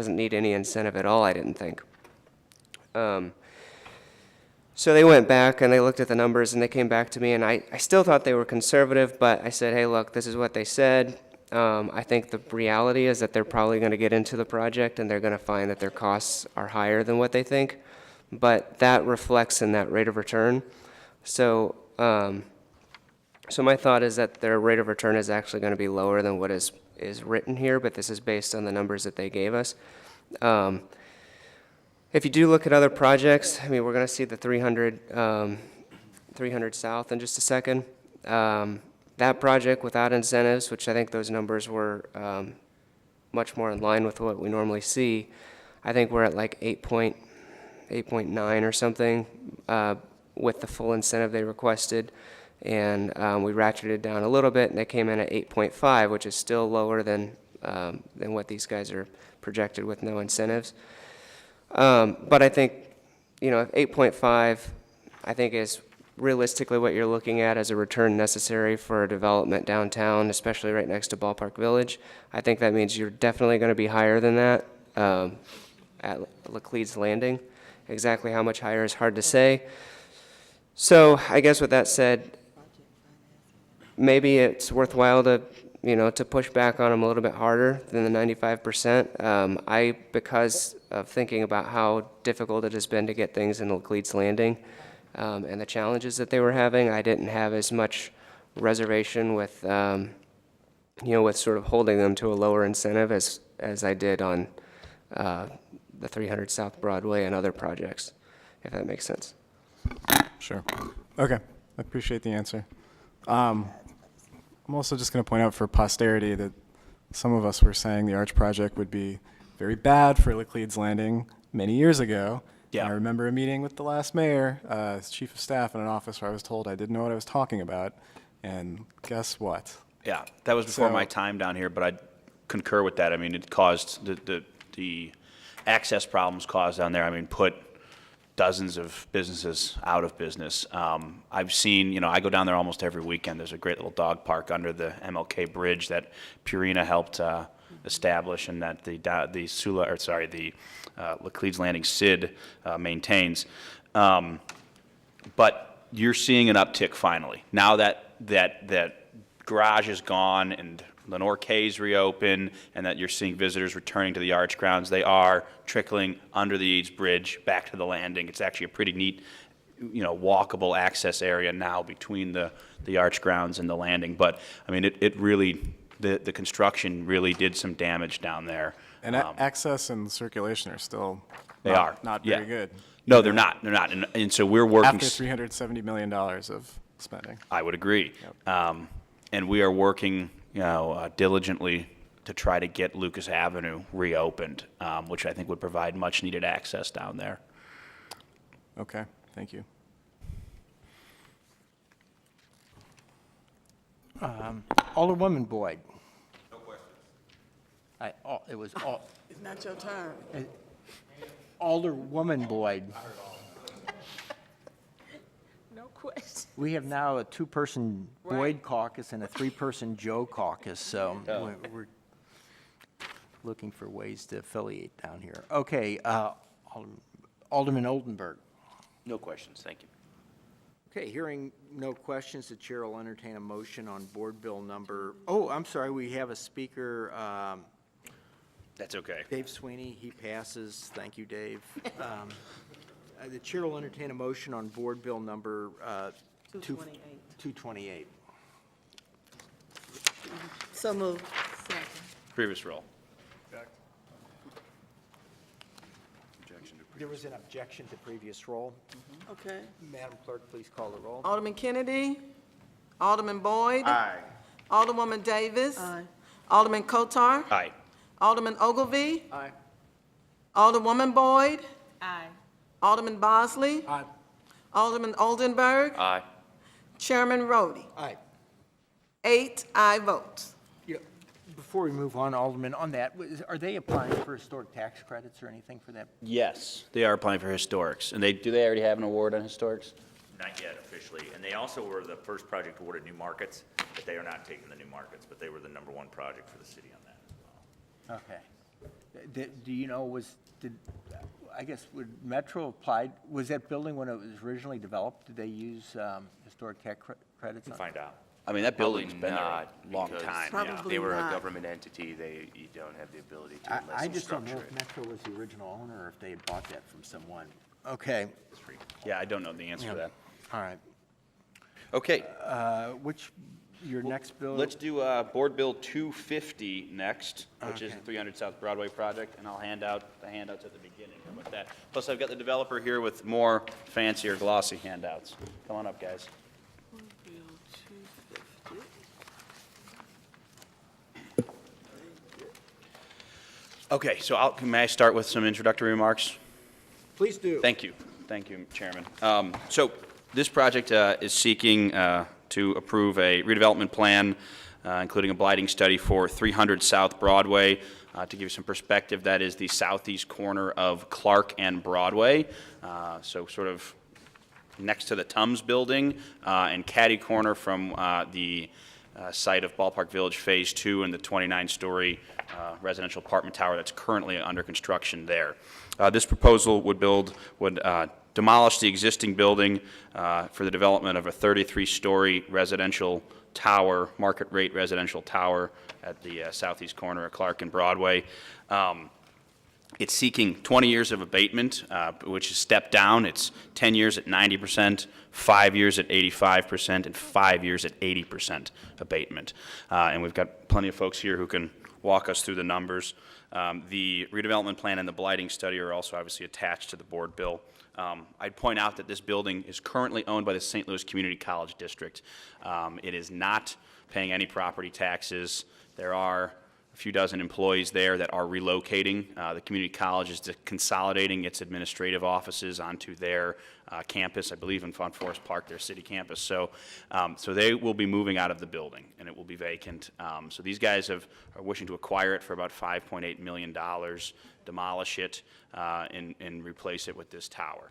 S14: need any incentive at all, I didn't think. So they went back and they looked at the numbers and they came back to me, and I still thought they were conservative, but I said, hey, look, this is what they said. I think the reality is that they're probably going to get into the project and they're going to find that their costs are higher than what they think, but that reflects in that rate of return. So, so my thought is that their rate of return is actually going to be lower than what is written here, but this is based on the numbers that they gave us. If you do look at other projects, I mean, we're going to see the 300 South in just a second. That project without incentives, which I think those numbers were much more in line with what we normally see, I think we're at like 8.9 or something with the full incentive they requested. And we ratcheted down a little bit, and they came in at 8.5, which is still lower than what these guys are projected with no incentives. But I think, you know, 8.5, I think is realistically what you're looking at as a return necessary for a development downtown, especially right next to Ballpark Village. I think that means you're definitely going to be higher than that at Laclede's Landing. Exactly how much higher is hard to say. So I guess with that said, maybe it's worthwhile to, you know, to push back on them a little bit harder than the 95%. Because of thinking about how difficult it has been to get things in Laclede's Landing and the challenges that they were having, I didn't have as much reservation with, you know, with sort of holding them to a lower incentive as I did on the 300 South Broadway and other projects, if that makes sense.
S7: Sure. Okay. I appreciate the answer. I'm also just going to point out for posterity that some of us were saying the Arch project would be very bad for Laclede's Landing many years ago. Yeah. I remember a meeting with the last mayor, as chief of staff in an office where I was told I didn't know what I was talking about. And guess what?
S15: Yeah, that was before my time down here, but I concur with that. I mean, it caused the access problems caused down there. I mean, put dozens of businesses out of business. I've seen, you know, I go down there almost every weekend. There's a great little dog park under the MLK bridge that Purina helped establish, and that the Laclede's Landing SID maintains. But you're seeing an uptick finally. Now that garage is gone and Lenore K's reopen and that you're seeing visitors returning to the arch grounds, they are trickling under the Eads Bridge back to the landing. It's actually a pretty neat, walkable access area now between the arch grounds and the landing. But, I mean, it really, the construction really did some damage down there.
S7: And access and circulation are still not very good.
S15: No, they're not. They're not. And so we're working.
S7: After $370 million of spending.
S15: I would agree. And we are working, diligently to try to get Lucas Avenue reopened, which I think would provide much needed access down there.
S7: Okay, thank you.
S1: Alderwoman Boyd. No questions. It was
S2: It's not your turn.
S1: Alderwoman Boyd.
S4: No question.
S1: We have now a two-person Boyd caucus and a three-person Joe caucus, so we're looking for ways to affiliate down here. Okay, Alderman Oldenburg.
S6: No questions, thank you.
S1: Okay, hearing no questions, the chair will entertain a motion on board bill number, oh, I'm sorry, we have a speaker,
S15: That's okay.
S1: Dave Sweeney, he passes. Thank you, Dave. The chair will entertain a motion on board bill number 228.
S2: So moved.
S15: Previous roll.
S1: There was an objection to previous roll.
S2: Okay.
S1: Madam Clerk, please call the roll.
S2: Alderman Kennedy. Alderman Boyd.
S3: Aye.
S2: Alderwoman Davis. Aye. Alderman Coatar.
S15: Aye.
S2: Alderman Ogilvy.
S1: Aye.
S2: Alderwoman Boyd.
S4: Aye.
S2: Alderman Bosley.
S1: Aye.
S2: Alderman Oldenburg.
S6: Aye.
S2: Chairman Roddy.
S1: Aye.
S2: 8 aye votes.
S1: Before we move on, Alderman, on that, are they applying for historic tax credits or anything for that?
S15: Yes, they are applying for historics. And do they already have an award on historics?
S13: Not yet officially, and they also were the first project awarded new markets, but they are not taking the new markets, but they were the #1 project for the city on that as well.
S1: Okay. Do you know, I guess, would Metro applied, was that building when it was originally developed, did they use historic tax credits?
S13: We'll find out.
S15: I mean, that
S6: Probably
S15: building's been there a
S6: not,
S15: long
S6: because
S15: time.
S2: Probably
S6: They were a
S2: not.
S6: government entity, you don't have the ability to unless
S1: I
S6: you
S1: just don't know
S6: structure
S1: if
S6: it.
S1: Metro was the original owner or if they had bought that from someone. Okay,
S15: Yeah, I don't know the answer to that.
S1: all right.
S15: Okay,
S1: Your next bill?
S15: let's do Board Bill 250 next, which is
S1: Okay.
S15: the 300 South Broadway project, and I'll hand out the handouts at the beginning. How about that? Plus, I've got the developer here with more fancier glossy handouts. Come on up, guys. Okay, so may I start with some introductory remarks?
S1: Please do.
S15: Thank you, Chairman. So this project is seeking to approve a redevelopment plan, including a blighting study for 300 South Broadway. To give you some perspective, that is the southeast corner of Clark and Broadway, so sort of next to the Tums building and catty corner from the site of Ballpark Village Phase 2 and the 29-story residential apartment tower that's currently under construction there. This proposal would demolish the existing building for the development of a 33-story residential tower, market rate residential tower at the southeast corner of Clark and Broadway. It's seeking 20 years of abatement, which is stepped down. It's 10 years at 90%, 5 years at 85%, and 5 years at 80% abatement. And we've got plenty of folks here who can walk us through the numbers. The redevelopment plan and the blighting study are also obviously attached to the board bill. I'd point out that this building is currently owned by the St. Louis Community College District. It is not paying any property taxes. There are a few dozen employees there that are relocating. The community college is consolidating its administrative offices onto their campus, I believe in Forest Park, their city campus. So they will be moving out of the building, and it will be vacant. So these guys are wishing to acquire it for about $5.8 million, demolish it, and replace it with this tower.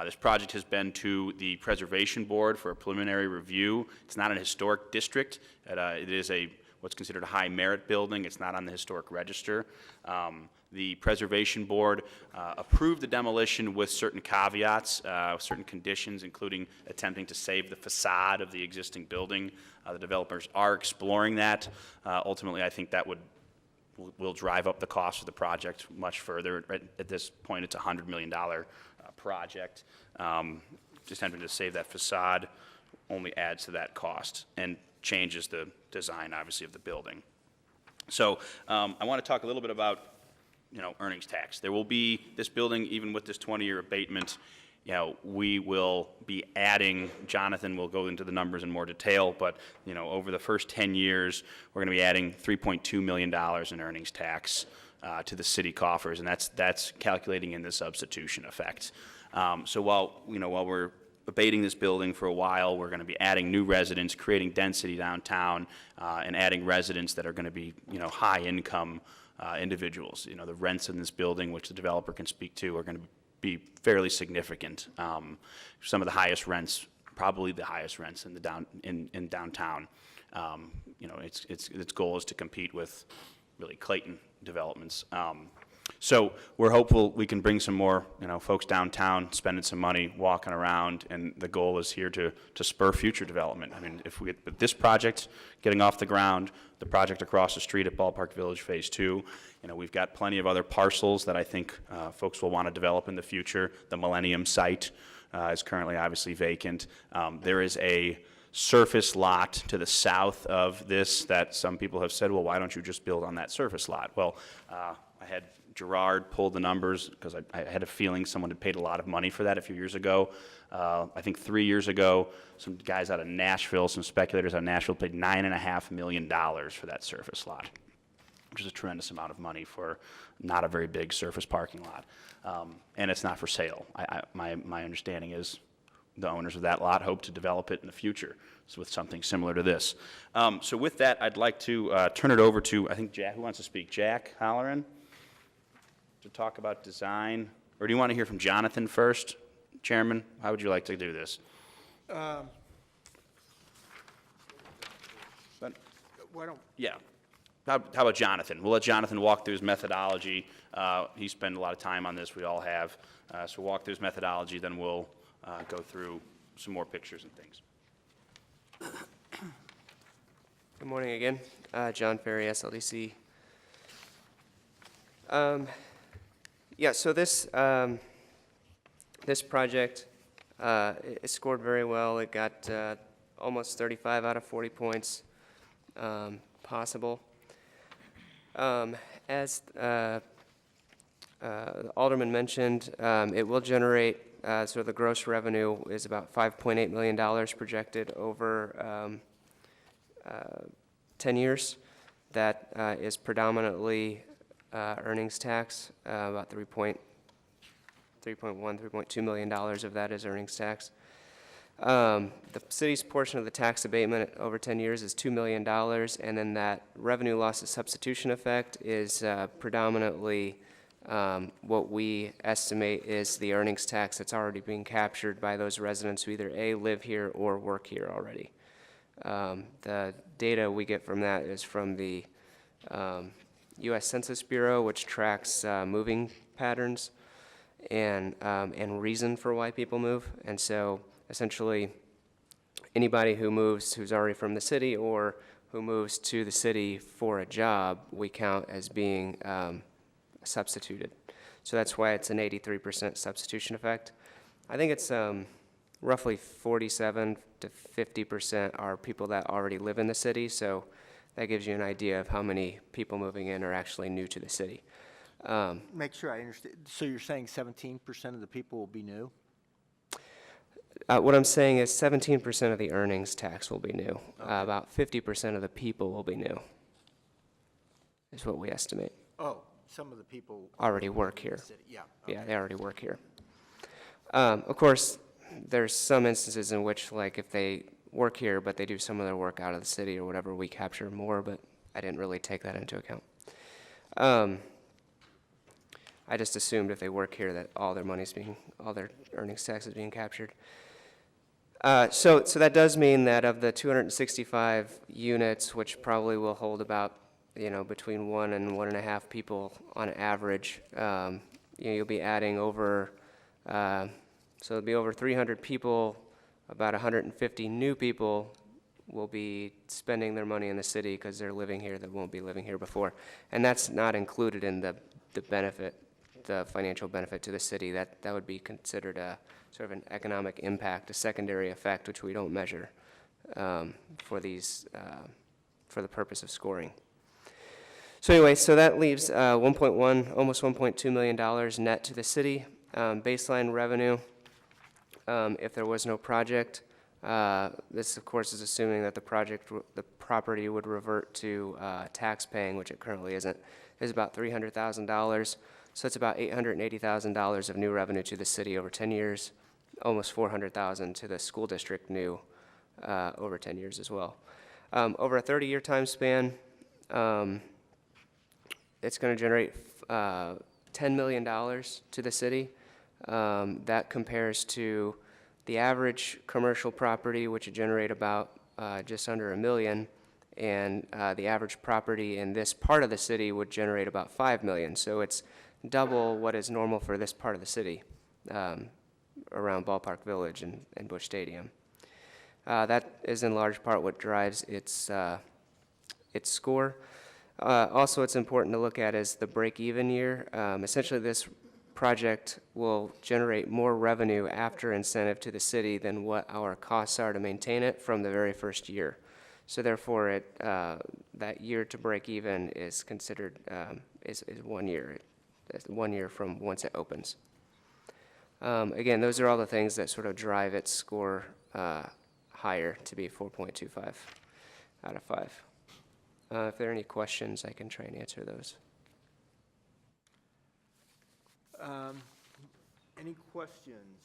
S15: This project has been to the Preservation Board for a preliminary review. It's not an historic district. It is what's considered a high merit building. It's not on the historic register. The Preservation Board approved the demolition with certain caveats, certain conditions, including attempting to save the facade of the existing building. The developers are exploring that. Ultimately, I think that will drive up the cost of the project much further. At this point, it's a $100 million project. Just attempting to save that facade only adds to that cost and changes the design, obviously, of the building. So I want to talk a little bit about, earnings tax. There will be, this building, even with this 20-year abatement, we will be adding, Jonathan will go into the numbers in more detail, but, over the first 10 years, we're going to be adding $3.2 million in earnings tax to the city coffers, and that's calculating in the substitution effect. So while we're abating this building for a while, we're going to be adding new residents, creating density downtown, and adding residents that are going to be, high-income individuals. The rents in this building, which the developer can speak to, are going to be fairly significant. Some of the highest rents, probably the highest rents in downtown. Its goal is to compete with really Clayton developments. So we're hopeful we can bring some more, folks downtown spending some money, walking around, and the goal is here to spur future development. I mean, if we get with this project getting off the ground, the project across the street at Ballpark Village Phase 2, we've got plenty of other parcels that I think folks will want to develop in the future. The Millennium site is currently obviously vacant. There is a surface lot to the south of this that some people have said, well, why don't you just build on that surface lot? Well, I had Gerard pull the numbers because I had a feeling someone had paid a lot of money for that a few years ago. I think 3 years ago, some guys out of Nashville, some speculators out of Nashville paid $9.5 million for that surface lot, which is a tremendous amount of money for not a very big surface parking lot. And it's not for sale. My understanding is the owners of that lot hope to develop it in the future with something similar to this. So with that, I'd like to turn it over to, I think, Jack, who wants to speak? Jack Halloran, to talk about design. Or do you want to hear from Jonathan first, Chairman? How would you like to do this?
S1: Why don't...
S15: Yeah. How about Jonathan? We'll let Jonathan walk through his methodology. He spent a lot of time on this. We all have. So walk through his methodology, then we'll go through some more pictures and things.
S14: Good morning again. John Ferry, SLDC. Yeah, so this project, it scored very well. It got almost 35 out of 40 points possible. As the Alderman mentioned, it will generate, so the gross revenue is about $5.8 million projected over 10 years. That is predominantly earnings tax, about $3.2 million of that is earnings tax. The city's portion of the tax abatement over 10 years is $2 million, and then that revenue loss substitution effect is predominantly what we estimate is the earnings tax that's already being captured by those residents who either A, live here or work here already. The data we get from that is from the U.S. Census Bureau, which tracks moving patterns and reason for why people move. And so essentially anybody who moves who's already from the city or who moves to the city for a job, we count as being substituted. So that's why it's an 83% substitution effect. I think it's roughly 47 to 50% are people that already live in the city, so that gives you an idea of how many people moving in are actually new to the city.
S1: Make sure I understand. So you're saying 17% of the people will be new?
S14: What I'm saying is 17% of the earnings tax will be new. Okay. About 50% of the people will be new, is what we estimate.
S1: Oh, some of the people
S14: already work here.
S1: Yeah. Okay.
S14: Yeah, they already work here. Of course, there's some instances in which, like, if they work here, but they do some of their work out of the city or whatever, we capture more, but I didn't really take that into account. I just assumed if they work here that all their earnings tax is being captured. So that does mean that of the 265 units, which probably will hold about, between 1 and 1.5 people on average, you'll be adding over, so it'll be over 300 people, about 150 new people will be spending their money in the city because they're living here that won't be living here before. And that's not included in the benefit, the financial benefit to the city. That would be considered a sort of an economic impact, a secondary effect, which we don't measure for these, for the purpose of scoring. So anyway, so that leaves 1.1, almost $1.2 million net to the city. Baseline revenue, if there was no project, this of course is assuming that the property would revert to tax paying, which it currently isn't, is about $300,000. So it's about $880,000 of new revenue to the city over 10 years, almost $400,000 to the school district new over 10 years as well. Over a 30-year time span, it's going to generate $10 million to the city. That compares to the average commercial property, which would generate about just under $1 million, and the average property in this part of the city would generate about $5 million. So it's double what is normal for this part of the city, around Ballpark Village and Busch Stadium. That is in large part what drives its score. Also, it's important to look at is the break-even year. Essentially, this project will generate more revenue after incentive to the city than what our costs are to maintain it from the very first year. So therefore, that year to break even is considered is 1 year. It's 1 year from once it opens. Again, those are all the things that sort of drive its score higher to be 4.25 out of 5. If there are any questions, I can try and answer those.
S1: Any questions?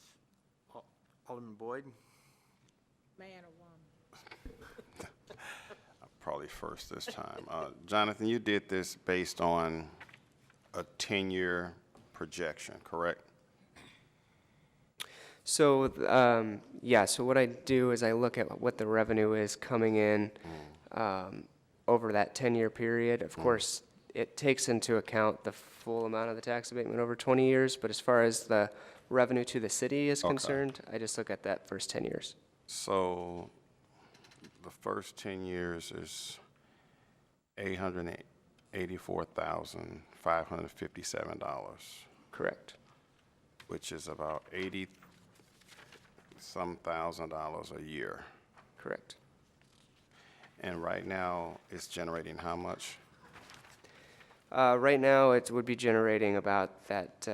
S1: Alderman Boyd?
S4: Man or woman?
S3: Probably first this time. Jonathan, you did this based on a 10-year projection, correct?
S14: So, yeah, so what I do is I look at what the revenue is coming in over that 10-year period. Of course, it takes into account the full amount of the tax abatement over 20 years, but as far as the revenue to the city is concerned, I just look at that first 10 years.
S3: So the first 10 years is $884,557.
S14: Correct.
S3: Which is about $80-some thousand a year.
S14: Correct.
S3: And right now, it's generating how much?
S14: Right now, it would be generating about that,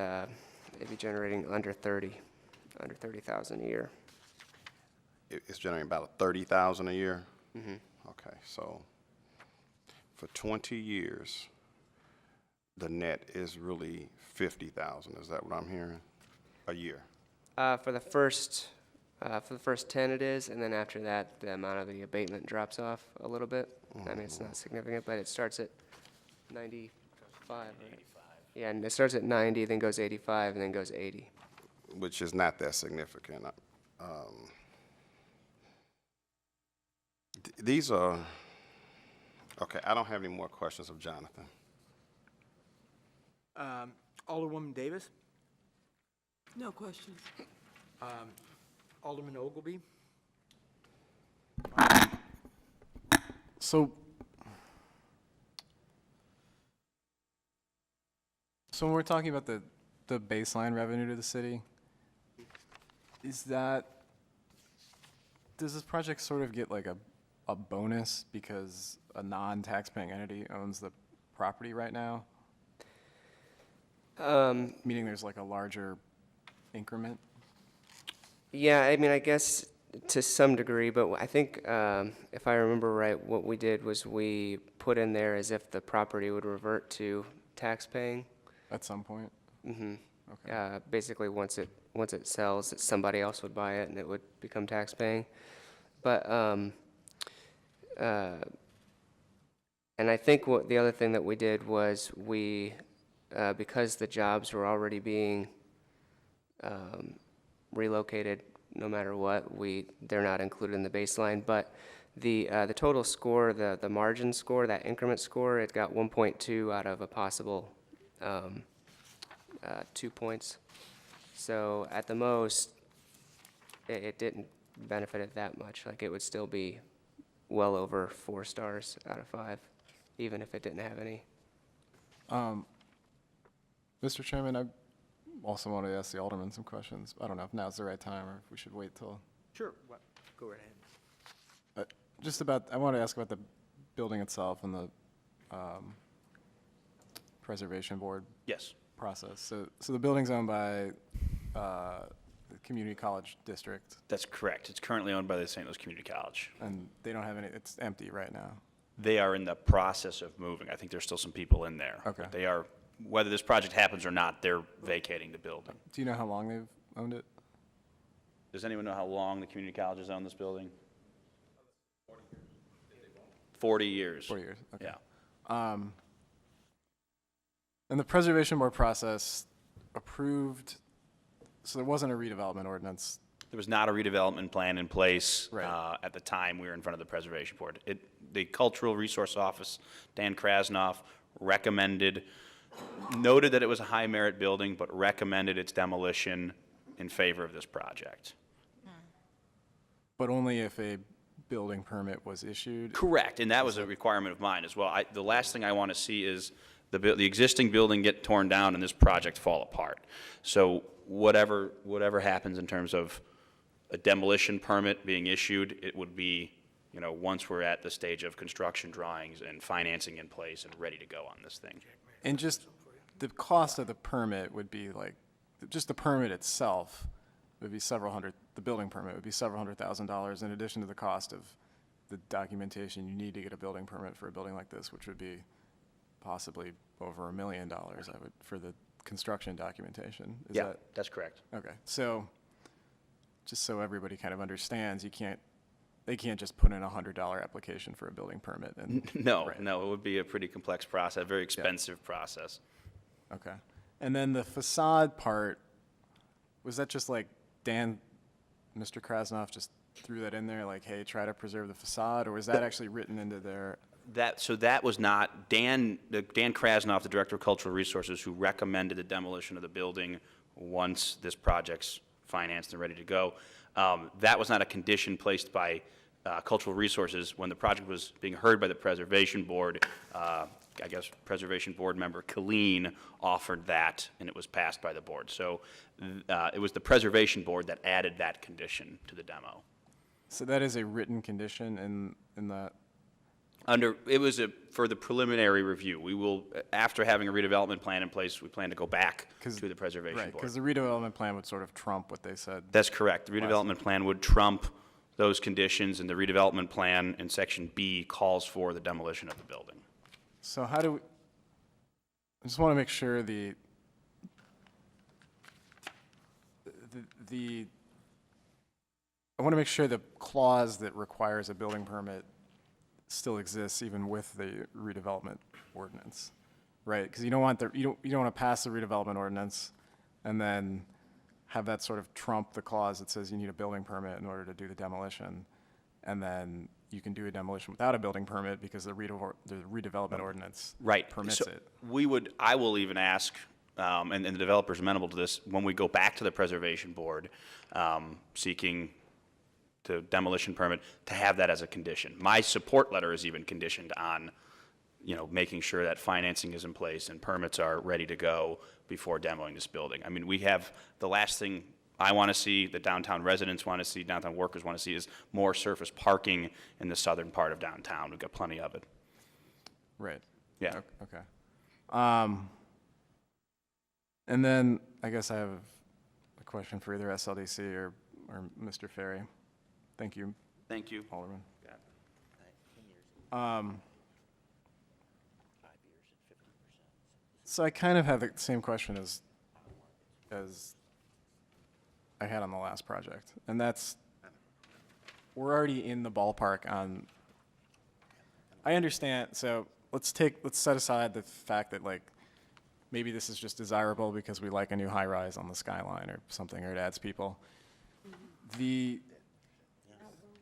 S14: it'd be generating under 30,000 a year.
S3: It's generating about $30,000 a year?
S14: Mm-hmm.
S3: Okay, so for 20 years, the net is really 50,000. Is that what I'm hearing? A year?
S14: For the first 10 it is, and then after that, the amount of the abatement drops off a little bit. I mean, it's not significant, but it starts at 95, right? Yeah, and it starts at 90, then goes 85, and then goes 80.
S3: Which is not that significant. These are, okay, I don't have any more questions of Jonathan.
S1: Alderwoman Davis?
S2: No questions.
S1: Alderman Ogilvy?
S7: So when we're talking about the baseline revenue to the city, does this project sort of get like a bonus because a non-taxpaying entity owns the property right now? Meaning there's like a larger increment?
S14: Yeah, I mean, I guess to some degree, but I think if I remember right, what we did was we put in there as if the property would revert to tax paying.
S7: At some point?
S14: Mm-hmm.
S7: Okay.
S14: Basically, once it sells, somebody else would buy it and it would become tax paying. But and I think what the other thing that we did was we, because the jobs were already being relocated no matter what, they're not included in the baseline. But the total score, the margin score, that increment score, it got 1.2 out of a possible 2 points. So at the most, it didn't benefit it that much. Like, it would still be well over 4 stars out of 5, even if it didn't have any.
S7: Mr. Chairman, I also want to ask the alderman some questions. I don't know if now's the right time or if we should wait till.
S1: Sure, go right ahead.
S7: I want to ask about the building itself and the preservation board
S15: Yes.
S7: process. So the building's owned by the Community College District,
S15: That's correct. It's currently owned by the St. Louis Community College.
S7: and they don't have any, it's empty right now.
S15: They are in the process of moving. I think there's still some people in there.
S7: Okay.
S15: They are, whether this project happens or not, they're vacating the building.
S7: Do you know how long they've owned it?
S15: Does anyone know how long the community college has owned this building? 40 years.
S7: 40 years, okay.
S15: Yeah.
S7: And the preservation board process approved, so there wasn't a redevelopment ordinance.
S15: There was not a redevelopment plan in place
S7: Right.
S15: at the time we were in front of the Preservation Board. The Cultural Resource Office, Dan Krasnoff, noted that it was a high-merit building, but recommended its demolition in favor of this project.
S7: But only if a building permit was issued?
S15: Correct, and that was a requirement of mine as well. The last thing I want to see is the existing building get torn down and this project fall apart. So whatever happens in terms of a demolition permit being issued, it would be, once we're at the stage of construction drawings and financing in place and ready to go on this thing.
S7: And just the cost of the permit would be like, just the permit itself would be several hundred, the building permit would be several $100,000 in addition to the cost of the documentation you need to get a building permit for a building like this, which would be possibly over $1 million, for the construction documentation. Is
S15: Yeah,
S7: that?
S15: that's correct.
S7: Okay, so just so everybody kind of understands, they can't just put in a $100 application for a building permit and.
S15: No,
S7: Right.
S15: no, it would be a pretty complex process, very expensive process.
S7: Okay. And then the facade part, was that just like Mr. Krasnoff just threw that in there, like, hey, try to preserve the facade, or was that actually written into their?
S15: So that was not, Dan Krasnoff, the Director of Cultural Resources, who recommended the demolition of the building once this project's financed and ready to go. That was not a condition placed by Cultural Resources when the project was being heard by the Preservation Board. I guess Preservation Board member Colleen offered that, and it was passed by the board. So it was the Preservation Board that added that condition to the demo.
S7: So that is a written condition in that?
S15: It was for the preliminary review. We will, after having a redevelopment plan in place, we plan to go back to the Preservation Board.
S7: Right, because the redevelopment plan would sort of trump what they said.
S15: That's correct. The redevelopment plan would trump those conditions, and the redevelopment plan in Section B calls for the demolition of the building.
S7: So how do we, I just want to make sure I want to make sure the clause that requires a building permit still exists even with the redevelopment ordinance, right? Because you don't want you don't want to pass the redevelopment ordinance and then have that sort of trump the clause that says you need a building permit in order to do the demolition, and then you can do a demolition without a building permit because the redevelopment ordinance permits
S15: So
S7: it.
S15: I will even ask, and the developer's amenable to this, when we go back to the Preservation Board seeking the demolition permit, to have that as a condition. My support letter is even conditioned on, making sure that financing is in place and permits are ready to go before demoing this building. I mean, we have, the last thing I want to see, the downtown residents want to see, downtown workers want to see, is more surface parking in the southern part of downtown. We've got plenty of it.
S7: Right.
S15: Yeah.
S7: Okay. And then I guess I have a question for either SLDC or Mr. Ferry. Thank you.
S15: Thank you.
S7: Alderman.
S15: Yeah.
S7: So I kind of have the same question as I had on the last project, and that's, we're already in the ballpark on, I understand, so let's set aside the fact that, like, maybe this is just desirable because we like a new high-rise on the skyline or something, or it adds people. The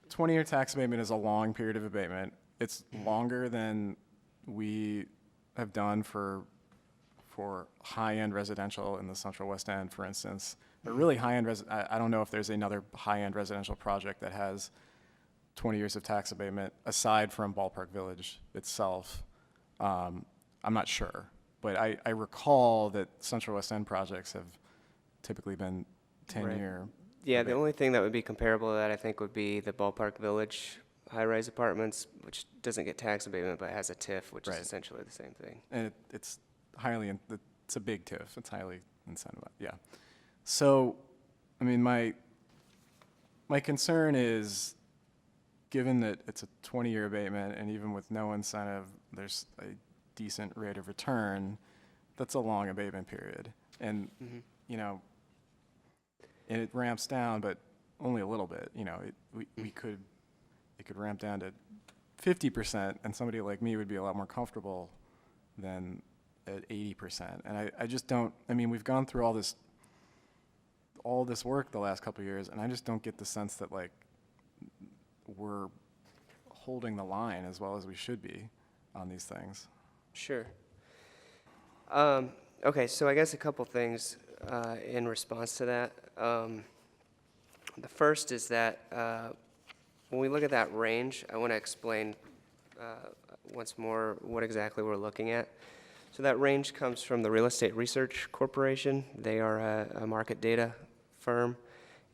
S7: 20-year tax abatement is a long period of abatement. It's longer than we have done for high-end residential in the Central West End, for instance. But really high-end, I don't know if there's another high-end residential project that has 20 years of tax abatement aside from Ballpark Village itself. I'm not sure, but I recall that Central West End projects have typically been 10-year.
S14: Yeah, the only thing that would be comparable to that, I think, would be the Ballpark Village high-rise apartments, which doesn't get tax abatement, but has a TIF, which is essentially the same thing.
S7: And it's it's a big TIF. It's highly incentivized, yeah. So, I mean, my concern is, given that it's a 20-year abatement, and even with no incentive, there's a decent rate of return, that's a long abatement period. And, you know, and it ramps down, but only a little bit. You know, it could ramp down to 50%, and somebody like me would be a lot more comfortable than at 80%. And I just don't, I mean, we've gone through all this work the last couple of years, and I just don't get the sense that, like, we're holding the line as well as we should be on these things.
S14: Sure. Okay, so I guess a couple things in response to that. The first is that when we look at that range, I want to explain once more what exactly we're looking at. So that range comes from the Real Estate Research Corporation. They are a market data firm,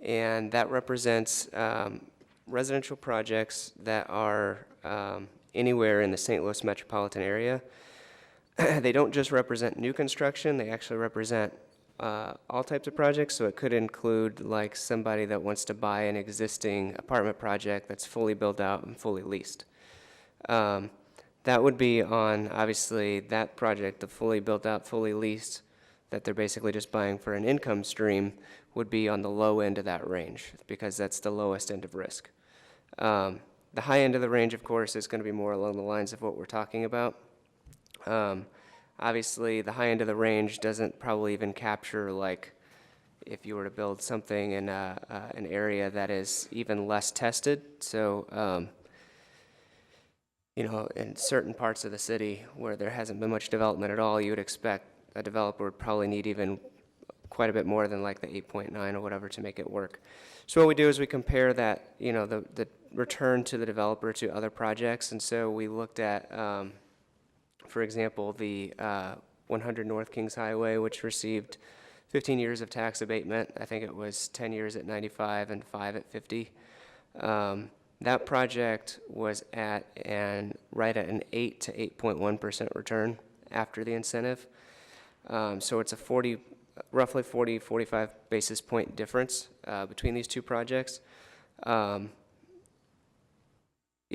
S14: and that represents residential projects that are anywhere in the St. Louis metropolitan area. They don't just represent new construction, they actually represent all types of projects. So it could include like somebody that wants to buy an existing apartment project that's fully built out and fully leased. That would be on, obviously, that project, the fully built out, fully leased, that they're basically just buying for an income stream, would be on the low end of that range, because that's the lowest end of risk. The high end of the range, of course, is going to be more along the lines of what we're talking about. Obviously, the high end of the range doesn't probably even capture, like, if you were to build something in an area that is even less tested. So, you know, in certain parts of the city where there hasn't been much development at all, you would expect a developer would probably need even quite a bit more than like the 8.9 or whatever to make it work. So what we do is we compare that, you know, the return to the developer to other projects. And so we looked at, for example, the 100 North Kings Highway, which received 15 years of tax abatement. I think it was 10 years at 95 and 5 at 50. That project was right at an 8 to 8.1% return after the incentive. So it's a roughly 45 basis point difference between these two projects. You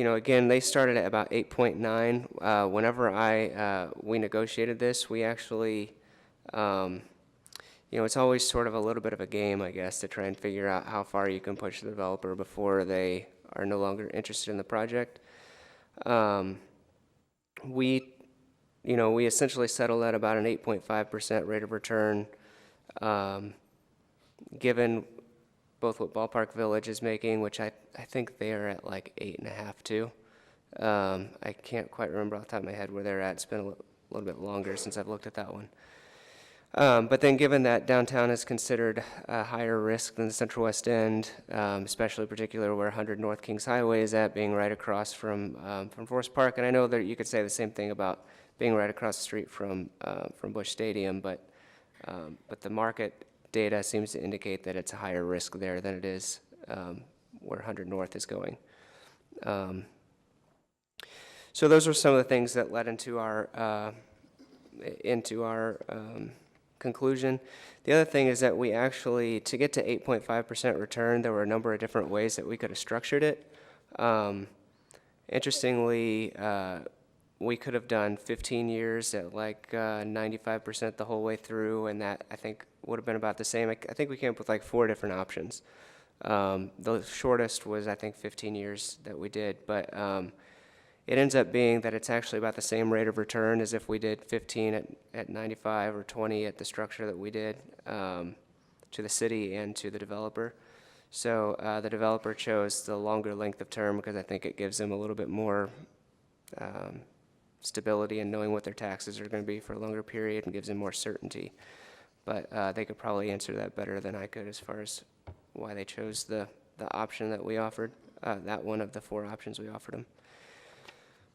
S14: know, again, they started at about 8.9. Whenever we negotiated this, we actually, you know, it's always sort of a little bit of a game, I guess, to try and figure out how far you can push the developer before they are no longer interested in the project. We essentially settled at about an 8.5% rate of return, given both what Ballpark Village is making, which I think they are at like 8.5 too. I can't quite remember off the top of my head where they're at. It's been a little bit longer since I've looked at that one. But then given that downtown is considered a higher risk than the Central West End, especially particular where 100 North Kings Highway is at, being right across from Forest Park, and I know that you could say the same thing about being right across the street from Busch Stadium, but the market data seems to indicate that it's a higher risk there than it is where 100 North is going. So those are some of the things that led into our conclusion. The other thing is that we actually, to get to 8.5% return, there were a number of different ways that we could have structured it. Interestingly, we could have done 15 years at like 95% the whole way through, and that I think would have been about the same. I think we came up with like 4 different options. The shortest was, I think, 15 years that we did, but it ends up being that it's actually about the same rate of return as if we did 15 at 95 or 20 at the structure that we did to the city and to the developer. So the developer chose the longer length of term because I think it gives them a little bit more stability in knowing what their taxes are going to be for a longer period and gives them more certainty. But they could probably answer that better than I could as far as why they chose the option that we offered, that one of the 4 options we offered them.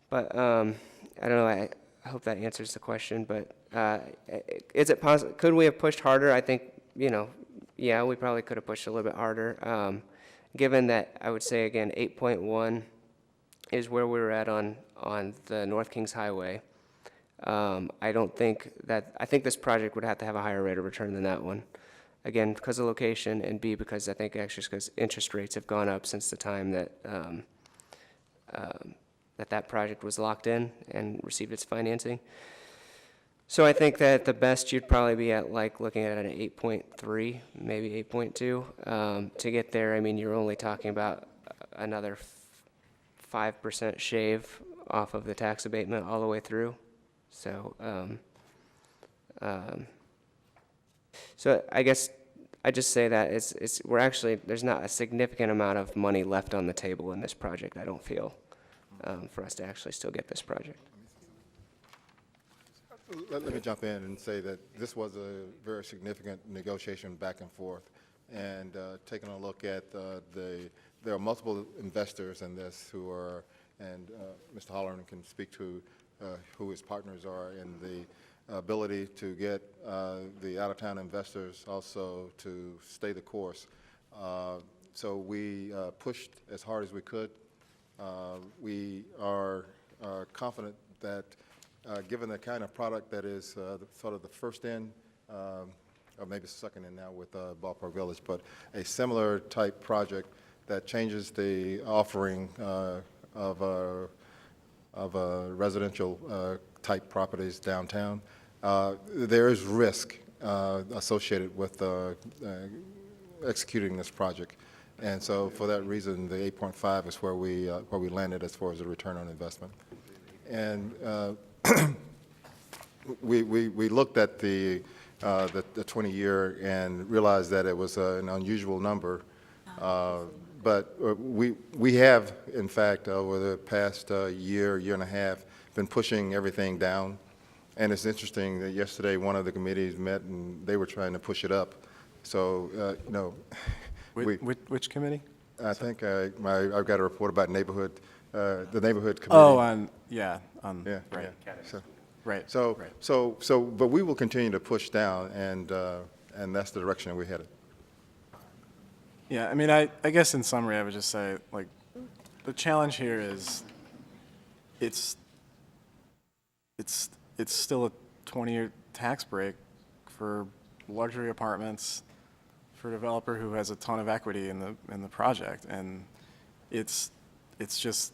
S14: But I don't know, I hope that answers the question, but is it possible, could we have pushed harder? I think, yeah, we probably could have pushed a little bit harder. Given that, I would say again, 8.1 is where we were at on the North Kings Highway. I think this project would have to have a higher rate of return than that one. Again, because of location, and B, because I think actually because interest rates have gone up since the time that that project was locked in and received its financing. So I think that the best you'd probably be at looking at an 8.3, maybe 8.2. To get there, I mean, you're only talking about another 5% shave off of the tax abatement all the way through. So, so I guess I just say that there's not a significant amount of money left on the table in this project, I don't feel, for us to actually still get this project.
S9: Let me jump in and say that this was a very significant negotiation back and forth. And taking a look at there are multiple investors in this who are, and Mr. Holleran can speak to who his partners are, and the ability to get the out-of-town investors also to stay the course. So we pushed as hard as we could. We are confident that given the kind of product that is sort of the first in, or maybe second in now with Ballpark Village, but a similar type project that changes the offering of residential type properties downtown. There is risk associated with executing this project. And so for that reason, the 8.5 is where we landed as far as the return on investment. And we looked at the 20-year and realized that it was an unusual number. But we have, in fact, over the past year and a half, been pushing everything down. And it's interesting that yesterday one of the committees met and they were trying to push it up. So,
S7: Which committee?
S9: I think I've got a report about neighborhood, the neighborhood committee.
S7: Oh,
S9: right.
S7: Yeah.
S9: So,
S7: Right.
S9: So, but we will continue to push down, and that's the direction that we're headed.
S7: Yeah, I mean, I guess in summary, I would just say, the challenge here is it's still a 20-year tax break for luxury apartments for a developer who has a ton of equity in the project, and it's just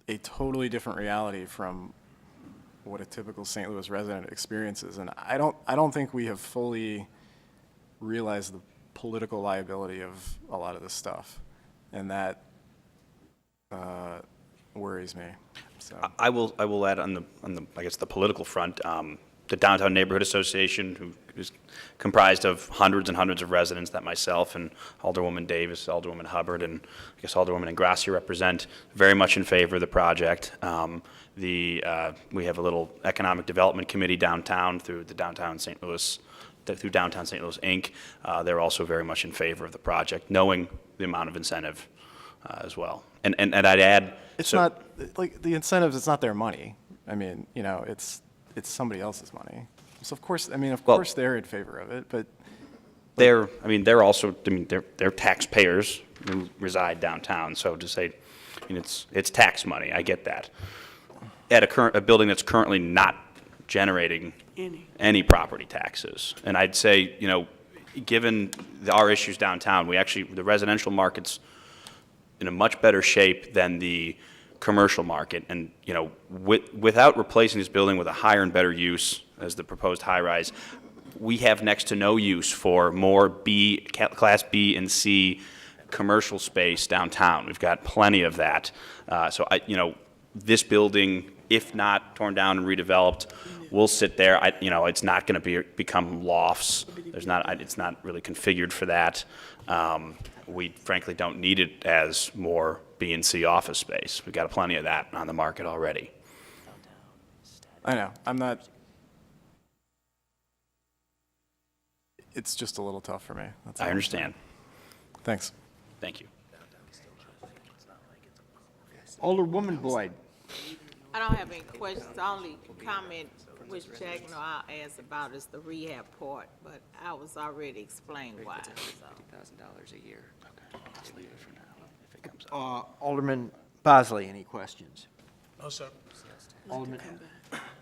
S7: a totally different reality from what a typical St. Louis resident experiences, and I don't think we have fully realized the political liability of a lot of this stuff, and that worries me. So
S15: I will add on the I guess the political front, the Downtown Neighborhood Association, who is comprised of hundreds and hundreds of residents that myself and Alderwoman Davis, Alderwoman Hubbard, and I guess Alderwoman Ingrassia represent, very much in favor of the project. We have a little economic development committee downtown through Downtown St. Louis Inc. They're also very much in favor of the project, knowing the amount of incentive as well. And I'd add,
S7: it's not like the incentives. It's not their money. I mean, it's somebody else's money. So of course, course they're in favor of it, but
S15: they're taxpayers who reside downtown. So to say, it's tax money. I get that. At a building that's currently not generating any property taxes, and I'd say, given our issues downtown, the residential market's in a much better shape than the commercial market, and without replacing this building with a higher and better use as the proposed high-rise, we have next to no use for more Class B and C commercial space downtown. We've got plenty of that. So this building, if not torn down and redeveloped, will sit there. It's not going to become lofts. It's not really configured for that. We frankly don't need it as more B and C office space. We've got plenty of that on the market already.
S7: I know, I'm not, it's just a little tough for me. That's all.
S15: I understand.
S7: Thanks.
S15: Thank you.
S1: Alderwoman Boyd.
S4: I don't have any questions. The only comment which Jack and I'll ask about is the rehab part, but I was already explained why.
S6: $50,000 a year. Okay, just leave it for now, if it comes up.
S1: Alderman Bosley, any questions?
S22: No, sir.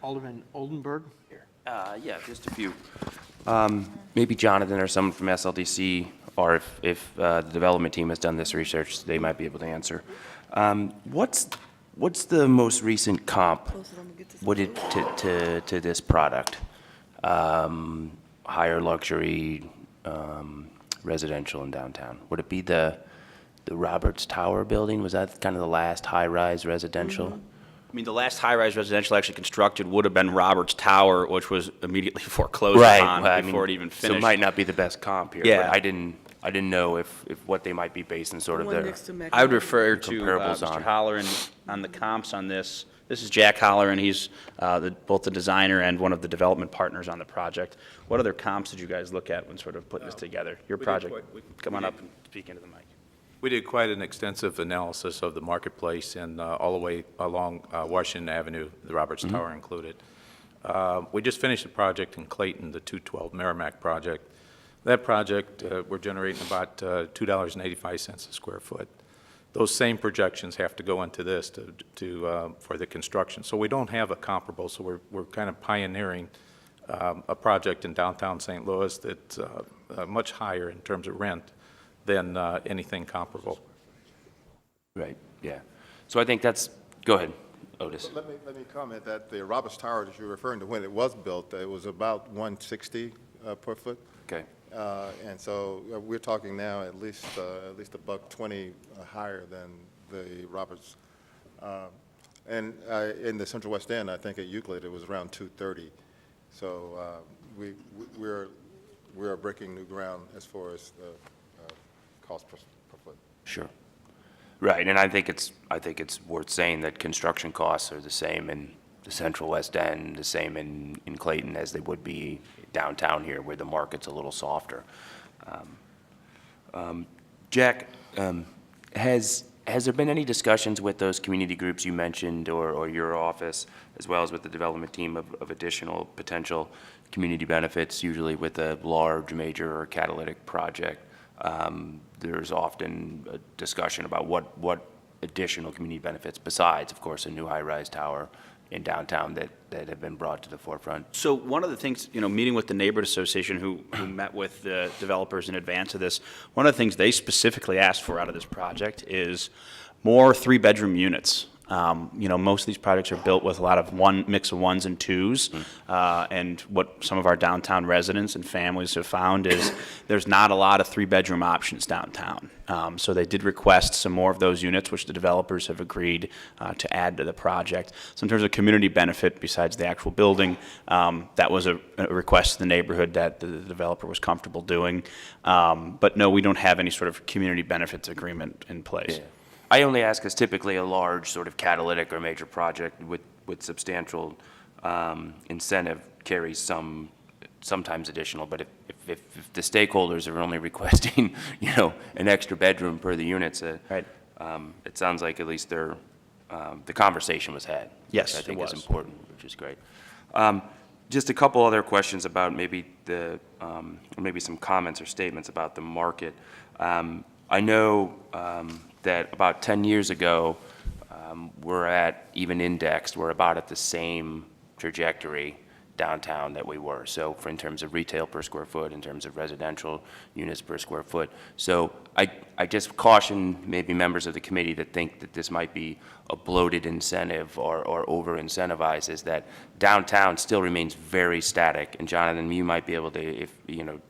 S1: Alderman Oldenburg?
S6: Yeah, just a few. Maybe Jonathan or someone from SLDC, or if the development team has done this research, they might be able to answer. What's the most recent comp to this product? Higher luxury residential in downtown. Would it be the Roberts Tower building? Was that kind of the last high-rise residential?
S15: I mean, the last high-rise residential actually constructed would have been Roberts Tower, which was immediately foreclosed on before it even finished.
S6: So it might not be the best comp here.
S15: Yeah.
S6: But I didn't know if what they might be based in sort of their
S15: I would refer to
S6: comparables
S15: Mr.
S6: on.
S15: Holleran on the comps on this. This is Jack Holleran. He's both the designer and one of the development partners on the project. What other comps did you guys look at when sort of putting this together? Your project. Come on up and speak into the mic.
S17: We did quite an extensive analysis of the marketplace and all the way along Washington Avenue, the Roberts Tower included. We just finished a project in Clayton, the 212 Merrimack project. That project, we're generating about $2.85 a square foot. Those same projections have to go into this for the construction. So we don't have a comparable, so we're kind of pioneering a project in downtown St. Louis that's much higher in terms of rent than anything comparable.
S6: Right, yeah. So I think that's, go ahead, Otis.
S9: Let me comment that the Roberts Tower that you're referring to, when it was built, it was about 160 per foot.
S6: Okay.
S9: And so we're talking now at least $1.20 higher than the Roberts. And in the Central West End, I think at Euclid, it was around 230. So we're breaking new ground as far as cost per foot.
S6: Sure. Right, and I think it's worth saying that construction costs are the same in the Central West End, the same in Clayton as they would be downtown here, where the market's a little softer. Jack, has there been any discussions with those community groups you mentioned, or your office, as well as with the development team of additional potential community benefits? Usually with a large, major, or catalytic project, there's often a discussion about what additional community benefits, besides, of course, a new high-rise tower in downtown that have been brought to the forefront.
S15: So one of the things, meeting with the neighborhood association who met with the developers in advance of this, one of the things they specifically asked for out of this project is more 3-bedroom units. Most of these projects are built with a lot of mix of ones and twos. And what some of our downtown residents and families have found is there's not a lot of 3-bedroom options downtown. So they did request some more of those units, which the developers have agreed to add to the project. So in terms of community benefit, besides the actual building, that was a request to the neighborhood that the developer was comfortable doing. But no, we don't have any sort of community benefits agreement in place.
S6: Yeah. I only ask because typically a large sort of catalytic or major project with substantial incentive carries sometimes additional, but if the stakeholders are only requesting, an extra bedroom per the units, right. It sounds like at least the conversation was had.
S15: Yes,
S6: which I think
S15: it was.
S6: is important, which is great. Just a couple other questions about maybe maybe some comments or statements about the market. I know that about 10 years ago, we're about at the same trajectory downtown that we were. So in terms of retail per square foot, in terms of residential units per square foot. So I just caution maybe members of the committee that think that this might be a bloated incentive or over-incentivized, is that downtown still remains very static. And Jonathan, you might be able to,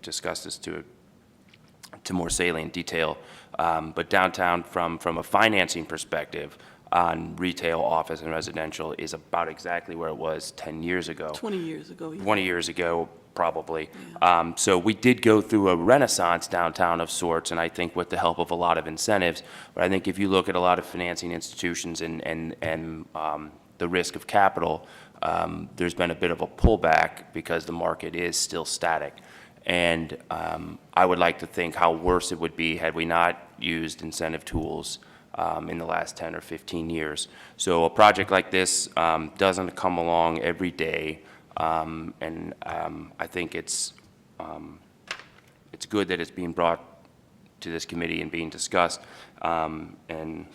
S6: discuss this to more salient detail. But downtown, from a financing perspective, on retail, office, and residential is about exactly where it was 10 years ago.
S2: 20 years ago. even.
S6: 20 years ago, probably. So we did go through a renaissance downtown of sorts, and I think with the help of a lot of incentives. But I think if you look at a lot of financing institutions and the risk of capital, there's been a bit of a pullback because the market is still static. And I would like to think how worse it would be had we not used incentive tools in the last 10 or 15 years. So a project like this doesn't come along every day. And I think it's good that it's being brought to this committee and being discussed. And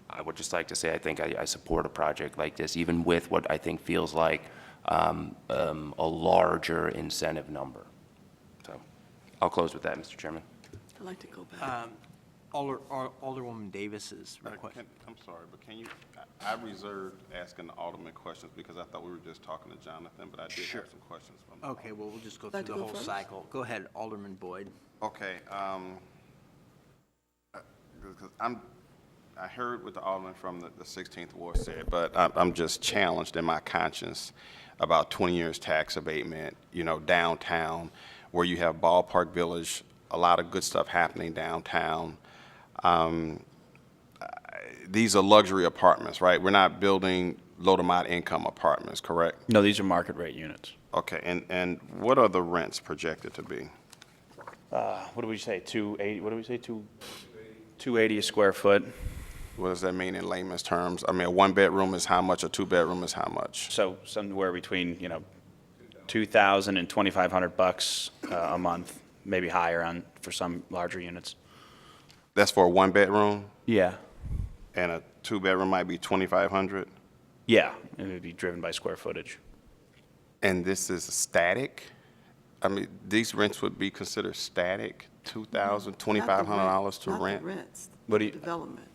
S6: I would just like to say I think I support a project like this, even with what I think feels like a larger incentive number. So I'll close with that, Mr. Chairman.
S2: I'd like to go back.
S1: Alderwoman Davis's request.
S3: I'm sorry, but can you, I reserved asking the alderman questions because I thought we were just talking to Jonathan, but I did have some questions from the
S1: Okay, well, we'll just go
S2: Like
S1: through
S2: to
S1: the
S2: go
S1: whole
S2: first?
S1: cycle. Go ahead, Alderman Boyd.
S3: Okay, because I heard what the alderman from the 16th Ward said, but I'm just challenged in my conscience about 20 years tax abatement, you know, downtown, where you have Ballpark Village, a lot of good stuff happening downtown. These are luxury apartments, right? We're not building low to moderate income apartments, correct?
S15: No, these are market rate units.
S3: Okay, and what are the rents projected to be?
S15: What do we say, 280, what do we say, 280 a square foot?
S3: What does that mean in layman's terms? I mean, a one-bedroom is how much, a two-bedroom is how much?
S15: So somewhere between, $2,000 and $2,500 a month, maybe higher for some larger units.
S3: That's for a one-bedroom?
S15: Yeah.
S3: And a two-bedroom might be 2,500?
S15: Yeah, it would be driven by square footage.
S3: And this is static? I mean, these rents would be considered static, $2,000, $2,500 to
S2: Not the
S3: rent?
S2: rents,
S3: What do you?
S2: development.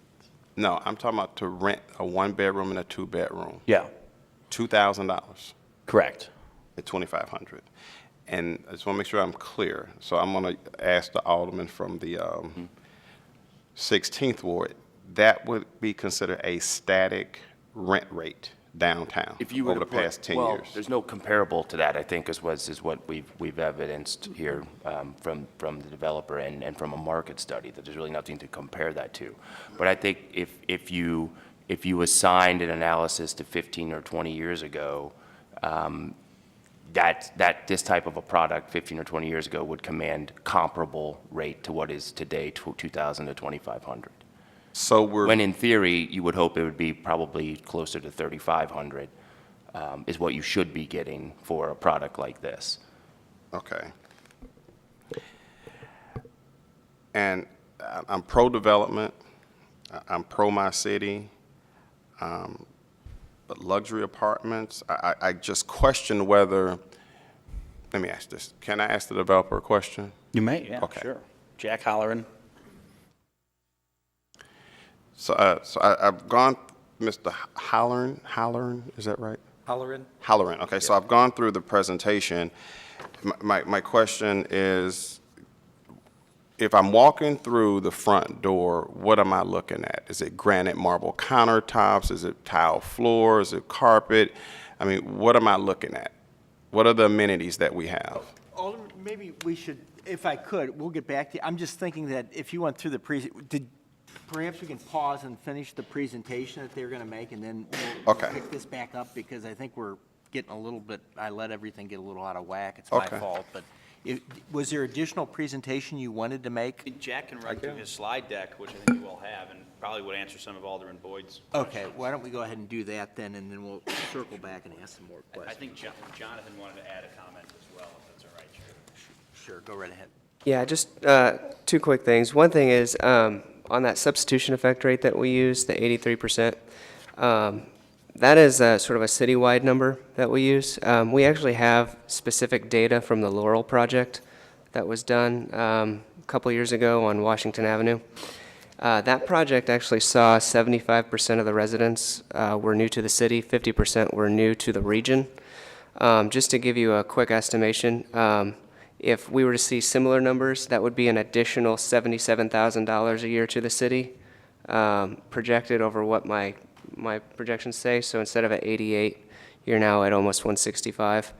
S3: No, I'm talking about to rent a one-bedroom and a two-bedroom.
S15: Yeah.
S3: $2,000
S15: Correct.
S3: at 2,500. And I just want to make sure I'm clear. So I'm going to ask the alderman from the 16th Ward, that would be considered a static rent rate downtown
S6: If you were
S3: over
S6: to
S3: the
S6: put-
S3: past 10
S6: well,
S3: years?
S6: there's no comparable to that, I think, is what we've evidenced here from the developer and from a market study, that there's really nothing to compare that to. But I think if you assigned an analysis to 15 or 20 years ago, that this type of a product 15 or 20 years ago would command comparable rate to what is today, 2,000 to 2,500.
S3: So
S6: When in theory, you would hope it would be probably closer to 3,500, is what you should be getting for a product like this.
S3: Okay. And I'm pro-development, I'm pro my city, but luxury apartments, I just question whether, let me ask this, can I ask the developer a question?
S15: You may, yeah,
S3: Okay.
S15: sure. Jack Holleran.
S3: So I've gone, Mr. Holleran, is that right? Holleran, okay, so I've gone through the presentation. My question is, if I'm walking through the front door, what am I looking at? Is it granite marble countertops? Is it tile floor? Is it carpet? I mean, what am I looking at? What are the amenities that we have?
S1: Alderman, maybe we should, if I could, we'll get back to you. I'm just thinking that if you went through the perhaps we can pause and finish the presentation that they're going to make, and then we'll
S3: Okay.
S1: pick this back up, because I think we're getting a little bit, I let everything get a little out of whack. It's my
S3: Okay.
S1: fault, but was there additional presentation you wanted to make?
S15: Jack can run through his slide deck, which I think you all have, and probably would answer some of Alderman Boyd's.
S1: Okay, why don't we go ahead and do that then, and then we'll circle back and ask some more
S15: I
S1: questions.
S15: think Jonathan wanted to add a comment as well, if that's all right, Chair.
S1: Sure, go right ahead.
S14: Yeah, just two quick things. One thing is on that substitution effect rate that we use, the 83%, that is sort of a citywide number that we use. We actually have specific data from the Laurel project that was done a couple years ago on Washington Avenue. That project actually saw 75% of the residents were new to the city, 50% were new to the region. Just to give you a quick estimation, if we were to see similar numbers, that would be an additional $77,000 a year to the city projected over what my projections say. So instead of at 88, you're now at almost 165.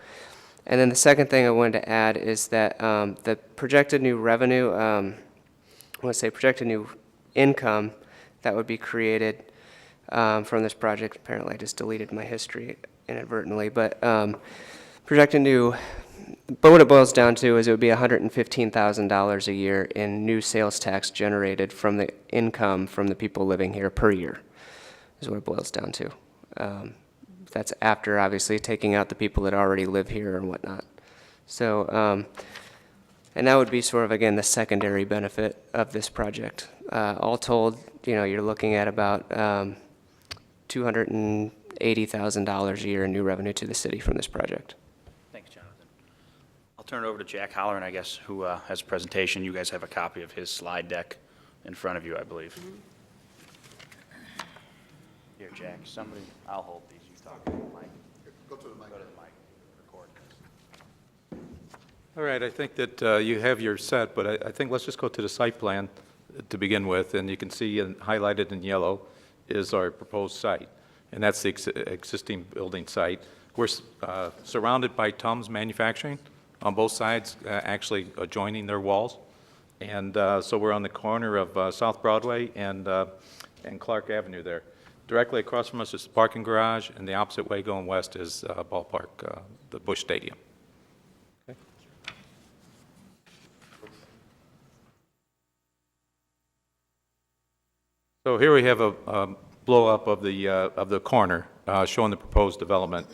S14: And then the second thing I wanted to add is that the projected new revenue, projected new income that would be created from this project. Apparently, I just deleted my history inadvertently, but projected new. But what it boils down to is it would be $115,000 a year in new sales tax generated from the income from the people living here per year, is what it boils down to. That's after, obviously, taking out the people that already live here and whatnot. So, and that would be sort of, again, the secondary benefit of this project. All told, you're looking at about $280,000 a year in new revenue to the city from this project.
S15: Thanks, Jonathan. I'll turn it over to Jack Holleran, I guess, who has a presentation. You guys have a copy of his slide deck in front of you, I believe. Here, Jack, I'll hold these. You talk to the mic. Go to the mic. Go to the mic. Record.
S17: All right, I think that you have your set, but I think let's just go to the site plan to begin with, and you can see highlighted in yellow is our proposed site, and that's the existing building site. We're surrounded by Tums Manufacturing on both sides, actually adjoining their walls, and so we're on the corner of South Broadway and Clark Avenue there. Directly across from us is the parking garage, and the opposite way going west is ballpark, the Busch Stadium. Okay. So here we have a blow-up of the corner showing the proposed development.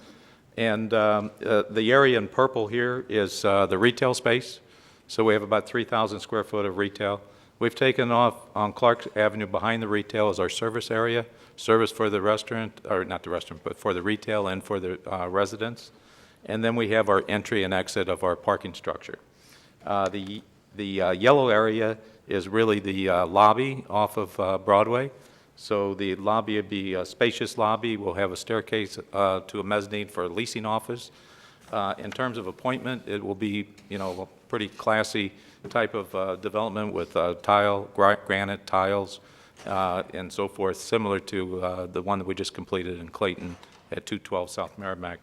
S17: And the area in purple here is the retail space. So we have about 3,000 square foot of retail. We've taken off on Clark Avenue behind the retail as our service area, service for the restaurant, or not the restaurant, but for the retail and for the residents. And then we have our entry and exit of our parking structure. The yellow area is really the lobby off of Broadway. So the lobby would be a spacious lobby. We'll have a staircase to a mezzanine for a leasing office. In terms of appointment, it will be, a pretty classy type of development with granite tiles and so forth, similar to the one that we just completed in Clayton at 212 South Merrimack.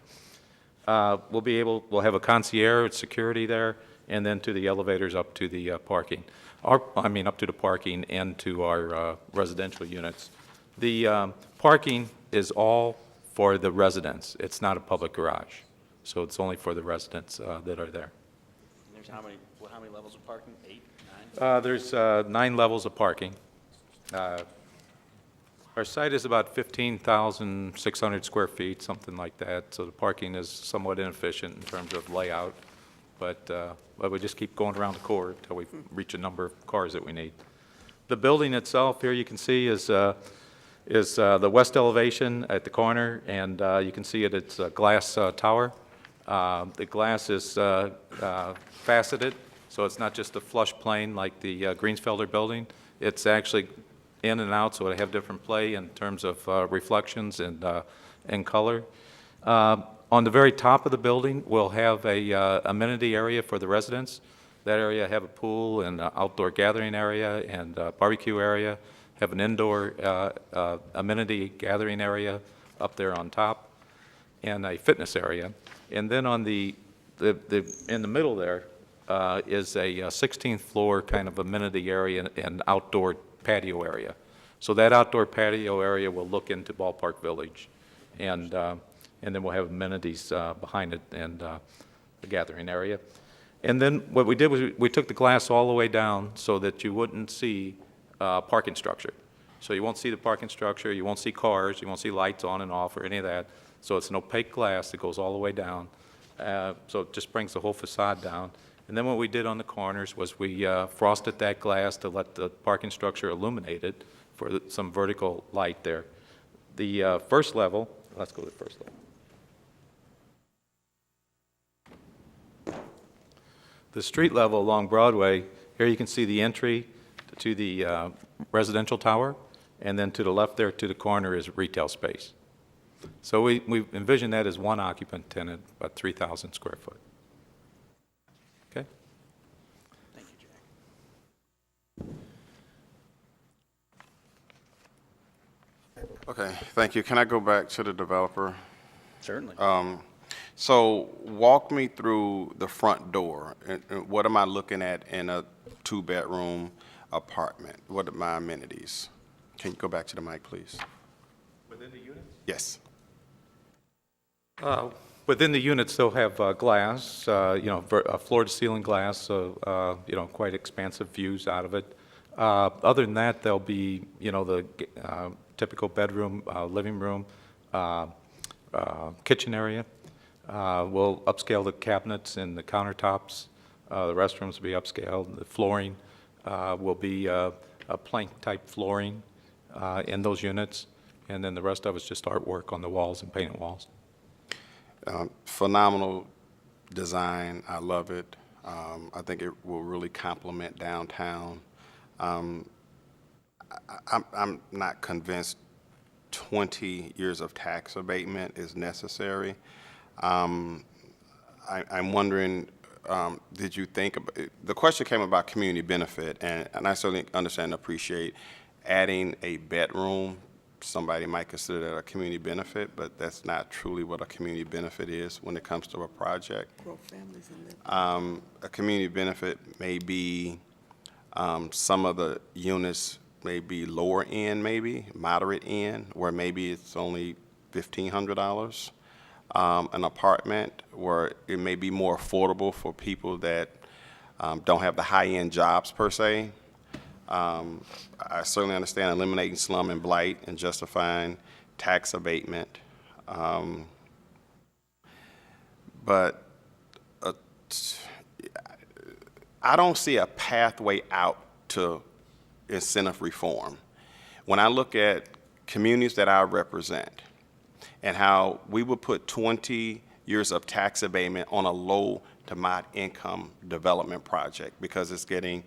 S17: We'll have a concierge security there, and then to the elevators up to the parking. Up to the parking and to our residential units. The parking is all for the residents. It's not a public garage. So it's only for the residents that are there.
S15: There's how many levels of parking? 8, 9?
S17: There's 9 levels of parking. Our site is about 15,600 square feet, something like that. So the parking is somewhat inefficient in terms of layout. But we just keep going around the core until we reach a number of cars that we need. The building itself, here you can see, is the west elevation at the corner, and you can see it's a glass tower. The glass is faceted, so it's not just a flush plane like the Greensfelder building. It's actually in and out, so it have different play in terms of reflections and color. On the very top of the building, we'll have a amenity area for the residents. That area have a pool and outdoor gathering area and barbecue area. Have an indoor amenity gathering area up there on top, and a fitness area. And then on in the middle there is a 16th floor kind of amenity area and outdoor patio area. So that outdoor patio area will look into Ballpark Village, and then we'll have amenities behind it and a gathering area. And then what we did was we took the glass all the way down so that you wouldn't see parking structure. So you won't see the parking structure, you won't see cars, you won't see lights on and off or any of that. So it's an opaque glass that goes all the way down. So it just brings the whole facade down. And then what we did on the corners was we frosted that glass to let the parking structure illuminate it for some vertical light there. The first level, let's go to the first level. The street level along Broadway, here you can see the entry to the residential tower, and then to the left there to the corner is retail space. So we envision that as one occupant tenant, about 3,000 square foot. Okay?
S15: Thank you, Jack.
S3: Okay, thank you. Can I go back to the developer?
S15: Certainly.
S3: So walk me through the front door. And what am I looking at in a two-bedroom apartment? What are my amenities? Can you go back to the mic, please?
S17: Within the units?
S3: Yes.
S17: Within the units, they'll have glass, floor-to-ceiling glass, so, quite expansive views out of it. Other than that, there'll be, the typical bedroom, living room, kitchen area. We'll upscale the cabinets and the countertops. The restrooms will be upscaled. The flooring will be a plank-type flooring in those units. And then the rest of it's just artwork on the walls and painted walls.
S3: Phenomenal design. I love it. I think it will really complement downtown. I'm not convinced 20 years of tax abatement is necessary. I'm wondering, did you think, the question came about community benefit, and I certainly understand and appreciate adding a bedroom. Somebody might consider that a community benefit, but that's not truly what a community benefit is when it comes to a project.
S2: Grow families and live.
S3: A community benefit may be some of the units may be lower end, maybe moderate end, where maybe it's only $1,500. An apartment where it may be more affordable for people that don't have the high-end jobs per se. I certainly understand eliminating slum and blight and justifying tax abatement. But I don't see a pathway out to incentive reform. When I look at communities that I represent and how we would put 20 years of tax abatement on a low to moderate income development project because it's getting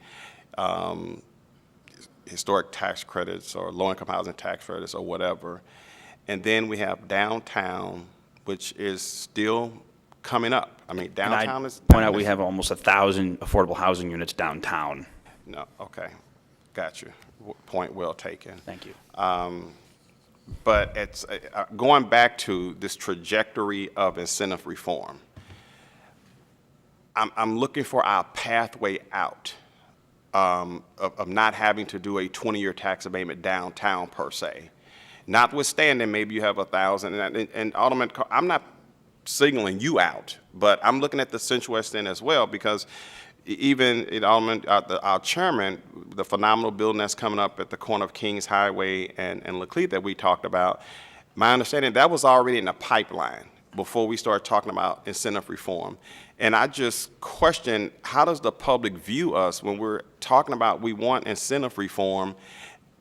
S3: historic tax credits or low-income housing tax credits or whatever. And then we have downtown, which is still coming up. I mean, downtown is...
S15: Point out we have almost 1,000 affordable housing units downtown.
S3: No, okay. Got you. Point well taken.
S15: Thank you.
S3: But it's going back to this trajectory of incentive reform. I'm looking for our pathway out of not having to do a 20-year tax abatement downtown per se. Notwithstanding, maybe you have 1,000, and Alderman, I'm not signaling you out, but I'm looking at the Central West End as well because even Alderman, our chairman, the phenomenal building that's coming up at the corner of Kings Highway and Laclede that we talked about, my understanding that was already in the pipeline before we started talking about incentive reform. And I just question, how does the public view us when we're talking about we want incentive reform,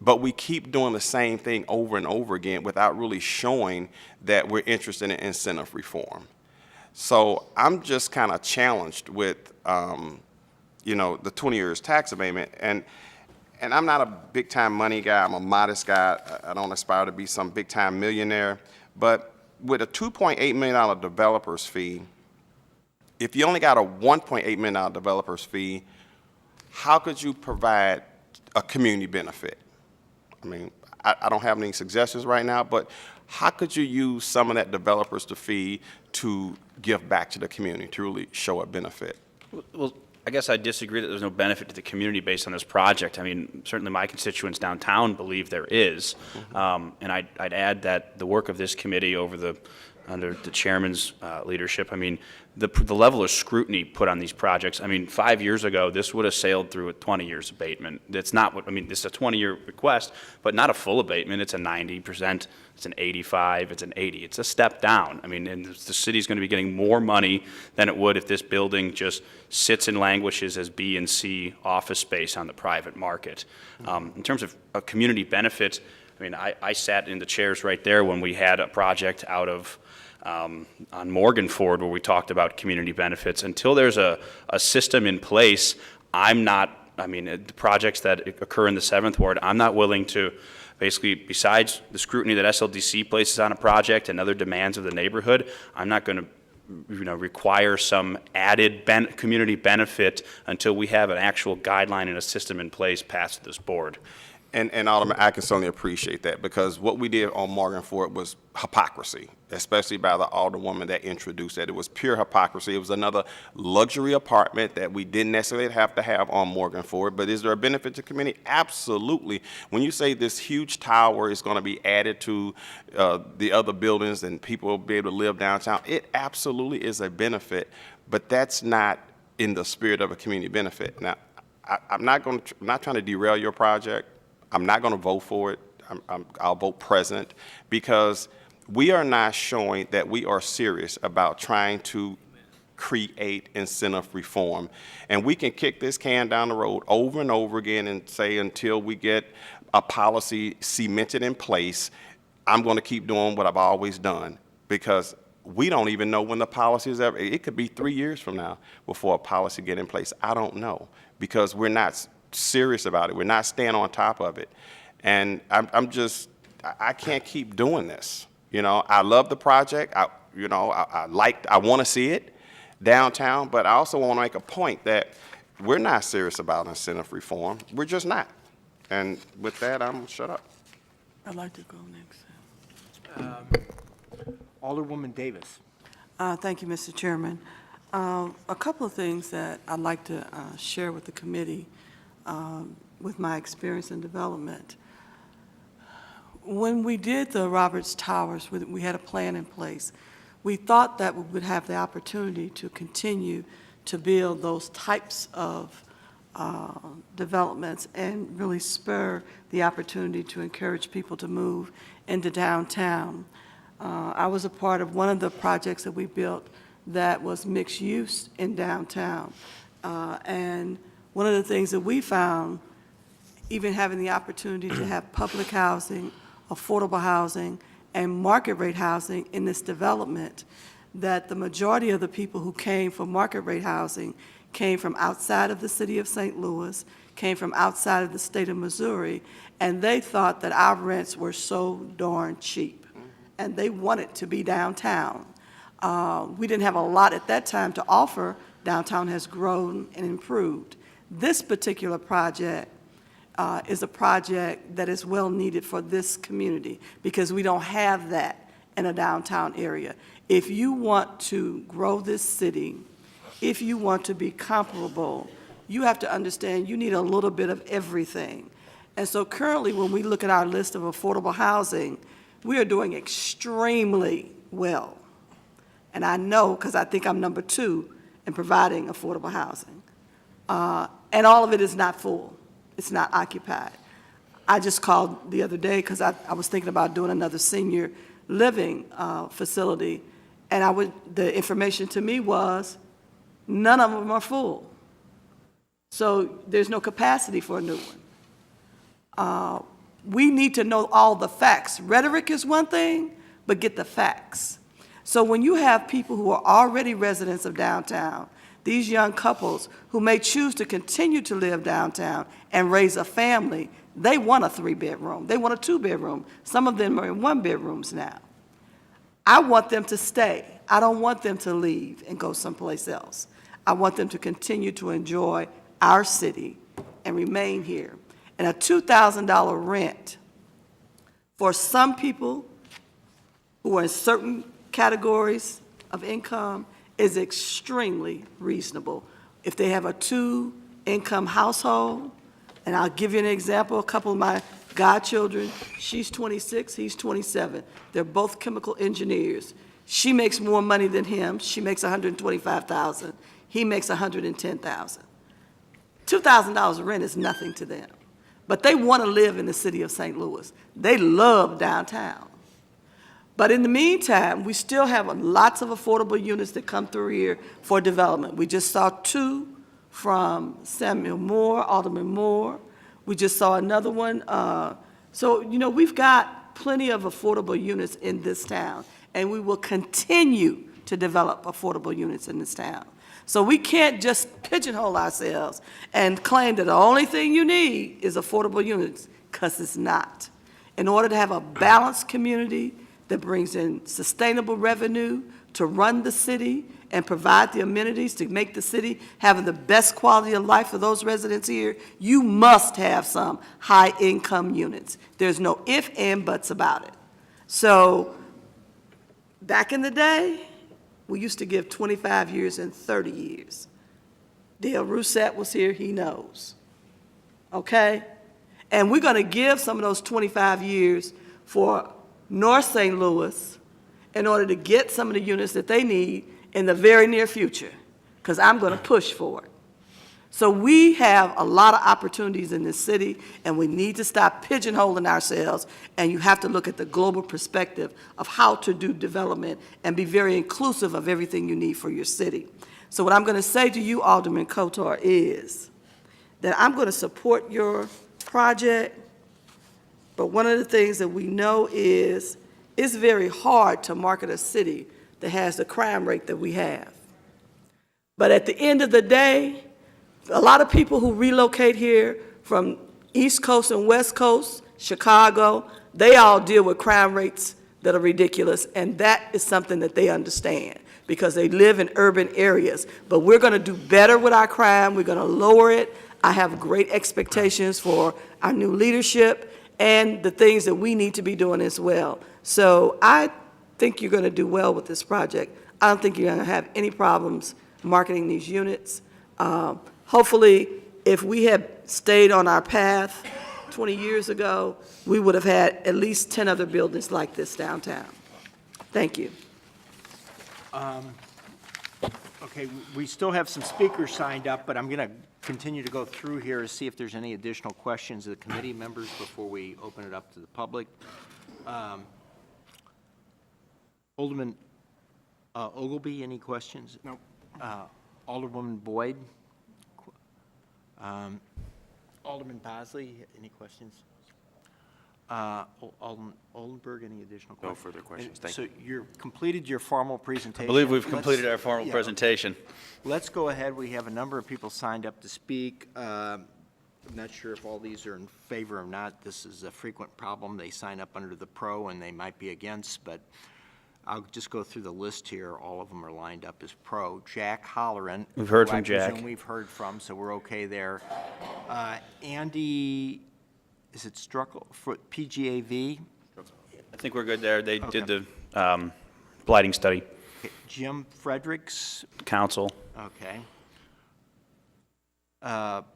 S3: but we keep doing the same thing over and over again without really showing that we're interested in incentive reform? So I'm just kind of challenged with, the 20 years tax abatement. And I'm not a big-time money guy. I'm a modest guy. I don't aspire to be some big-time millionaire. But with a $2.8 million developer's fee, if you only got a $1.8 million developer's fee, how could you provide a community benefit? I mean, I don't have any suggestions right now, but how could you use some of that developer's fee to give back to the community, to really show a benefit?
S15: Well, I guess I disagree that there's no benefit to the community based on this project. I mean, certainly my constituents downtown believe there is. And I'd add that the work of this committee under the chairman's leadership, I mean, the level of scrutiny put on these projects, I mean, 5 years ago, this would have sailed through a 20 years abatement. That's not what, I mean, it's a 20-year request, but not a full abatement. It's a 90%, it's an 85, it's an 80. It's a step down. I mean, and the city's going to be getting more money than it would if this building just sits and languishes as B and C office space on the private market. In terms of community benefits, I mean, I sat in the chairs right there when we had a project out of on Morgan Ford where we talked about community benefits. Until there's a system in place, the projects that occur in the 7th Ward, I'm not willing to basically, besides the scrutiny that SLDC places on a project and other demands of the neighborhood, I'm not going to require some added community benefit until we have an actual guideline and a system in place past this board.
S3: And Alderman, I can certainly appreciate that, because what we did on Morgan Ford was hypocrisy, especially by the alderwoman that introduced that. It was pure hypocrisy. It was another luxury apartment that we didn't necessarily have to have on Morgan Ford. But is there a benefit to the community? Absolutely. When you say this huge tower is going to be added to the other buildings and people will be able to live downtown, it absolutely is a benefit. But that's not in the spirit of a community benefit. Now, I'm not trying to derail your project. I'm not going to vote for it. I'll vote present, because we are not showing that we are serious about trying to create incentive reform. And we can kick this can down the road over and over again and say until we get a policy cemented in place, I'm going to keep doing what I've always done, because we don't even know when the policy is ever. It could be 3 years from now before a policy get in place. I don't know, because we're not serious about it. We're not staying on top of it. And I can't keep doing this. You know, I love the project. I want to see it downtown, but I also want to make a point that we're not serious about incentive reform. We're just not. And with that, I'm shut up.
S2: I'd like to go next.
S1: Alderwoman Davis.
S2: Thank you, Mr. Chairman. A couple of things that I'd like to share with the committee with my experience in development. When we did the Roberts Towers, we had a plan in place. We thought that we would have the opportunity to continue to build those types of developments and really spur the opportunity to encourage people to move into downtown. I was a part of one of the projects that we built that was mixed use in downtown. And one of the things that we found, even having the opportunity to have public housing, affordable housing, and market rate housing in this development, that the majority of the people who came for market rate housing came from outside of the city of St. Louis, came from outside of the state of Missouri, and they thought that our rents were so darn cheap, and they wanted to be downtown. We didn't have a lot at that time to offer. Downtown has grown and improved. This particular project is a project that is well needed for this community, because we don't have that in a downtown area. If you want to grow this city, if you want to be comparable, you have to understand you need a little bit of everything. And so currently, when we look at our list of affordable housing, we are doing extremely well. And I know, because I think I'm number 2 in providing affordable housing. And all of it is not full. It's not occupied. I just called the other day because I was thinking about doing another senior living facility, and the information to me was none of them are full. So there's no capacity for a new one. We need to know all the facts. Rhetoric is one thing, but get the facts. So when you have people who are already residents of downtown, these young couples who may choose to continue to live downtown and raise a family, they want a 3-bedroom. They want a 2-bedroom. Some of them are in 1-bedrooms now. I want them to stay. I don't want them to leave and go someplace else. I want them to continue to enjoy our city and remain here. And a $2,000 rent for some people who are in certain categories of income is extremely reasonable. If they have a 2-income household, and I'll give you an example, a couple of my godchildren, she's 26, he's 27. They're both chemical engineers. She makes more money than him. She makes $125,000. He makes $110,000. $2,000 rent is nothing to them. But they want to live in the city of St. Louis. They love downtown. But in the meantime, we still have lots of affordable units that come through here for development. We just saw 2 from Samuel Moore, Alderman Moore. We just saw another one. So, you know, we've got plenty of affordable units in this town, and we will continue to develop affordable units in this town. So we can't just pigeonhole ourselves and claim that the only thing you need is affordable units, because it's not. In order to have a balanced community that brings in sustainable revenue to run the city and provide the amenities to make the city having the best quality of life for those residents here, you must have some high-income units. There's no if and buts about it. So back in the day, we used to give 25 years and 30 years. Dale Rousset was here, he knows. Okay? And we're going to give some of those 25 years for North St. Louis in order to get some of the units that they need in the very near future, because I'm going to push for it. So we have a lot of opportunities in this city, and we need to stop pigeonholing ourselves, and you have to look at the global perspective of how to do development and be very inclusive of everything you need for your city. So what I'm going to say to you, Alderman Coatar, is that I'm going to support your project, but one of the things that we know is it's very hard to market a city that has the crime rate that we have. But at the end of the day, a lot of people who relocate here from East Coast and West Coast, Chicago, they all deal with crime rates that are ridiculous, and that is something that they understand because they live in urban areas. But we're going to do better with our crime. We're going to lower it. I have great expectations for our new leadership and the things that we need to be doing as well. So I think you're going to do well with this project. I don't think you're going to have any problems marketing these units. Hopefully, if we had stayed on our path 20 years ago, we would have had at least 10 other buildings like this downtown. Thank you.
S1: Okay, we still have some speakers signed up, but I'm going to continue to go through here to see if there's any additional questions of the committee members before we open it up to the public. Alderman Ogilvy, any questions? No. Alderwoman Boyd? Alderman Bosley, any questions? Alderman Oldenburg, any additional questions?
S15: No further questions, thank you.
S1: So you've completed your formal presentation.
S15: I believe we've completed our formal presentation.
S1: Let's go ahead. We have a number of people signed up to speak. I'm not sure if all these are in favor or not. This is a frequent problem. They sign up under the pro and they might be against, but I'll just go through the list here. All of them are lined up as pro. Jack Holleran.
S15: We've heard
S1: who
S15: from Jack.
S1: I presume we've heard from, so we're okay there. Andy, is it Struckle for PGAV?
S15: I think we're good there. They did the blighting study.
S1: Okay. Jim Fredericks?
S15: Council.
S1: Okay.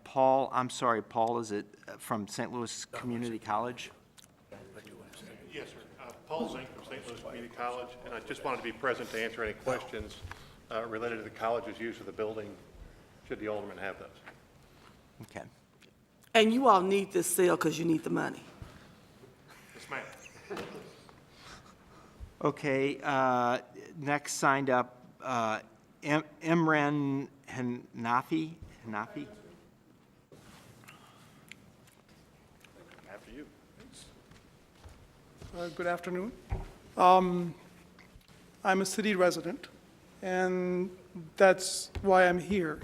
S1: Paul, I'm sorry, Paul, is it from St. Louis Community College?
S16: Yes, sir. Paul Zink from St. Louis Community College, and I just wanted to be present to answer any questions related to the college's use of the building, should the alderman have those.
S1: Okay.
S2: And you all need this sale because you need the money.
S16: Yes, ma'am.
S1: Okay, next signed up, Imran Hanafi?
S16: After you.
S18: Good afternoon. I'm a city resident, and that's why I'm here.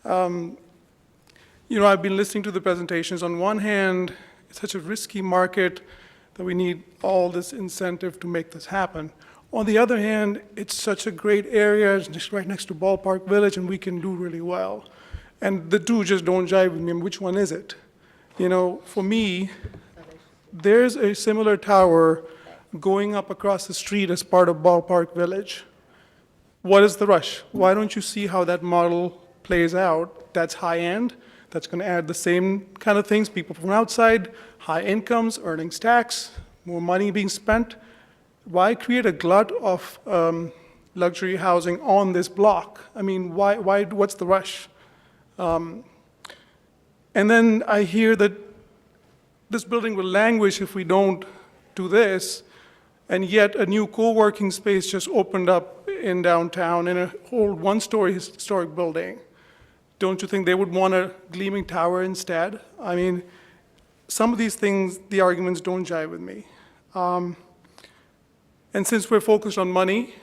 S18: You know, I've been listening to the presentations. On one hand, it's such a risky market that we need all this incentive to make this happen. On the other hand, it's such a great area, it's just right next to Ballpark Village, and we can do really well. And the two just don't jive with me. Which one is it? You know, for me, there's a similar tower going up across the street as part of Ballpark Village. What is the rush? Why don't you see how that model plays out? That's high-end. That's going to add the same kind of things, people from outside, high incomes, earnings tax, more money being spent. Why create a glut of luxury housing on this block? I mean, what's the rush? And then I hear that this building will languish if we don't do this, and yet a new co-working space just opened up in downtown in a whole one-story historic building. Don't you think they would want a gleaming tower instead? I mean, some of these things, the arguments don't jive with me. And since we're focused on money,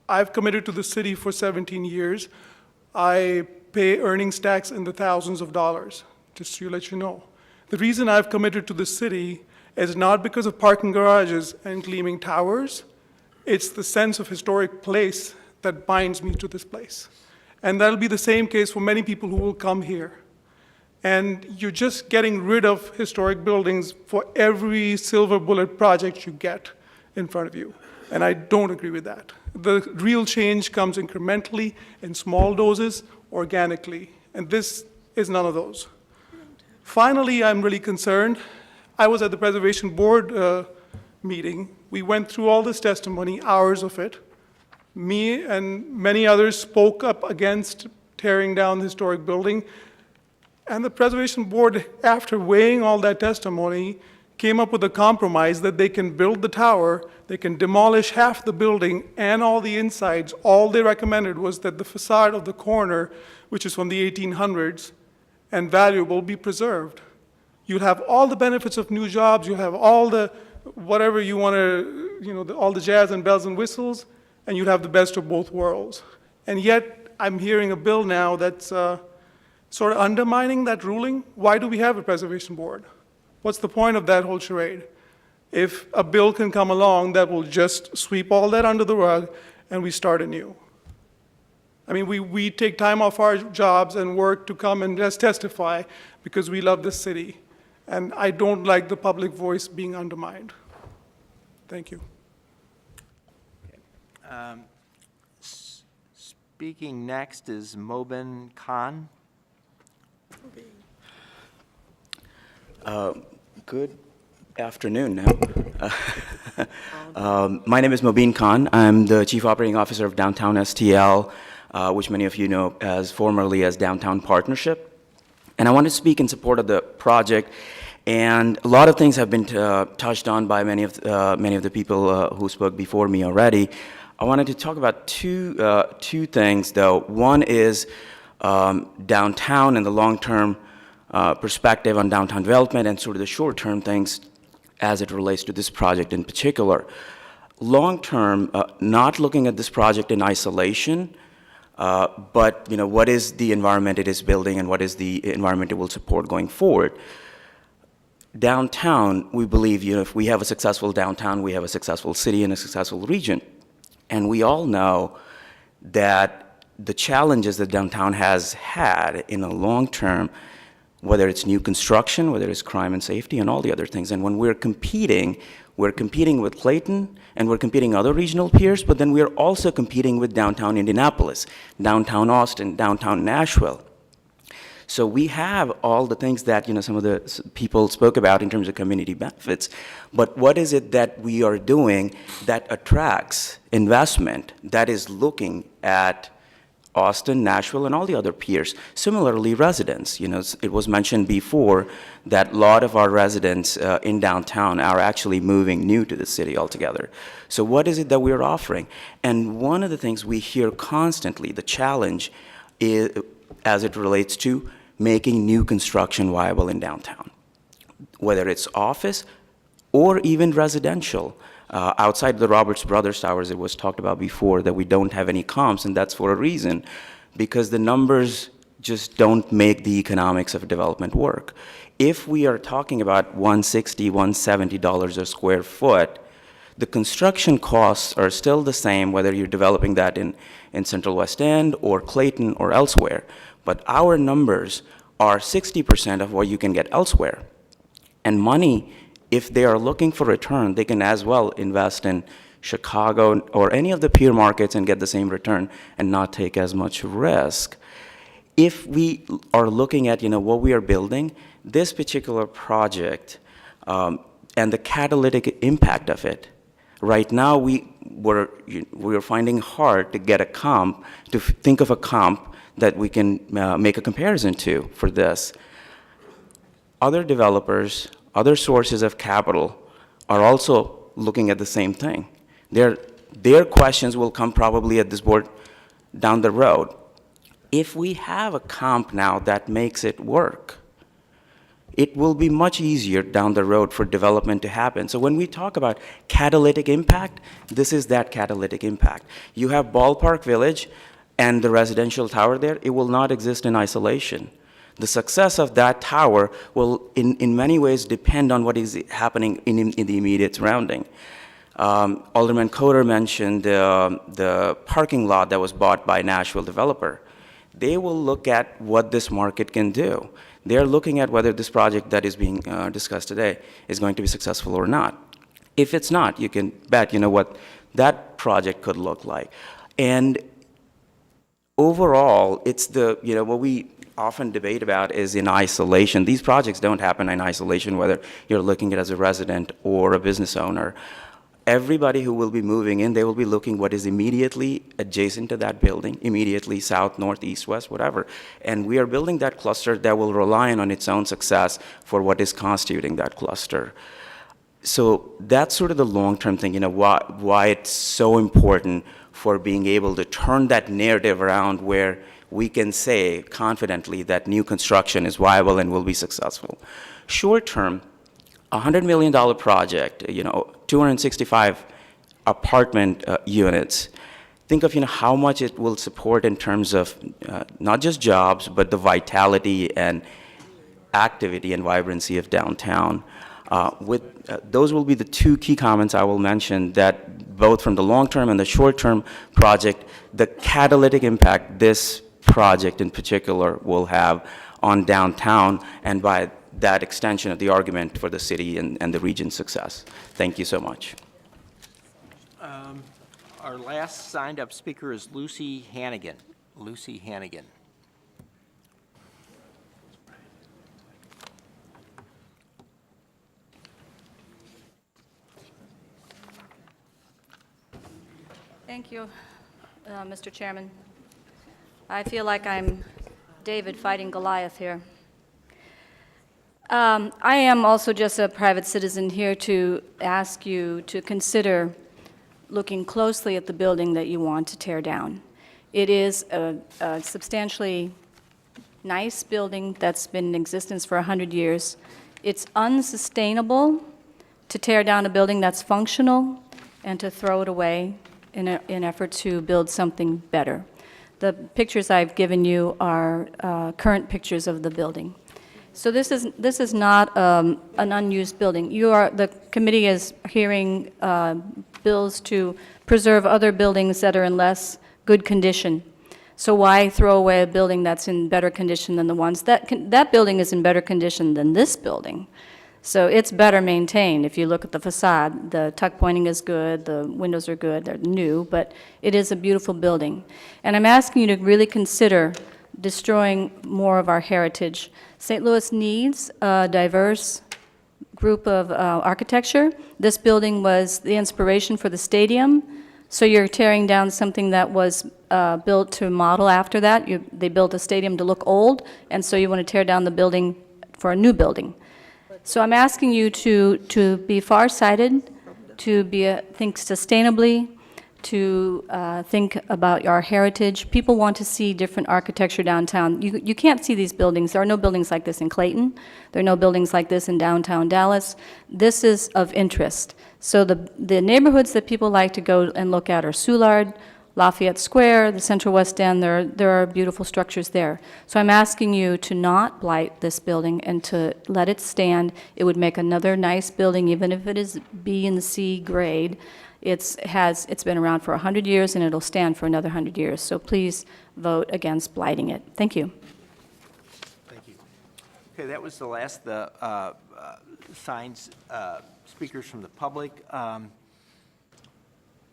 S18: I've committed to the city for 17 years. I pay earnings tax in the thousands of dollars, just to let you know. The reason I've committed to the city is not because of parking garages and gleaming towers. It's the sense of historic place that binds me to this place. And that'll be the same case for many people who will come here. And you're just getting rid of historic buildings for every silver bullet project you get in front of you. And I don't agree with that. The real change comes incrementally, in small doses, organically. And this is none of those. Finally, I'm really concerned. I was at the Preservation Board meeting. We went through all this testimony, hours of it. Me and many others spoke up against tearing down the historic building. And the Preservation Board, after weighing all that testimony, came up with a compromise that they can build the tower, they can demolish half the building and all the insides. All they recommended was that the facade of the corner, which is from the 1800s and valuable, be preserved. You'll have all the benefits of new jobs, you'll have all the, whatever you want to, all the jazz and bells and whistles, and you'd have the best of both worlds. And yet, I'm hearing a bill now that's sort of undermining that ruling. Why do we have a preservation board? What's the point of that whole charade? If a bill can come along that will just sweep all that under the rug and we start anew. I mean, we take time off our jobs and work to come and just testify because we love this city. And I don't like the public voice being undermined. Thank you.
S1: Speaking next is Mobin Khan.
S8: Good afternoon now. My name is Mobin Khan. I'm the Chief Operating Officer of Downtown STL, which many of you know as formerly as Downtown Partnership. And I want to speak in support of the project. And a lot of things have been touched on by many of the people who spoke before me already. I wanted to talk about two things, though. One is downtown and the long-term perspective on downtown development and sort of the short-term things as it relates to this project in particular. Long-term, not looking at this project in isolation, but what is the environment it is building and what is the environment it will support going forward. Downtown, we believe, if we have a successful downtown, we have a successful city and a successful region. And we all know that the challenges that downtown has had in the long term, whether it's new construction, whether it's crime and safety, and all the other things. And when we're competing with Clayton, and we're competing other regional peers, but then we're also competing with downtown Indianapolis, downtown Austin, downtown Nashville. So we have all the things that some of the people spoke about in terms of community benefits, but what is it that we are doing that attracts investment that is looking at Austin, Nashville, and all the other peers? Similarly, residents. It was mentioned before that a lot of our residents in downtown are actually moving new to the city altogether. So what is it that we're offering? And one of the things we hear constantly, the challenge is, as it relates to making new construction viable in downtown, whether it's office or even residential. Outside the Roberts Brothers Towers, it was talked about before that we don't have any comps, and that's for a reason, because the numbers just don't make the economics of development work. If we are talking about $160, $170 a square foot, the construction costs are still the same whether you're developing that in Central West End or Clayton or elsewhere. But our numbers are 60% of what you can get elsewhere. And money, if they are looking for return, they can as well invest in Chicago or any of the peer markets and get the same return and not take as much risk. If we are looking at what we are building, this particular project and the catalytic impact of it, right now we're finding hard to get a comp, to think of a comp that we can make a comparison to for this. Other developers, other sources of capital are also looking at the same thing. Their questions will come probably at this board down the road. If we have a comp now that makes it work, it will be much easier down the road for development to happen. So when we talk about catalytic impact, this is that catalytic impact. You have Ballpark Village and the residential tower there, it will not exist in isolation. The success of that tower will in many ways depend on what is happening in the immediate surrounding. Alderman Coatar mentioned the parking lot that was bought by a Nashville developer. They will look at what this market can do. They're looking at whether this project that is being discussed today is going to be successful or not. If it's not, you can bet, what that project could look like. And overall, it's what we often debate about is in isolation. These projects don't happen in isolation, whether you're looking at it as a resident or a business owner. Everybody who will be moving in, they will be looking what is immediately adjacent to that building, immediately south, north, east, west, whatever. And we are building that cluster that will rely on its own success for what is constituting that cluster. So that's sort of the long-term thing, why it's so important for being able to turn that narrative around where we can say confidently that new construction is viable and will be successful. Short-term, $100 million project, 265 apartment units. Think of how much it will support in terms of not just jobs, but the vitality and activity and vibrancy of downtown. Those will be the two key comments I will mention, that both from the long-term and the short-term project, the catalytic impact this project in particular will have on downtown, and by that extension of the argument for the city and the region's success. Thank you so much.
S1: Our last signed-up speaker is Lucy Hannigan. Lucy Hannigan.
S10: Thank you, Mr. Chairman. I feel like I'm David fighting Goliath here. I am also just a private citizen here to ask you to consider looking closely at the building that you want to tear down. It is a substantially nice building that's been in existence for 100 years. It's unsustainable to tear down a building that's functional and to throw it away in an effort to build something better. The pictures I've given you are current pictures of the building. So this is not an unused building. The committee is hearing bills to preserve other buildings that are in less good condition. So why throw away a building that's in better condition than the ones that building is in better condition than this building? So it's better maintained. If you look at the facade, the tuck pointing is good, the windows are good, they're new, but it is a beautiful building. And I'm asking you to really consider destroying more of our heritage. St. Louis needs a diverse group of architecture. This building was the inspiration for the stadium, so you're tearing down something that was built to model after that. They built a stadium to look old, and so you want to tear down the building for a new building. So I'm asking you to be farsighted, to think sustainably, to think about our heritage. People want to see different architecture downtown. You can't see these buildings. There are no buildings like this in Clayton. There are no buildings like this in downtown Dallas. This is of interest. So the neighborhoods that people like to go and look at are Soulard, Lafayette Square, the Central West End. There are beautiful structures there. So I'm asking you to not blight this building and to let it stand. It would make another nice building, even if it is B and C grade. It's been around for 100 years, and it'll stand for another 100 years. So please vote against blighting it. Thank you.
S1: Thank you. Okay, that was the last speakers from the public.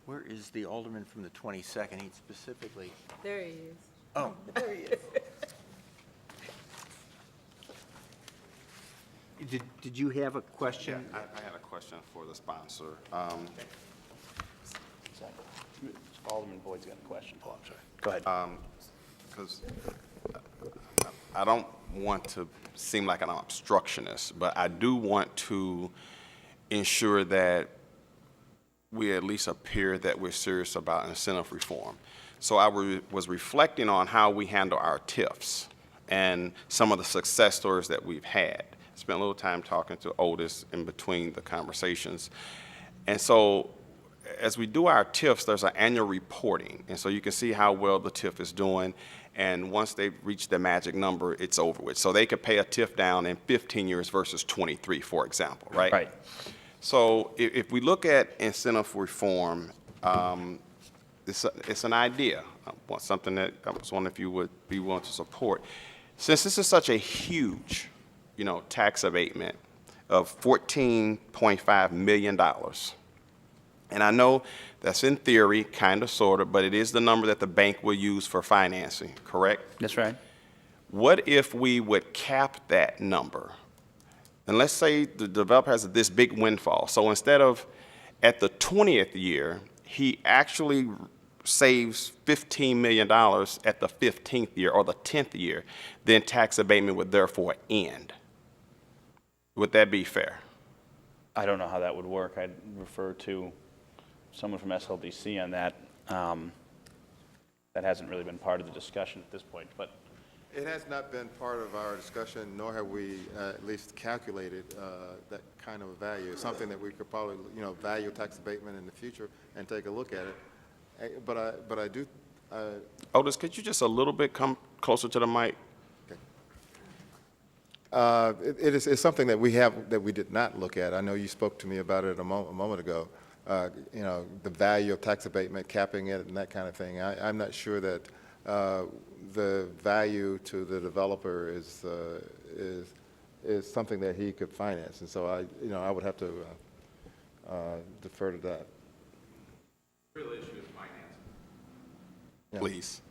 S1: Where is the alderman from the 22nd? He specifically.
S4: There he is.
S1: Oh.
S4: There he is.
S1: Did you have a question?
S3: Yeah, I had a question for the sponsor.
S15: Alderman Boyd's got a question. Oh, I'm sorry. Go ahead.
S3: Because I don't want to seem like an obstructionist, but I do want to ensure that we at least appear that we're serious about incentive reform. So I was reflecting on how we handle our TIFs and some of the success stories that we've had. Spent a little time talking to Otis in between the conversations. And so as we do our TIFs, there's an annual reporting. And so you can see how well the TIF is doing. And once they reach the magic number, it's over with. So they could pay a TIF down in 15 years versus 23, for example, right?
S15: Right.
S3: So if we look at incentive reform, it's an idea, something that I was wondering if you would be willing to support. Since this is such a huge, tax abatement of $14.5 million, and I know that's in theory, kind of, sort of, but it is the number that the bank will use for financing, correct?
S15: That's right.
S3: What if we would cap that number? And let's say the developer has this big windfall. So instead of at the 20th year, he actually saves $15 million at the 15th year or the 10th year, then tax abatement would therefore end. Would that be fair?
S15: I don't know how that would work. I'd refer to someone from SLDC on that. That hasn't really been part of the discussion at this point, but.
S9: It has not been part of our discussion, nor have we at least calculated that kind of a value. It's something that we could probably, value tax abatement in the future and take a look at it. But I do.
S3: Otis, could you just a little bit come closer to the mic?
S9: It's something that we did not look at. I know you spoke to me about it a moment ago. The value of tax abatement, capping it, and that kind of thing. I'm not sure that the value to the developer is something that he could finance, and so I would have to defer to that.
S17: The real issue is financing.
S9: Yeah.
S3: Please.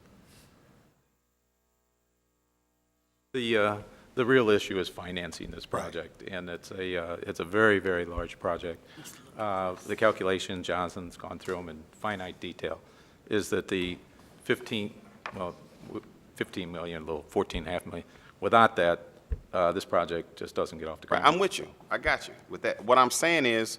S17: The real issue is financing this project, and it's a very, very large project. The calculation, Jonathan's gone through them in finite detail, is that the 15 million, a little 14.5 million. Without that, this project just doesn't get off the ground.
S3: Right, I'm with you. I got you with that. What I'm saying is.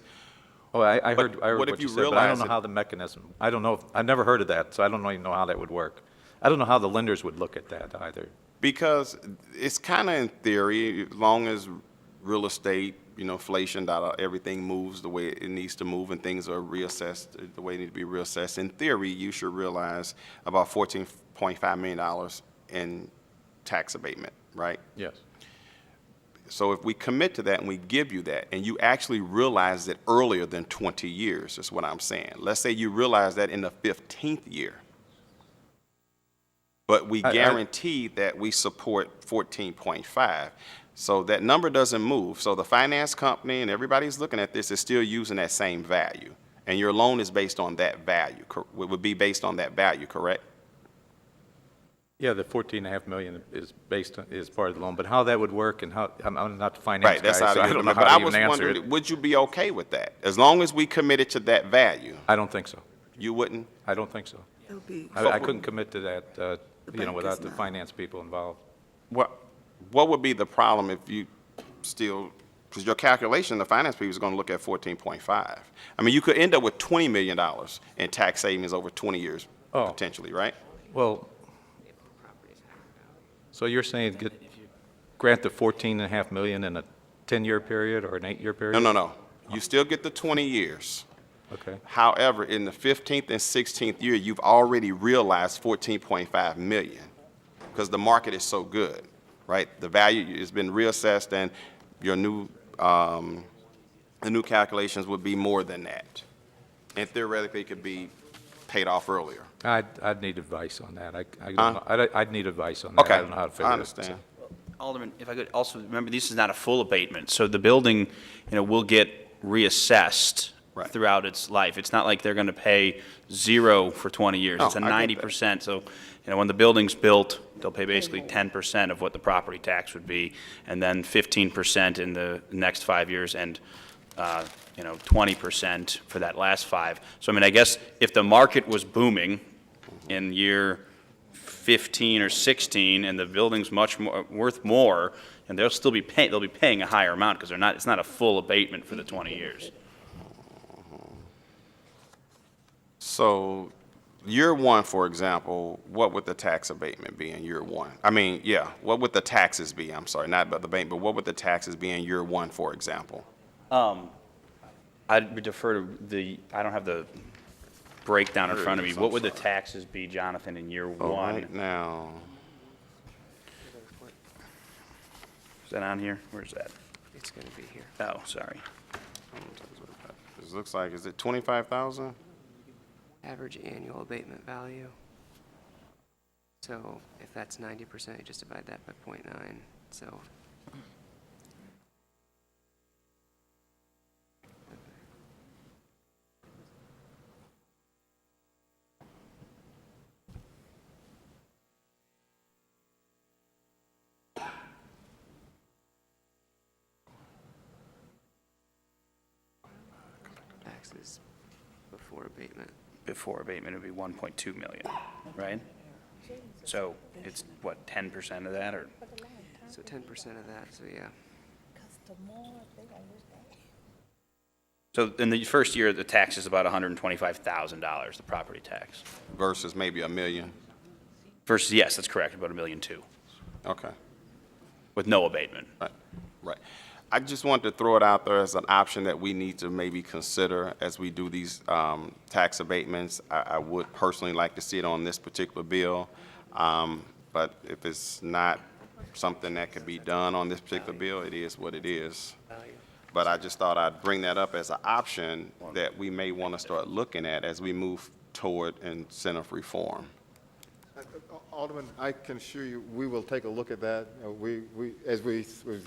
S17: Oh, I heard what you said, but I don't know
S3: it-
S17: how the mechanism. I don't know. I've never heard of that, so I don't even know how that would work. I don't know how the lenders would look at that either.
S3: Because it's kind of in theory, as long as real estate, inflation, everything moves the way it needs to move and things are reassessed the way they need to be reassessed. In theory, you should realize about $14.5 million in tax abatement, right?
S17: Yes.
S3: So if we commit to that and we give you that, and you actually realize it earlier than 20 years, is what I'm saying. Let's say you realize that in the 15th year. But we guarantee that we support 14.5. So that number doesn't move. So the finance company and everybody's looking at this is still using that same value. And your loan is based on that value, would be based on that value, correct?
S17: Yeah, the 14.5 million is part of the loan, but how that would work and how, I'm not the finance
S3: Right,
S17: guy,
S3: that's how
S17: so I
S3: it
S17: don't
S3: is.
S17: know
S3: But
S17: how
S3: I
S17: to
S3: was
S17: even answer
S3: wondering,
S17: it.
S3: would you be okay with that? As long as we committed to that value?
S17: I don't think so.
S3: You wouldn't?
S17: I don't think so.
S2: It'll be.
S17: I couldn't commit to that,
S2: bank
S17: without
S2: is
S17: the
S2: not.
S17: finance people involved.
S3: What would be the problem if you still, because your calculation, the finance people is going to look at 14.5. I mean, you could end up with $20 million in tax savings over 20 years, potentially, right?
S17: Well, so you're saying grant the 14.5 million in a 10-year period or an 8-year period?
S3: No. You still get the 20 years.
S17: Okay.
S3: However, in the 15th and 16th year, you've already realized 14.5 million because the market is so good, right? The value has been reassessed, and your new the new calculations would be more than that, and theoretically it could be paid off earlier.
S17: I'd need advice on that. I don't know. I'd need advice on that.
S3: Okay,
S17: I don't know how to figure
S3: I
S17: it.
S3: understand.
S15: Alderman, if I could also, remember, this is not a full abatement, so the building, will get reassessed throughout its life. It's not like they're going to pay zero for 20 years.
S3: No,
S15: It's a
S3: I get that.
S15: 90%, so, when the building's built, they'll pay basically 10% of what the property tax would be, and then 15% in the next 5 years, and, 20% for that last 5. So, I guess if the market was booming in year 15 or 16, and the building's much more, worth more, and they'll still be paying a higher amount because it's not a full abatement for the 20 years.
S3: So, year one, for example, what would the tax abatement be in year one? I mean, yeah, what would the taxes be? I'm sorry, not about the bank, but what would the taxes be in year one, for example?
S15: I'd defer to I don't have the breakdown in front of me. What would the taxes be, Jonathan, in year one?
S3: Right now.
S15: Is that on here? Where's that?
S14: It's going to be here.
S15: Oh, sorry.
S3: It looks like, is it 25,000?
S14: Average annual abatement value. So if that's 90%, you just divide that by 0.9, so. Taxes before abatement.
S15: Before abatement, it would be 1.2 million, right? So it's, what, 10% of that, or?
S14: So 10% of that, so yeah.
S15: So in the first year, the tax is about $125,000, the property tax.
S3: Versus maybe $1 million?
S15: Versus, yes, that's correct, about $1.2 million.
S3: Okay.
S15: With no abatement.
S3: Right, right. I just wanted to throw it out there as an option that we need to maybe consider as we do these tax abatements. I would personally like to see it on this particular bill, but if it's not something that could be done on this particular bill, it is what it is. But I just thought I'd bring that up as an option that we may want to start looking at as we move toward incentive reform.
S9: Alderman, I can assure you, we will take a look at that. As we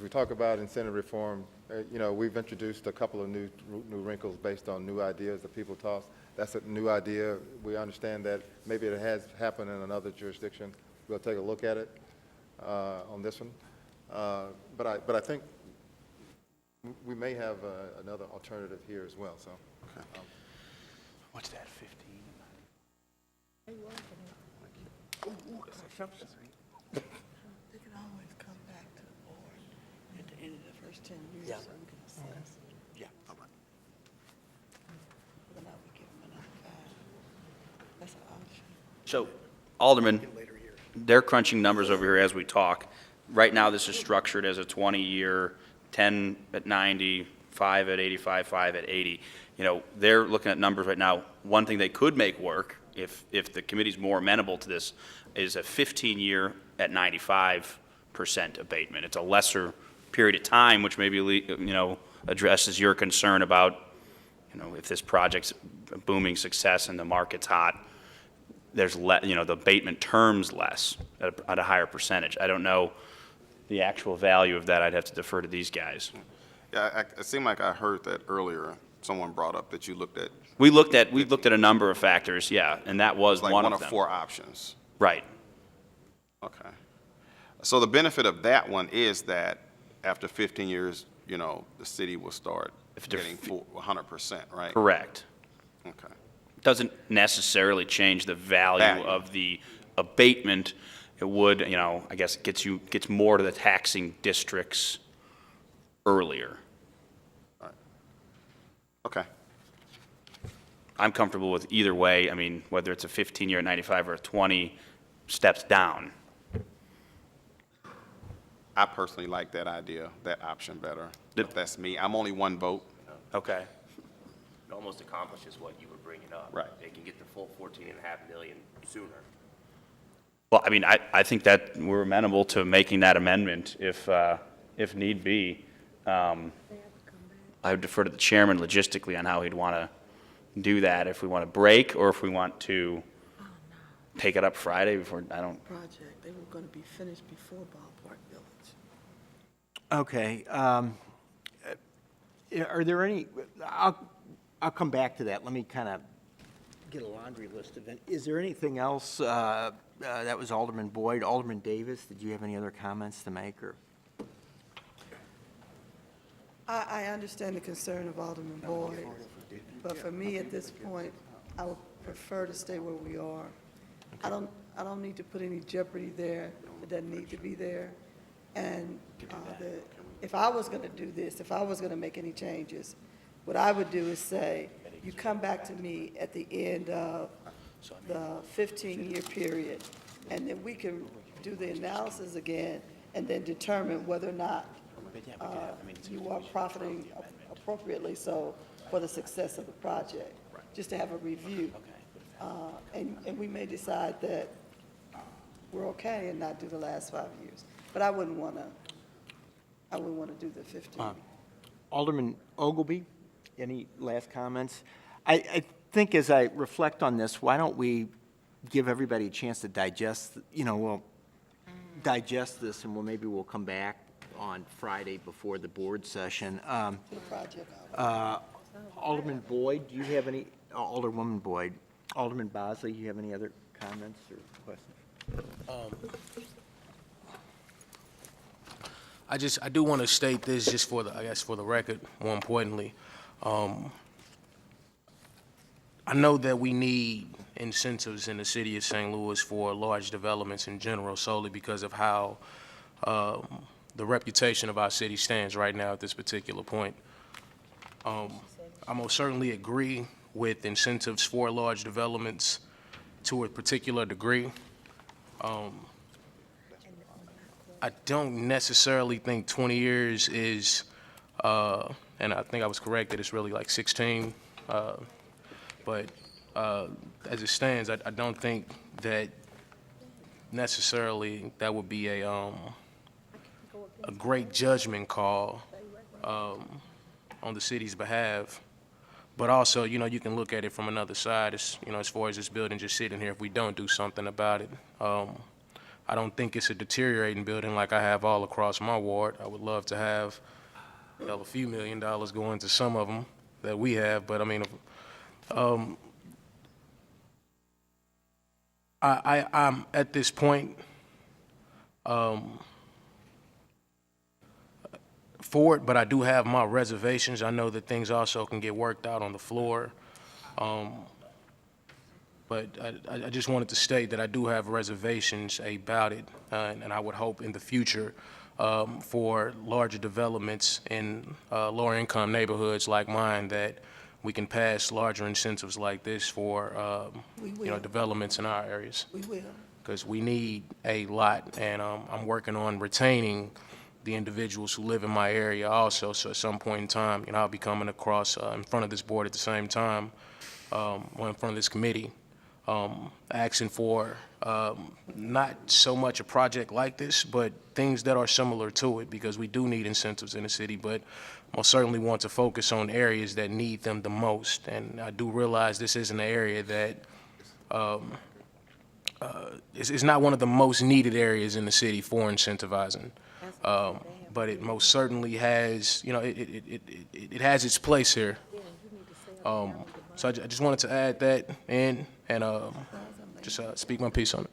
S9: talk about incentive reform, we've introduced a couple of new wrinkles based on new ideas that people toss. That's a new idea. We understand that maybe it has happened in another jurisdiction. We'll take a look at it on this one. But I think we may have another alternative here as well. So,
S15: What's that, 15?
S2: They can always come back to the board at the end of the first 10 years.
S1: Yeah.
S2: So we can assess.
S1: Yeah, all right.
S2: Whether or not we give them another 5. That's an option.
S15: So, Alderman, they're crunching numbers over here as we talk. Right now, this is structured as a 20-year, 10 at 90, 5 at 85, 5 at 80. They're looking at numbers right now. One thing they could make work, if the committee's more amenable to this, is a 15-year at 95% abatement. It's a lesser period of time, which maybe, addresses your concern about, if this project's a booming success and the market's hot, there's the abatement term's less at a higher percentage. I don't know the actual value of that. I'd have to defer to these guys.
S3: Yeah, it seemed like I heard that earlier. Someone brought up that you looked at.
S15: We looked at a number of factors, yeah, and that was
S3: like
S15: one
S3: one
S15: of
S3: of
S15: them.
S3: 4 options.
S15: Right.
S3: Okay. So the benefit of that one is that after 15 years, the city will start getting 100%, right?
S15: Correct.
S3: Okay.
S15: Doesn't necessarily change the value of the abatement. It would, I guess it gets more to the taxing districts earlier.
S3: Okay.
S15: I'm comfortable with either way. I mean, whether it's a 15-year at 95 or a 20 steps down.
S3: I personally like that idea, that option better. If that's me. I'm only one vote.
S15: Okay.
S6: It almost accomplishes what you were bringing up.
S3: Right.
S6: They can get the full 14.5 million sooner.
S15: Well, I mean, I think that we're amenable to making that amendment if need be. I would defer to the chairman logistically on how he'd want to do that, if we want to break or if we want to take it up Friday before,
S2: Project, they were going to be finished before Ballpark Village.
S1: Okay. Are there any, I'll come back to that. Let me kind of get a laundry list of it. Is there anything else, that was Alderman Boyd, Alderman Davis, did you have any other comments to make, or?
S2: I understand the concern of Alderman Boyd, but for me at this point, I would prefer to stay where we are. I don't need to put any jeopardy there that doesn't need to be there. And if I was going to do this, if I was going to make any changes, what I would do is say, you come back to me at the end of the 15-year period, and then we can do the analysis again and then determine whether or not you are profiting appropriately so for the success of the project, just to have a review. And we may decide that we're okay and not do the last 5 years. But I wouldn't want to do the 15.
S1: Alderman Ogilvy, Any last comments? I think as I reflect on this, why don't we give everybody a chance to digest, we'll digest this and maybe we'll come back on Friday before the board session. Alderman Boyd, do you have any, Alderwoman Boyd, Alderman Bosley, do you have any other comments or questions?
S19: I do want to state this just for the record, more importantly. I know that we need incentives in the city of St. Louis for large developments in general, solely because of how the reputation of our city stands right now at this particular point. I most certainly agree with incentives for large developments to a particular degree. I don't necessarily think 20 years is, and I think I was correct that it's really like 16, but as it stands, I don't think that necessarily that would be a great judgment call on the city's behalf. But also, you can look at it from another side, as far as this building just sitting here, if we don't do something about it. I don't think it's a deteriorating building like I have all across my ward. I would love to have a few $1 million going to some of them that we have, but I mean, I'm at this point for it, but I do have my reservations. I know that things also can get worked out on the floor. But I just wanted to state that I do have reservations about it, and I would hope in the future for larger developments in lower income neighborhoods like mine that we can pass larger incentives like this for developments in our areas.
S2: We will.
S19: Because we need a lot, and I'm working on retaining the individuals who live in my area also. So at some point in time, I'll be coming across in front of this board at the same time, or in front of this committee, asking for not so much a project like this, but things that are similar to it, because we do need incentives in the city, but most certainly want to focus on areas that need them the most. And I do realize this isn't an area that is not one of the most needed areas in the city for incentivizing. But it most certainly has, it has its place here. So I just wanted to add that in and just speak my piece on it.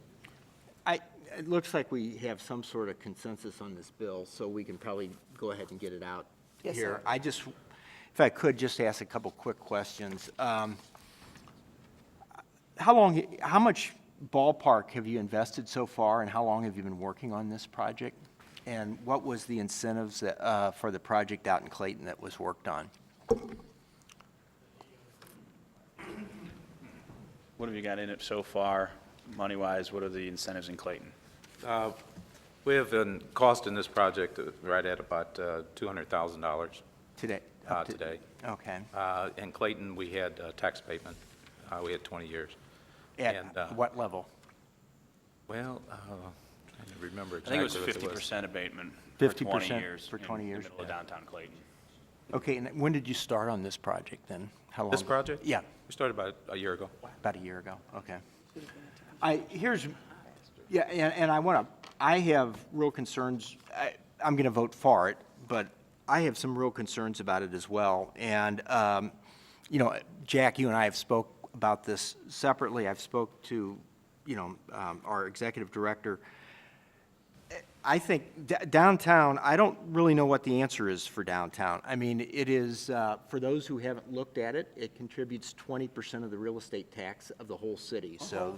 S1: It looks like we have some sort of consensus on this bill, so we can probably go ahead and get it out here.
S2: Yes, sir.
S1: If I could just ask a couple quick questions. How much ballpark have you invested so far, and how long have you been working on this project? And what was the incentives for the project out in Clayton that was worked on?
S15: What have you got in it so far, money-wise? What are the incentives in Clayton?
S17: We have been costing this project right at about $200,000
S1: today.
S17: Today.
S1: Okay.
S17: In Clayton, we had tax abatement. We had 20 years.
S1: At what level?
S17: Well, trying to remember
S15: I
S17: exactly.
S15: think it was 50% abatement
S1: 50% for 20
S15: in
S1: years.
S15: the middle of downtown Clayton.
S1: Okay, and when did you start on this project then? How long?
S17: This project?
S1: Yeah.
S17: We started about a year ago.
S1: About a year ago, okay. I have real concerns. I'm going to vote for it, but I have some real concerns about it as well. And, Jack, you and I have spoke about this separately. I've spoke to, our executive director. I think downtown, I don't really know what the answer is for downtown. I mean, it is, for those who haven't looked at it, it contributes 20% of the real estate tax of the whole city. So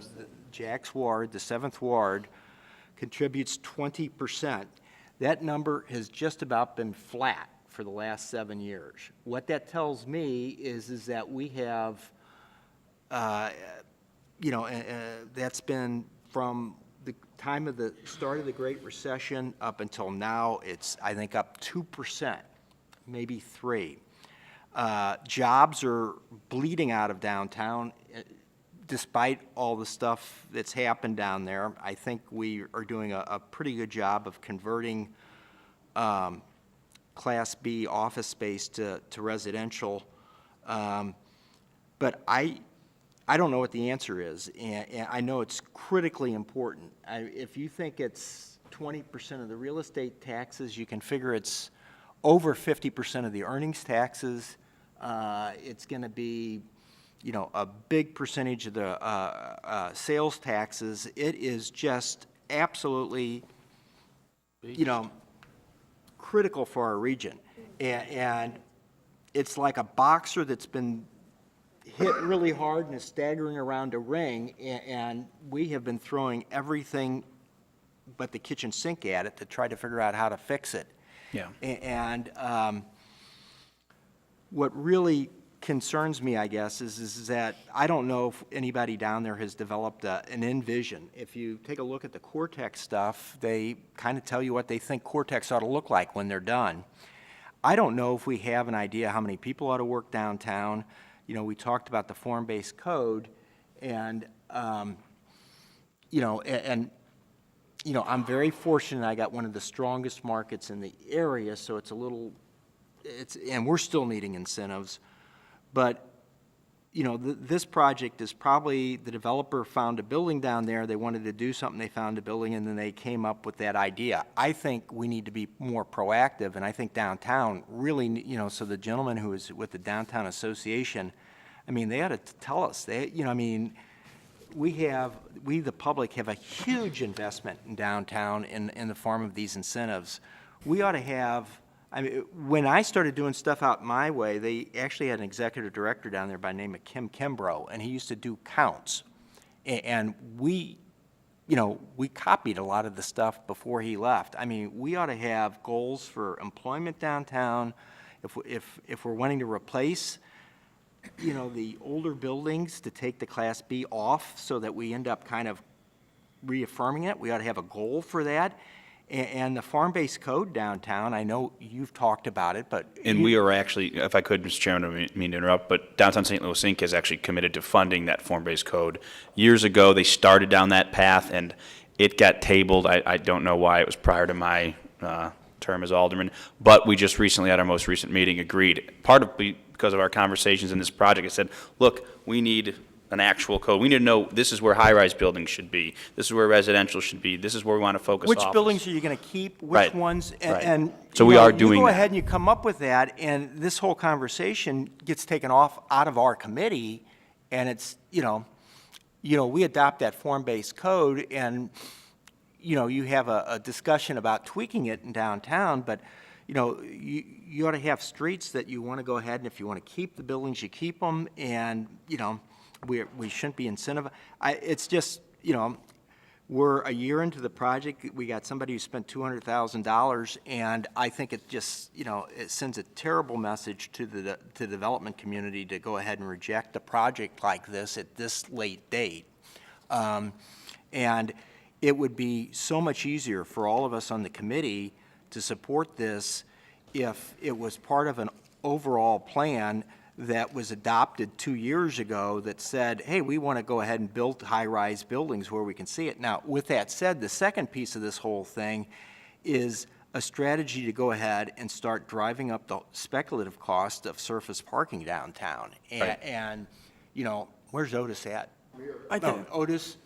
S1: Jack's ward, the 7th ward, contributes 20%. That number has just about been flat for the last 7 years. What that tells me is that we have, that's been from the time of the start of the Great Recession up until now, it's, I think, up 2%, maybe 3%. Jobs are bleeding out of downtown, despite all the stuff that's happened down there. I think we are doing a pretty good job of converting Class B office space to residential But I don't know what the answer is, and I know it's critically important. If you think it's 20% of the real estate taxes, you can figure it's over 50% of the earnings taxes. It's going to be, you know, a big percentage of the sales taxes. It is just absolutely, you know, critical for our region. And it's like a boxer that's been hit really hard and is staggering around a ring, and we have been throwing everything but the kitchen sink at it to try to figure out how to fix it.
S15: Yeah.
S1: And what really concerns me, I guess, is that I don't know if anybody down there has developed an envision. If you take a look at the Cortex stuff, they kind of tell you what they think Cortex ought to look like when they're done. I don't know if we have an idea how many people ought to work downtown. You know, we talked about the form-based code, and, you know, you know, I'm very fortunate I got one of the strongest markets in the area, so it's a little, and we're still needing incentives. But, you know, this project is probably, the developer found a building down there, they wanted to do something, they found a building, and then they came up with that idea. I think we need to be more proactive, and I think downtown really, you know, so the gentleman who is with the Downtown Association, I mean, they ought to tell us, you know, I mean, we, the public, have a huge investment in downtown in the form of these incentives. We ought to have, I mean, when I started doing stuff out my way, they actually had an executive director down there by the name of Kim Kimbrough, and he used to do counts. And we, you know, we copied a lot of the stuff before he left. I mean, we ought to have goals for employment downtown. If we're wanting to replace, you know, the older buildings, to take the Class B off so that we end up kind of reaffirming it, we ought to have a goal for that. And the farm-based code downtown, I know you've talked about it, but...
S15: And we are actually, if I could, Mr. Chairman, I don't mean to interrupt, but Downtown St. Louis Inc. has actually committed to funding that form-based code. Years ago, they started down that path, and it got tabled. I don't know why. It was prior to my term as alderman. But we just recently, at our most recent meeting, agreed. Part of because of our conversations in this project, I said, look, we need an actual code. We need to know this is where high-rise buildings should be. This is where residential should be. This is where we want to focus
S1: Which
S15: office.
S1: buildings are you going to keep? Which
S15: Right.
S1: ones?
S15: Right.
S1: And
S15: So
S1: you
S15: we
S1: know,
S15: are doing
S1: You go
S15: that.
S1: ahead and you come up with that, and this whole conversation gets taken off out of our committee, and it's, you know, we adopt that form-based code, and, you know, you have a discussion about tweaking it in downtown, but, you know, you ought to have streets that you want to go ahead, and if you want to keep the buildings, you keep them, and, you know, we shouldn't be incentivized. It's just, you know, we're a year into the project. We got somebody who spent $200,000, and I think it just, you know, it sends a terrible message to the development community to go ahead and reject a project like this at this late date. And it would be so much easier for all of us on the committee to support this if it was part of an overall plan that was adopted 2 years ago that said, hey, we want to go ahead and build high-rise buildings where we can see it. Now, with that said, the second piece of this whole thing is a strategy to go ahead and start driving up the speculative cost of surface parking downtown.
S15: Right.
S1: And you know, where's Otis at?
S2: Right there.
S1: Otis,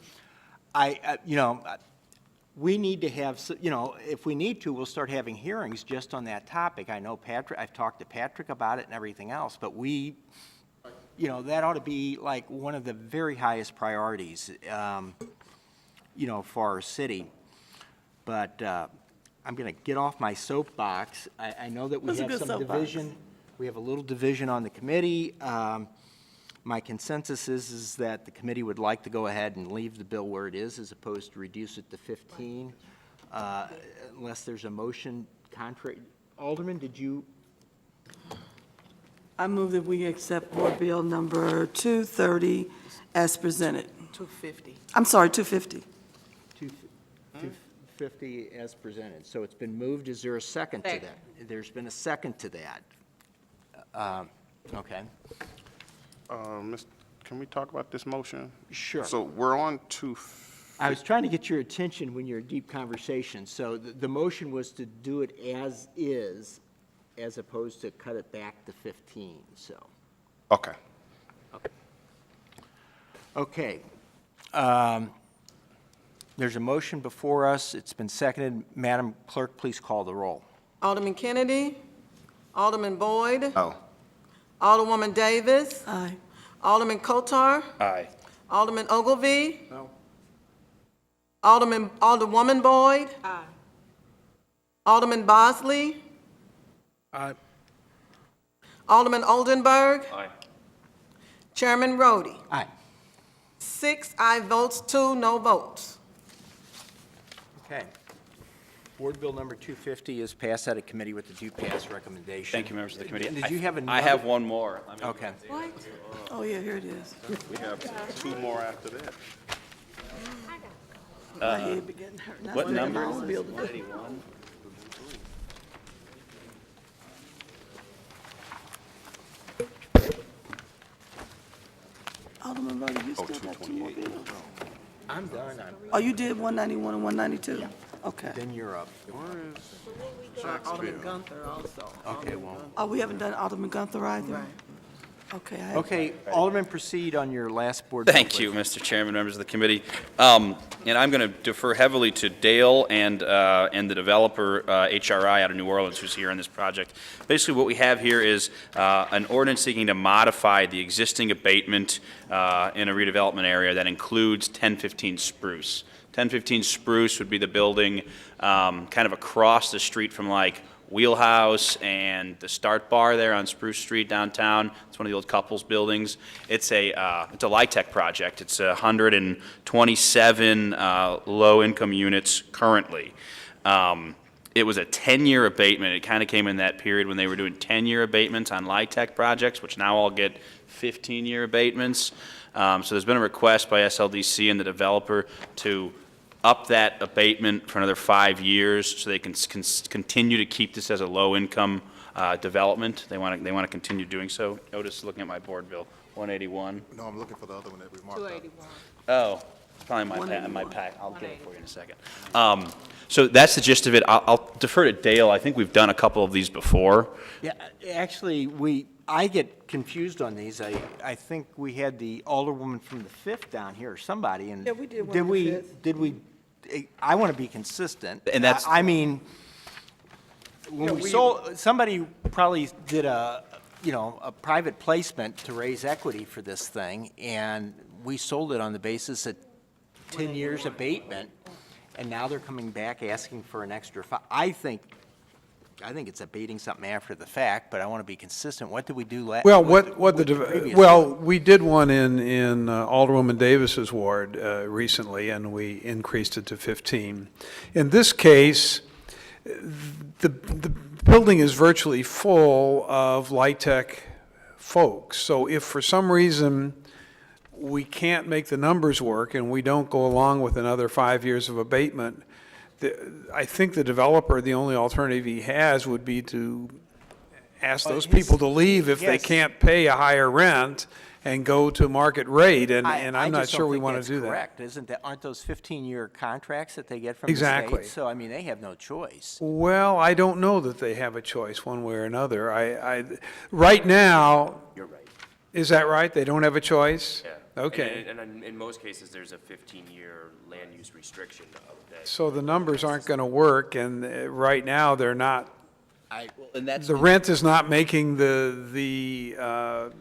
S1: you know, we need to have, you know, if we need to, we'll start having hearings just on that topic. I know Patrick, I've talked to Patrick about it and everything else, but we, you know, that ought to be like one of the very highest priorities, you know, for our city. But I'm going to get off my soapbox. I know that we
S2: That's a
S1: have
S2: good
S1: some
S2: soapbox.
S1: division. We have a little division on the committee. My consensus is that the committee would like to go ahead and leave the bill where it is as opposed to reduce it to 15, unless there's a motion contrary. Alderman, did you?
S2: I move that we accept Board Bill number 230 as presented.
S4: 250.
S2: I'm sorry, 250.
S1: 250 as presented. So it's been moved. Is there a second to that? There's been a second to that. Okay.
S3: Can we talk about this motion?
S1: Sure.
S3: So we're on
S1: I was trying to get your attention when you're in deep conversation. So the motion was to do it as is, as opposed to cut it back to 15, so.
S3: Okay.
S1: Okay. There's a motion before us. It's been seconded. Madam Clerk, please call the roll.
S12: Alderman Kennedy, Alderman Boyd,
S3: No.
S12: Alderwoman Davis,
S2: Aye.
S12: Alderman Coatar,
S15: Aye.
S12: Alderman Ogilvy. No. Alderwoman Boyd.
S4: Aye.
S12: Alderman Bosley.
S19: Aye.
S12: Alderman Oldenburg.
S15: Aye.
S12: Chairman Roddy.
S1: Aye.
S12: 6 aye votes, 2 no votes.
S1: Okay. Board Bill number 250 is passed out of committee with the due pass recommendation.
S15: Thank you, members of the committee.
S1: Did you have another?
S15: I have one more.
S1: Okay.
S2: Oh, yeah, here it is.
S3: We have 2 more after that.
S2: My head be getting hurt. That's
S15: What
S2: what
S15: number
S2: I
S15: is
S2: won't
S15: this?
S2: be able to do.
S15: 181?
S2: Alderman Roddy, you still got 2 more bills?
S1: I'm done.
S2: Oh, you did 191 and 192? Okay.
S1: Then you're up.
S12: Alderman Guenther also.
S1: Okay, well.
S2: Oh, we haven't done Alderman Guenther either? Okay. I have-
S1: Okay, Alderman, proceed on your last board. bill,
S15: Thank
S1: please.
S15: you, Mr. Chairman, members of the committee. And I'm going to defer heavily to Dale and the developer, HRI out of New Orleans, who's here on this project. Basically, what we have here is an ordinance seeking to modify the existing abatement in a redevelopment area that includes 1015 Spruce. 1015 Spruce would be the building kind of across the street from like Wheelhouse and the Start Bar there on Spruce Street downtown. It's one of the old couples buildings. It's a LIHTC project. It's 127 low-income units currently. It was a 10-year abatement. It kind of came in that period when they were doing 10-year abatements on LIHTC projects, which now all get 15-year abatements. So there's been a request by SLDC and the developer to up that abatement for another 5 years so they can continue to keep this as a low-income development. They want to continue doing so. Notice, looking at my board bill, 181.
S9: No, I'm looking for the other one that we marked up.
S4: 281.
S15: Oh, it's probably my pack. I'll get it for you in a second. So that's the gist of it. I'll defer to Dale. I think we've done a couple of these before.
S1: Yeah, actually, I get confused on these. I think we had the alderwoman from the 5th down here, or somebody, and.
S2: Yeah, we did one on the 5th.
S1: Did we, I want to be consistent.
S15: And that's-
S1: I mean, when we sold, somebody probably did a private placement to raise equity for this thing, and we sold it on the basis of 10 years abatement, and now they're coming back asking for an extra I think it's abating something after the fact, but I want to be consistent. What did we do last?
S20: Well, we did one in Alderwoman Davis's ward recently, and we increased it to 15. In this case, the building is virtually full of LIHTC folks. So if for some reason we can't make the numbers work and we don't go along with another 5 years of abatement, I think the developer, the only alternative he has would be to ask those people to leave if they can't pay a higher rent and go to market rate, and I'm not sure we want to do that.
S1: Correct, isn't that, aren't those 15-year contracts that they get from the
S20: Exactly.
S1: state? So, I mean, they have no choice.
S20: Well, I don't know that they have a choice one way or another. Right now.
S6: You're right.
S20: Is that right? They don't have a choice?
S6: Yeah.
S20: Okay.
S6: And in most cases, there's a 15-year land use restriction of that.
S20: So the numbers aren't going to work, and right now, they're not,
S15: And that's
S20: the rent is not making the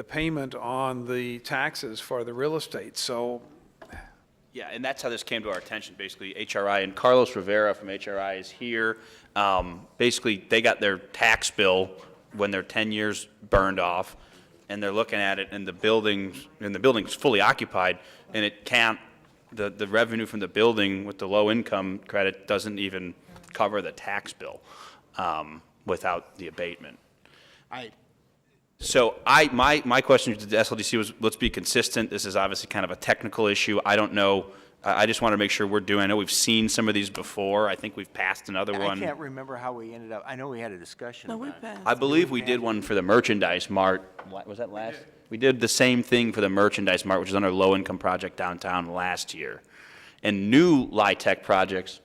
S20: payment on the taxes for the real estate, so.
S15: Yeah, and that's how this came to our attention, basically. HRI, and Carlos Rivera from HRI is here. Basically, they got their tax bill when their 10 years burned off, and they're looking at it, and the building's fully occupied, and it can't, the revenue from the building with the low income credit doesn't even cover the tax bill without the abatement. So my question to the SLDC was, let's be consistent. This is obviously kind of a technical issue. I don't know. I just want to make sure we're doing. I know we've seen some of these before. I think we've passed another one.
S1: I can't remember how we ended up, I know we had a discussion
S2: No, we
S1: about it.
S2: passed.
S15: I believe we did one for the Merchandise Mart. Was that last? We did the same thing for the Merchandise Mart, which is another low-income project downtown last year. And new LIHTC projects,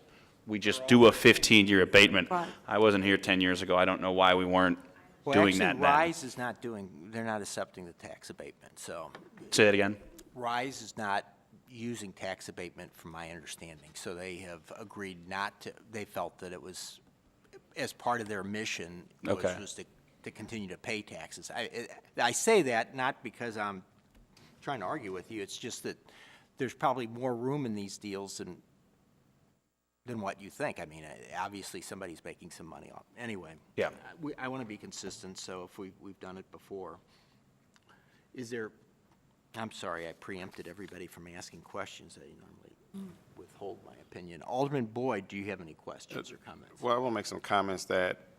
S15: we just do a 15-year abatement.
S2: Right.
S15: I wasn't here 10 years ago. I don't know why we weren't
S13: doing that
S1: Actually,
S13: then.
S1: RISE is not doing, they're not accepting the tax abatement, so
S13: Say that again?
S1: RISE is not using tax abatement from my understanding, so they have agreed not to, they felt that it was, as part of their mission,
S13: Okay.
S1: was to continue to pay taxes. I say that not because I'm trying to argue with you, it's just that there's probably more room in these deals than what you think. I mean, obviously, somebody's making some money off. Anyway.
S13: Yeah.
S1: I want to be consistent, so if we've done it before. Is there, I'm sorry, I preempted everybody from asking questions. I normally withhold my opinion. Alderman Boyd, do you have any questions or comments?
S3: Well, I want to make some comments that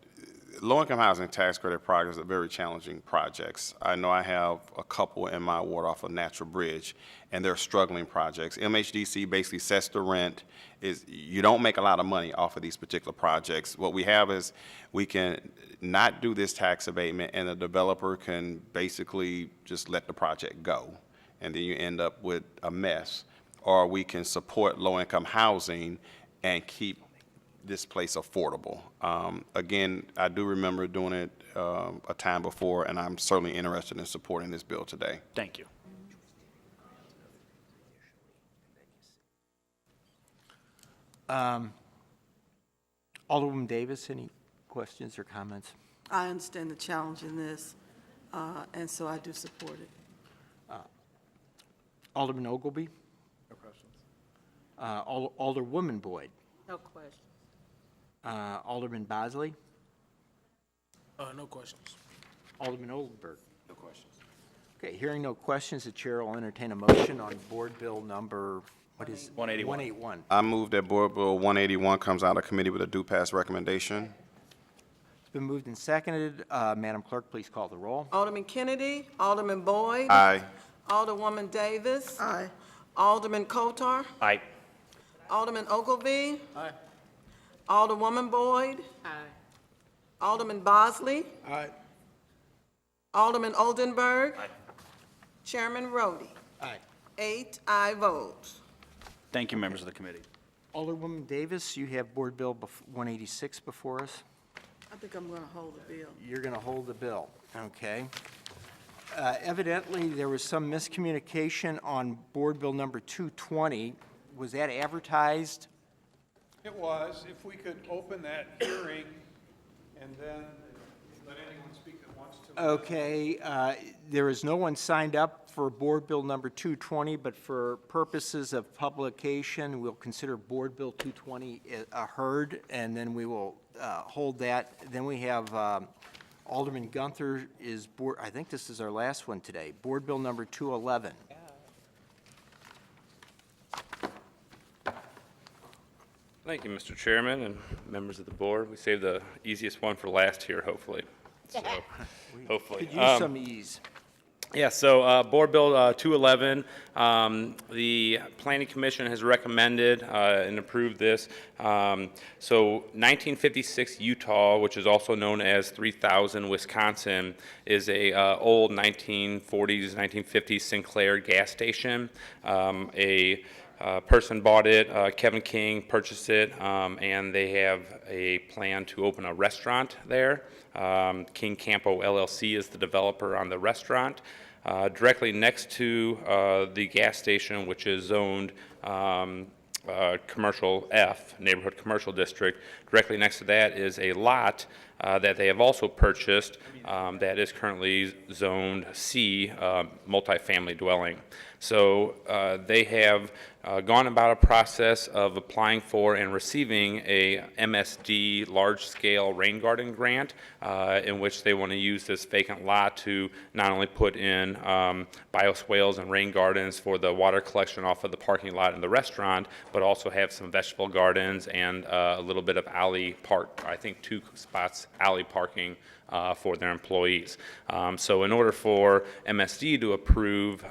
S3: low-income housing tax credit projects are very challenging projects. I know I have a couple in my ward off of Natural Bridge, and they're struggling projects. MHDC basically sets the rent. You don't make a lot of money off of these particular projects. What we have is we can not do this tax abatement, and the developer can basically just let the project go, and then you end up with a mess. Or we can support low-income housing and keep this place affordable. Again, I do remember doing it a time before, and I'm certainly interested in supporting this bill today.
S13: Thank you.
S1: Alderwoman Davis, any questions or comments?
S2: I understand the challenge in this, and so I do support it.
S1: Alderman Ogilvy? No questions. Alderwoman Boyd?
S4: No questions.
S1: Alderman Bosley?
S19: No questions.
S1: Alderman Oldenburg? No questions. Okay, hearing no questions, the chair will entertain a motion on Board Bill number, what is?
S13: 181.
S1: 181.
S3: I move that Board Bill 181 comes out of committee with a due pass recommendation.
S1: It's been moved and seconded. Madam Clerk, please call the roll.
S12: Alderman Kennedy, Alderman Boyd.
S3: Aye.
S12: Alderwoman Davis.
S2: Aye.
S12: Alderman Coatar.
S13: Aye.
S12: Alderman Ogilvy.
S18: Aye.
S12: Alderwoman Boyd.
S4: Aye.
S12: Alderman Bosley.
S18: Aye.
S12: Alderman Oldenburg.
S13: Aye.
S12: Chairman Roddy.
S1: Aye.
S12: 8 aye votes.
S13: Thank you, members of the committee.
S1: Alderwoman Davis, you have Board Bill 186 before us.
S2: I think I'm going to hold the bill.
S1: You're going to hold the bill, okay? Evidently, there was some miscommunication on Board Bill number 220. Was that advertised?
S20: It was. If we could open that hearing and then let anyone speak that wants to.
S1: Okay, there is no one signed up for Board Bill number 220, but for purposes of publication, we'll consider Board Bill 220 heard, and then we will hold that. Then we have Alderman Guenther is board, I think this is our last one today, Board Bill number 211.
S5: Thank you, Mr. Chairman and members of the board. We saved the easiest one for last here, hopefully. So, hopefully.
S1: Could use some ease.
S5: Yeah, so Board Bill 211, the Planning Commission has recommended and approved this. So 1956 Utah, which is also known as 3000 Wisconsin, is a old 1940s, 1950s Sinclair gas station. A person bought it, Kevin King purchased it, and they have a plan to open a restaurant there. King Campo LLC is the developer on the restaurant. Directly next to the gas station, which is zoned Commercial F, Neighborhood Commercial District, directly next to that is a lot that they have also purchased that is currently zoned C, multifamily dwelling. So they have gone about a process of applying for and receiving a MSD large-scale rain garden grant in which they want to use this vacant lot to not only put in bioswales and rain gardens for the water collection off of the parking lot in the restaurant, but also have some vegetable gardens and a little bit of alley park, I think 2 spots alley parking for their employees. So in order for MSD to approve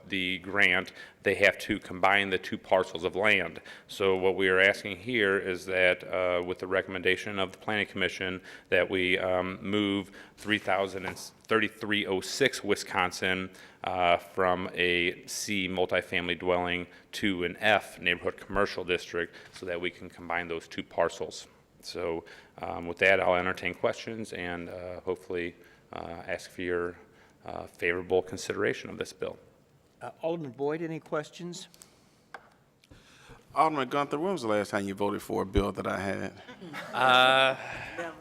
S5: the grant, they have to combine the 2 parcels of land. So what we are asking here is that with the recommendation of the Planning Commission that we move 3306 Wisconsin from a C multifamily dwelling to an F neighborhood commercial district so that we can combine those 2 parcels. So with that, I'll entertain questions and hopefully ask for your favorable consideration of this bill.
S1: Alderman Boyd, any questions?
S3: Alderman Guenther, when was the last time you voted for a bill that I had?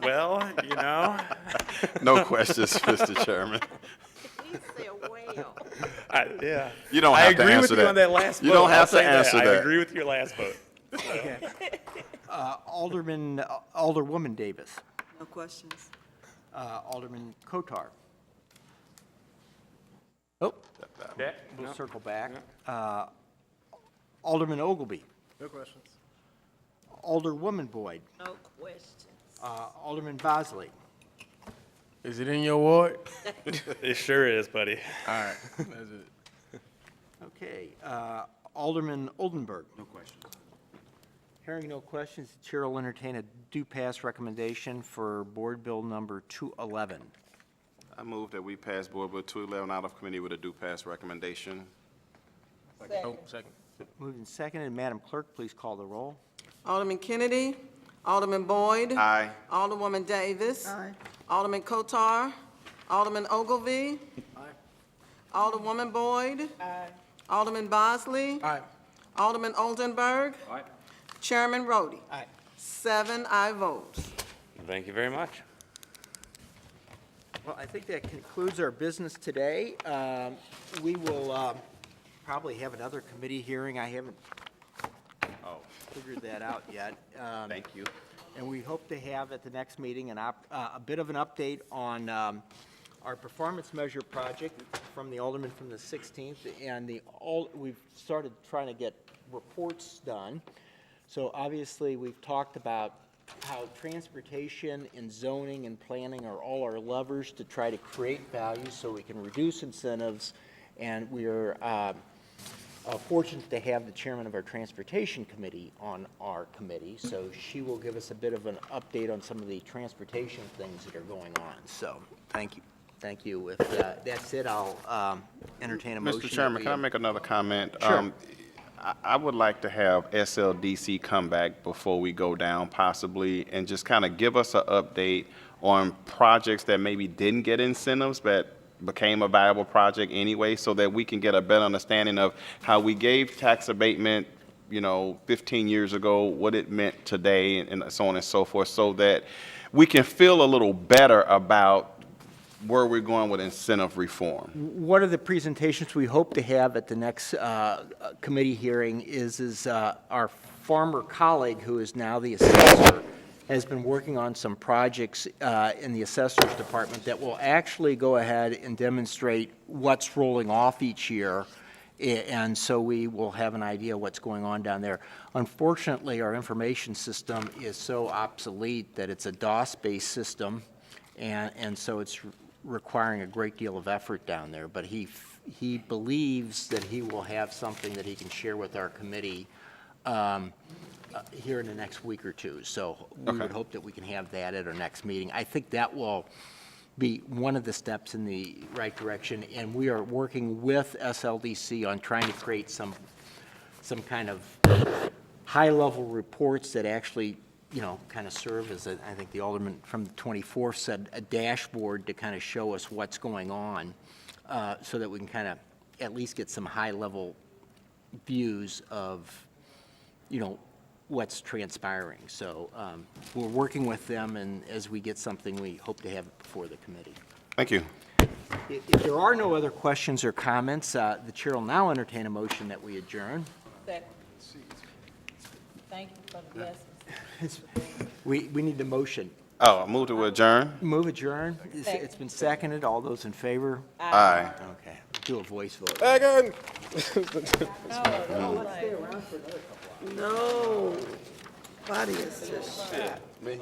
S5: Well, you know.
S3: No questions, Mr. Chairman.
S4: He said, well.
S5: Yeah.
S3: You don't have to
S5: I agree
S3: answer
S5: with you
S3: that.
S5: on that last vote.
S3: You don't
S5: I'll
S3: have to
S5: say that.
S3: answer
S5: I
S3: that.
S5: agree with your last vote.
S1: Alderwoman Davis.
S2: No questions.
S1: Alderman Coatar. Oh,
S5: Yeah,
S1: we'll
S5: no.
S1: circle back. Alderman Ogilvy.
S18: No questions.
S1: Alderwoman Boyd.
S4: No questions.
S1: Alderman Bosley.
S19: Is it in your ward?
S5: It sure is, buddy.
S19: All right, that's it.
S1: Okay, Alderman Oldenburg. No questions. Hearing no questions, the chair will entertain a do-pass recommendation for Board Bill number 211.
S3: I move that we pass Board Bill 211 out of committee with a due-pass recommendation.
S19: Oh, second.
S1: Moved and seconded. Madam Clerk, please call the roll.
S12: Alderman Kennedy, Alderman Boyd.
S3: Aye.
S12: Alderwoman Davis.
S2: Aye.
S12: Alderman Coatar, Alderman Ogilvy. Alderwoman Boyd. Alderman Bosley.
S19: Aye.
S12: Alderman Oldenburg. Chairman Roddy.
S1: Aye.
S12: 7 aye votes.
S5: Thank you very much.
S1: Well, I think that concludes our business today. We will probably have another committee hearing. I haven't figured that out yet.
S3: Thank you.
S1: And we hope to have at the next meeting a bit of an update on our performance measure project from the alderman from the 16th, and we've started trying to get reports done. So obviously, we've talked about how transportation and zoning and planning are all our levers to try to create value so we can reduce incentives, and we are fortunate to have the chairman of our transportation committee on our committee, so she will give us a bit of an update on some of the transportation things that are going on. So thank you. Thank you. With that said, I'll entertain a motion.
S3: Mr. Chairman, can I make another comment?
S1: Sure.
S3: I would like to have SLDC come back before we go down possibly and just kind of give us an update on projects that maybe didn't get incentives but became a viable project anyway, so that we can get a better understanding of how we gave tax abatement, 15 years ago, what it meant today, and so on and so forth, so that we can feel a little better about where we're going with incentive reform.
S1: One of the presentations we hope to have at the next committee hearing is our former colleague, who is now the assessor, has been working on some projects in the assessor's department that will actually go ahead and demonstrate what's rolling off each year, and so we will have an idea what's going on down there. Unfortunately, our information system is so obsolete that it's a DOS-based system, and so it's requiring a great deal of effort down there, but he believes that he will have something that he can share with our committee here in the next week or two. So we would hope that we can have that at our next meeting. I think that will be one of the steps in the right direction, and we are working with SLDC on trying to create some kind of high-level reports that actually kind of serve as, I think the alderman from the 24th said, a dashboard to kind of show us what's going on, so that we can kind of at least get some high-level views of, what's transpiring. So we're working with them, and as we get something, we hope to have it before the committee.
S3: Thank you.
S1: If there are no other questions or comments, the chair will now entertain a motion that we adjourn.
S4: Thank you for the blessings.
S1: We need the motion.
S3: Oh, I move to adjourn?
S1: Move adjourn. It's been seconded. All those in favor?
S3: Aye.
S1: Okay. Do a voice vote.
S19: Second.
S2: No. Body is just shit.
S3: Me?